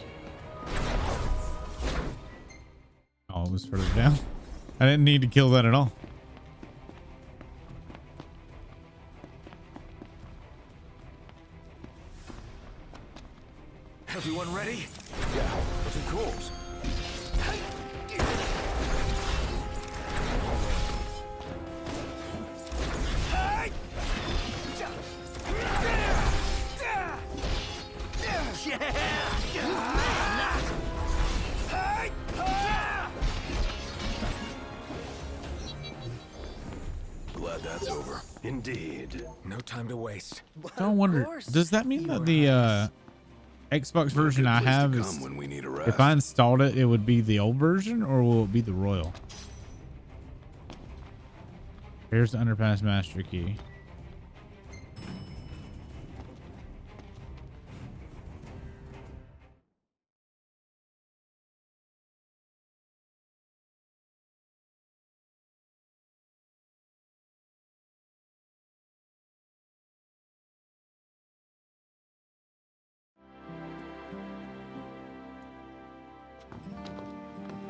Oh, it was further down. I didn't need to kill that at all. Everyone ready? Yeah, but of course. Glad that's over. Indeed. No time to waste. Don't wonder. Does that mean that the Xbox version I have is, When we need a if I installed it, it would be the old version, or will it be the Royal? Here's the Underpass Master Key.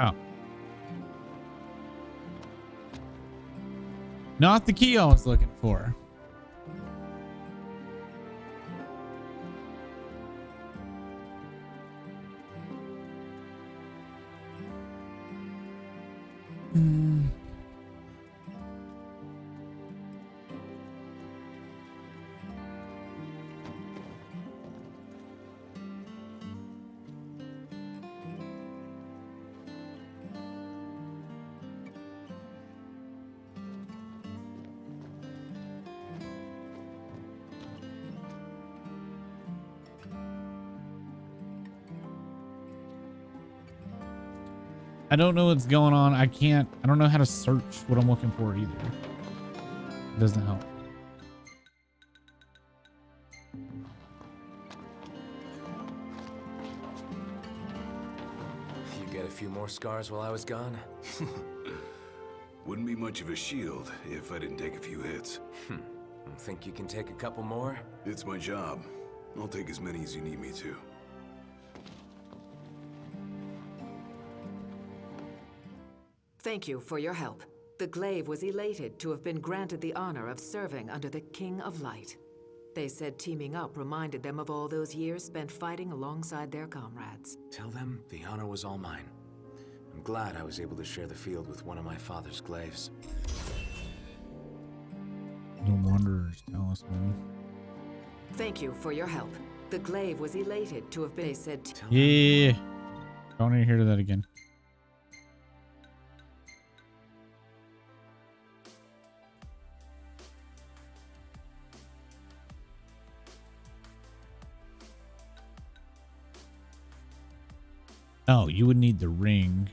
Oh. Not the key I was looking for. I don't know what's going on. I don't know how to search what I'm looking for either. It doesn't help. You get a few more scars while I was gone? Wouldn't be much of a shield if I didn't take a few hits. Think you can take a couple more? It's my job. I'll take as many as you need me to. Thank you for your help. The Glaive was elated to have been granted the honor of serving under the King of Light. They said teaming up reminded them of all those years spent fighting alongside their comrades. Tell them the honor was all mine. I'm glad I was able to share the field with one of my father's glaives. The Wanderer's Talisman. Thank you for your help. The Glaive was elated to have been said. Yeah. Don't need to hear that again. Oh, you would need the ring.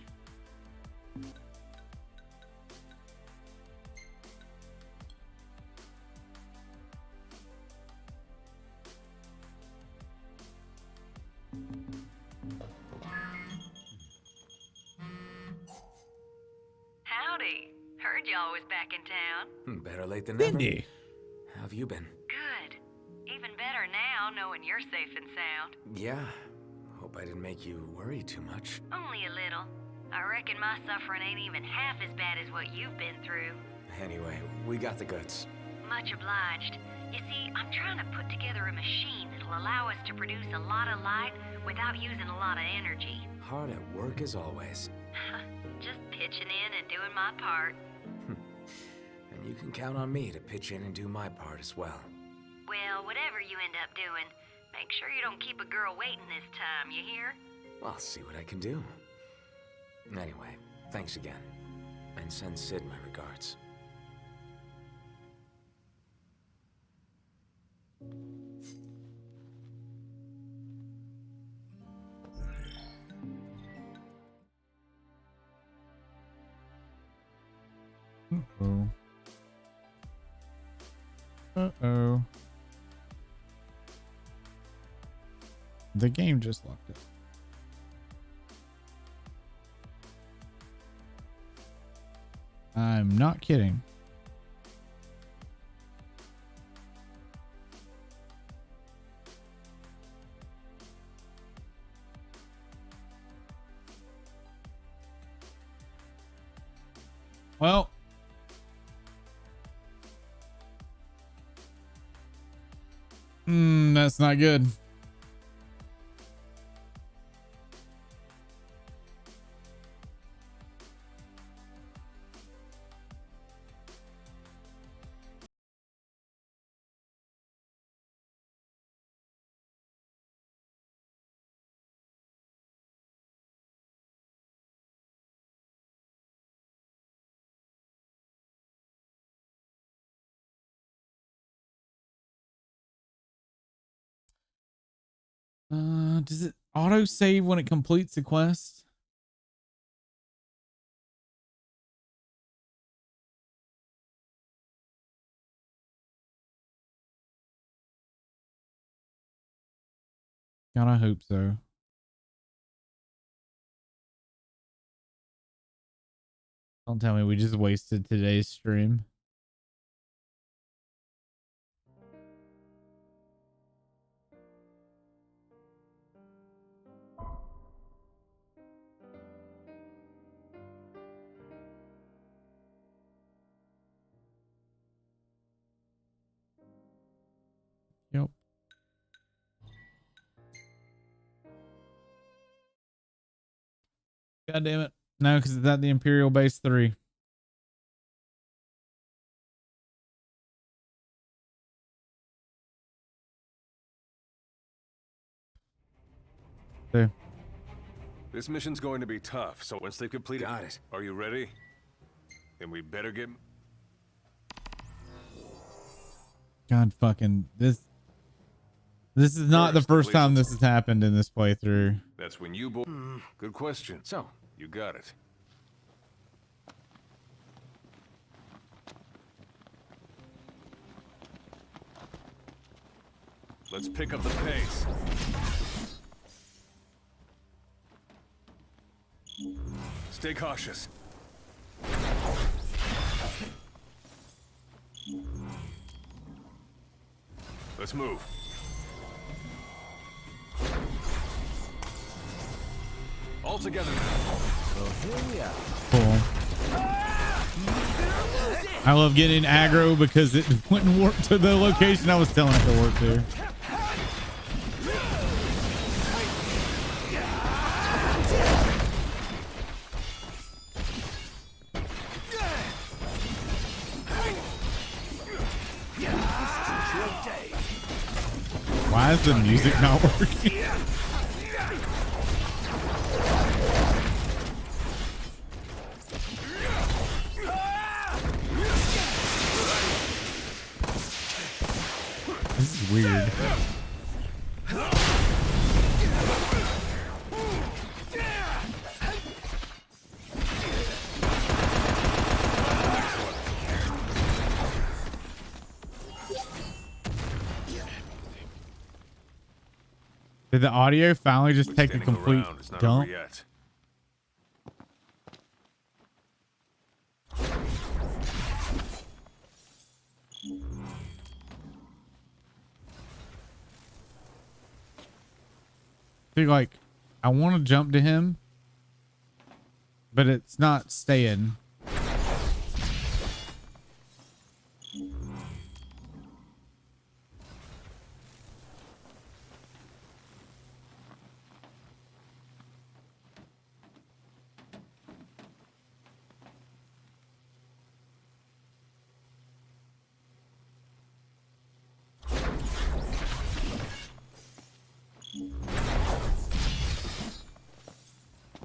Howdy. Heard y'all was back in town. Better late than never. Cindy. How have you been? Good. Even better now, knowing you're safe and sound. Yeah. Hope I didn't make you worry too much. Only a little. I reckon my suffering ain't even half as bad as what you've been through. Anyway, we got the goods. Much obliged. You see, I'm trying to put together a machine that'll allow us to produce a lot of light without using a lot of energy. Hard at work as always. Just pitching in and doing my part. And you can count on me to pitch in and do my part as well. Well, whatever you end up doing, make sure you don't keep a girl waiting this time, you hear? I'll see what I can do. Anyway, thanks again. And send Sid my regards. Uh-oh. Uh-oh. The game just locked it. I'm not kidding. Well, that's not good. Does it auto save when it completes the quest? God, I hope so. Don't tell me we just wasted today's stream. God damn it. No, because it's at the Imperial Base 3. Okay. This mission's going to be tough, so once they've completed... Got it. Are you ready? Then we better get... God fucking this is not the first time this has happened in this playthrough. That's when you... Good question. So, you got it. Let's pick up the pace. Stay cautious. Let's move. All together now. So here we are. Cool. I love getting aggro because it wouldn't work to the location I was telling it to work to. Why is the music not working? This is weird. Did the audio finally just take a complete dump? See, like, I want to jump to him, but it's not staying.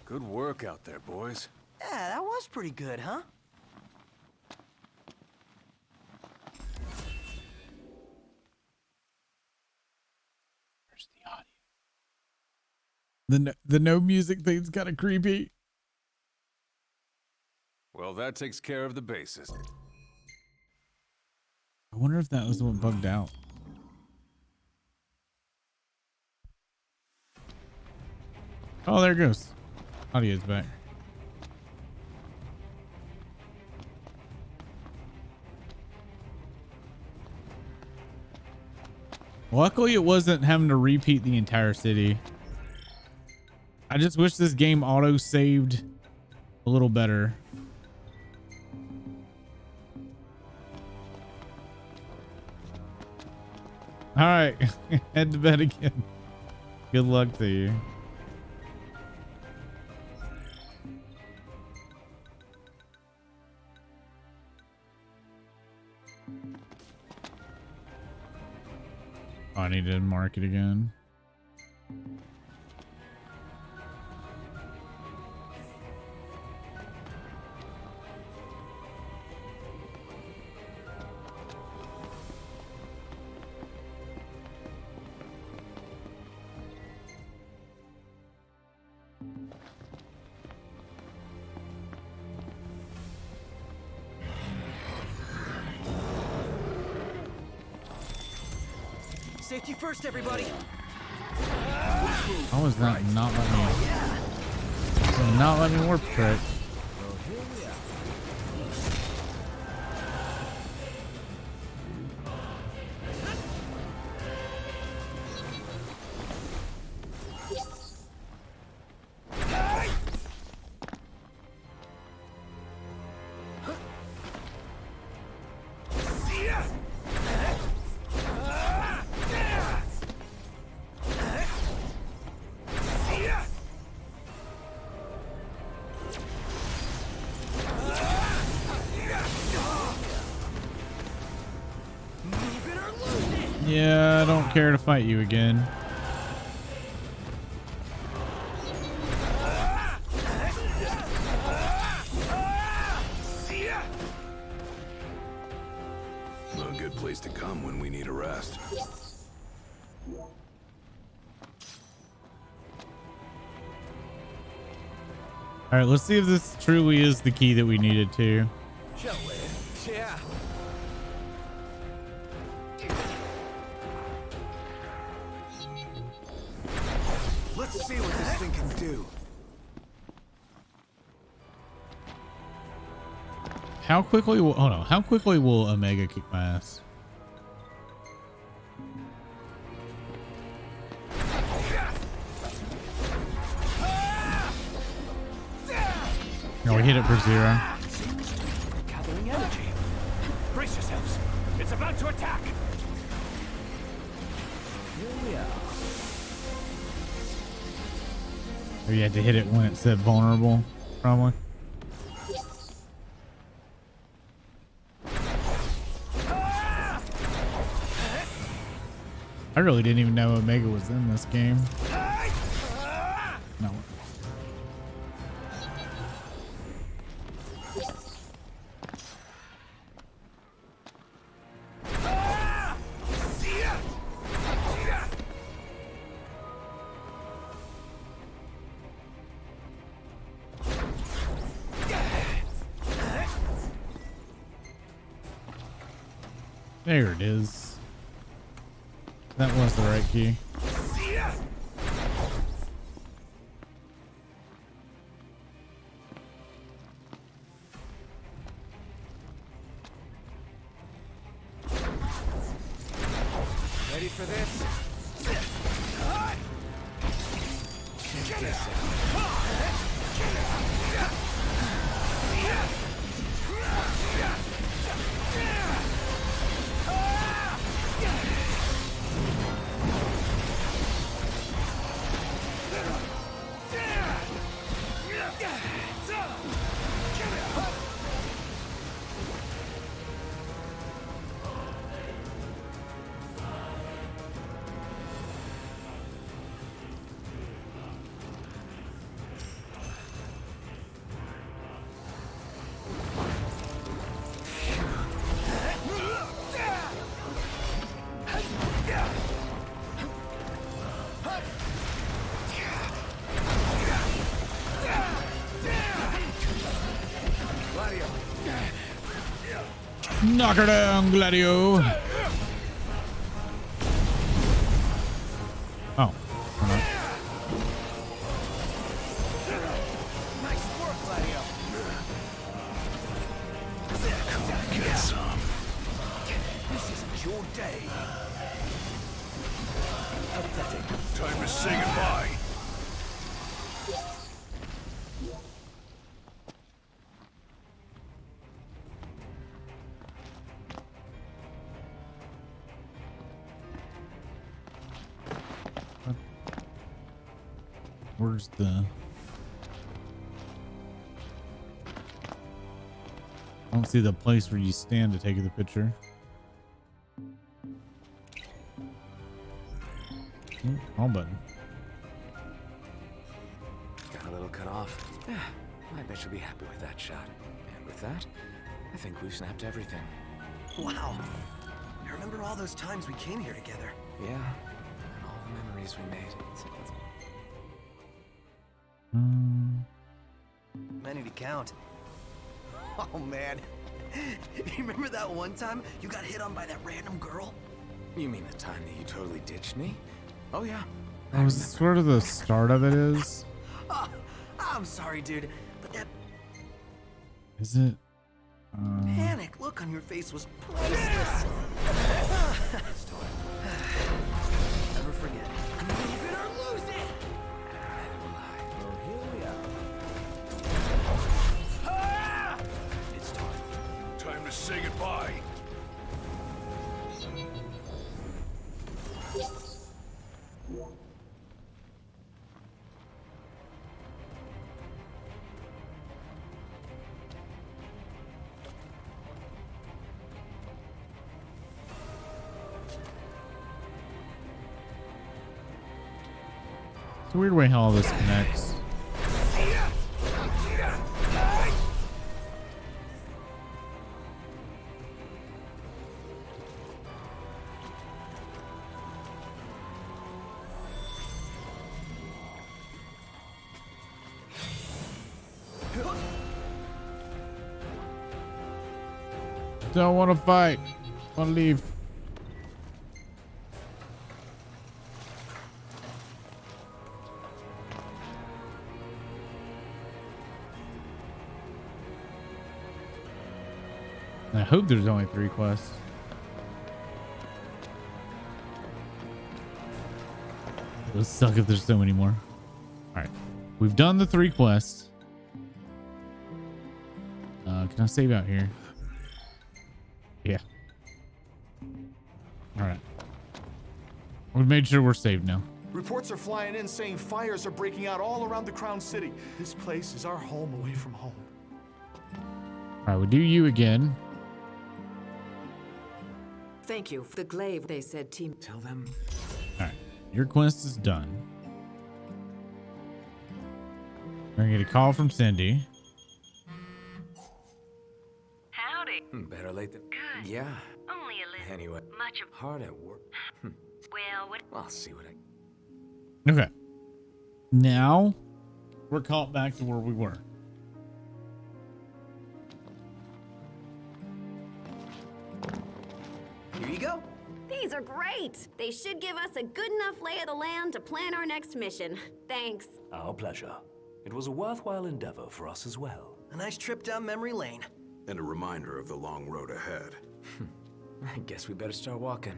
Good work out there, boys. Yeah, that was pretty good, huh? Where's the audio? The no music thing's kind of creepy. Well, that takes care of the bases. I wonder if that was what bugged out. Oh, there it goes. Audio's back. Luckily, it wasn't having to repeat the entire city. I just wish this game auto-saved a little better. All right, head to bed again. Good luck to you. Oh, I need to mark it again. Safety first, everybody. How was that not let me warp trick? Yeah, I don't care to fight you again. A good place to come when we need a rest. All right, let's see if this truly is the key that we needed to. Shall we? Yeah. Let's see what this thing can do. How quickly will, oh no, how quickly will Omega kick my ass? No, we hit it for 0. Gathering energy. Brace yourselves. It's about to attack. Here we are. Or you had to hit it when it said vulnerable, probably. I really didn't even know Omega was in this game. No. There it is. That was the right key. Ready for this? Check this Knock her down, Gladio. Oh. Nice work, Gladio. Get some. This isn't your day. Pathetic. Time to say goodbye. Where's the... I don't see the place where you stand to take the picture. Wrong button. Got a little cut off. I bet you'll be happy with that shot. And with that, I think we've snapped everything. Wow. I remember all those times we came here together. Yeah, and all the memories we made. Many to count. Oh man. You remember that one time you got hit on by that random girl? You mean the time that you totally ditched me? Oh yeah. That was sort of the start of it is. Oh, I'm sorry, dude, but that Is it? panic look on your face was priceless. Never forget. Leave it or lose it. Well, here we are. It's time. Time to say goodbye. It's a weird way how all this connects. Don't want to fight. Want to leave. I hope there's only 3 quests. It would suck if there's so many more. All right, we've done the 3 quests. Can I save out here? Yeah. All right. We've made sure we're saved now. Reports are flying in saying fires are breaking out all around the Crown City. This place is our home away from home. All right, we'll do you again. Thank you for the glaive, they said, team. Tell them. All right, your quest is done. We're gonna get a call from Cindy. Howdy. Better late than Good. Yeah. Only a little. Anyway, Much of. hard at work. Well, what? I'll see what I. Okay. Now we're caught back to where we were. Here you go. These are great. They should give us a good enough lay of the land to plan our next mission. Thanks. Our pleasure. It was a worthwhile endeavor for us as well. A nice trip down memory lane. And a reminder of the long road ahead. I guess we better start walking.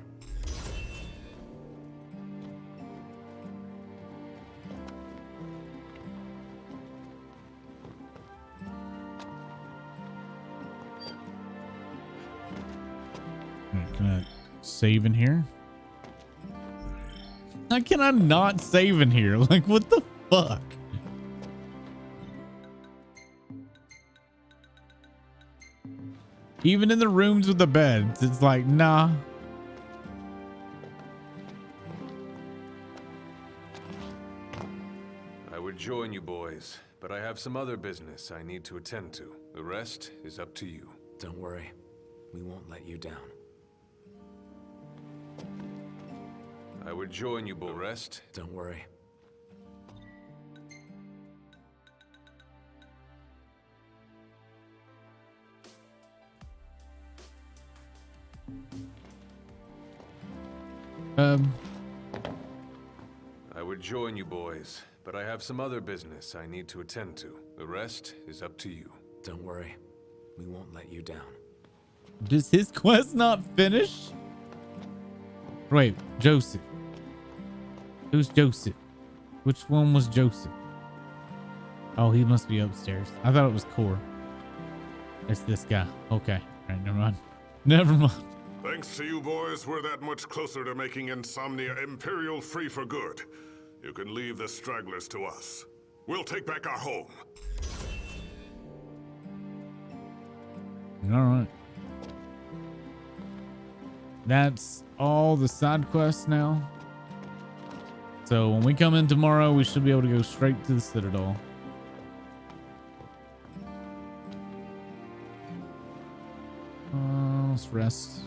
Can I save in here? How can I not save in here? Like, what the fuck? Even in the rooms with the beds, it's like, nah. I would join you boys, but I have some other business I need to attend to. The rest is up to you. Don't worry. We won't let you down. I would join you, but rest. Don't worry. I would join you boys, but I have some other business I need to attend to. The rest is up to you. Don't worry. We won't let you down. Does his quest not finish? Wait, Joseph. Who's Joseph? Which one was Joseph? Oh, he must be upstairs. I thought it was Core. It's this guy. Okay. All right, never mind. Never mind. Thanks to you boys, we're that much closer to making Insomnia Imperial free for good. You can leave the stragglers to us. We'll take back our home. All right. That's all the side quests now. So when we come in tomorrow, we should be able to go straight to the Citadel. Let's rest.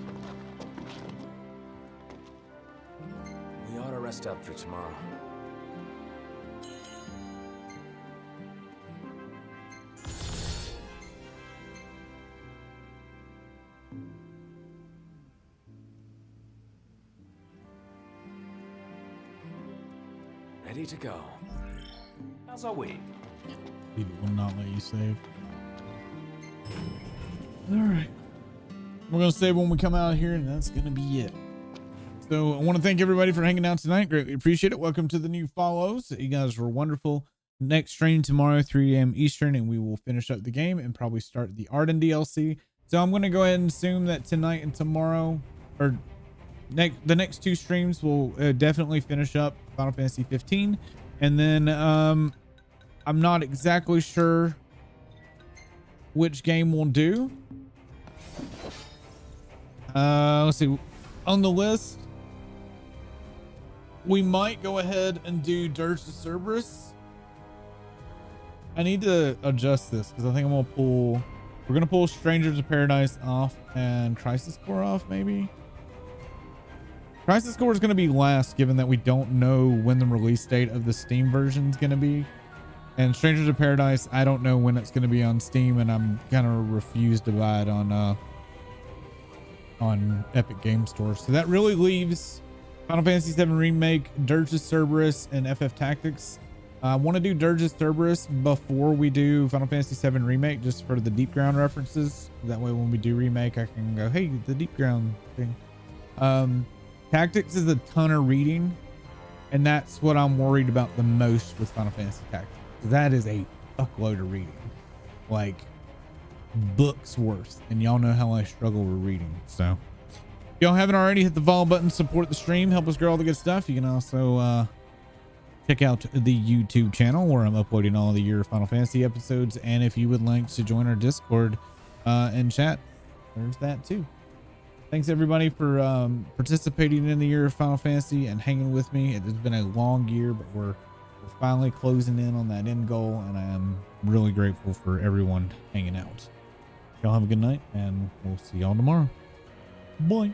We ought to rest up for tomorrow. Ready to go. As are we. People will not let you save. All right. We're going to save when we come out here, and that's going to be it. So I want to thank everybody for hanging out tonight. Greatly appreciate it. Welcome to the new follows. You guys were wonderful. Next stream tomorrow, 3 a.m. Eastern, and we will finish up the game and probably start the Arden DLC. So I'm going to go ahead and assume that tonight and tomorrow, or the next 2 streams, will definitely finish up Final Fantasy 15. And then I'm not exactly sure which game we'll do. Let's see. On the list, we might go ahead and do Dirge to Cerberus. I need to adjust this because I think we're gonna pull Strangers of Paradise off and Crisis Core off, maybe. Crisis Core is gonna be last, given that we don't know when the release date of the Steam version is gonna be. And Strangers of Paradise, I don't know when it's gonna be on Steam, and I'm gonna refuse to buy it on Epic Game Store. So that really leaves Final Fantasy VII Remake, Dirge of Cerberus, and FF Tactics. I want to do Dirge of Cerberus before we do Final Fantasy VII Remake, just for the Deep Ground references. That way when we do Remake, I can go, hey, the Deep Ground thing. Tactics is a ton of reading, and that's what I'm worried about the most with Final Fantasy Tactics. That is a fuckload of reading. Like, books worth, and y'all know how I struggle with reading. So if y'all haven't already, hit the follow button, support the stream, help us grow all the good stuff. You can also check out the YouTube channel where I'm uploading all of the Year of Final Fantasy episodes, and if you would like to join our Discord and chat, there's that too. Thanks everybody for participating in the Year of Final Fantasy and hanging with me. It has been a long year, but we're finally closing in on that end goal, and I am really grateful for everyone hanging out. Y'all have a good night, and we'll see y'all tomorrow. Bye.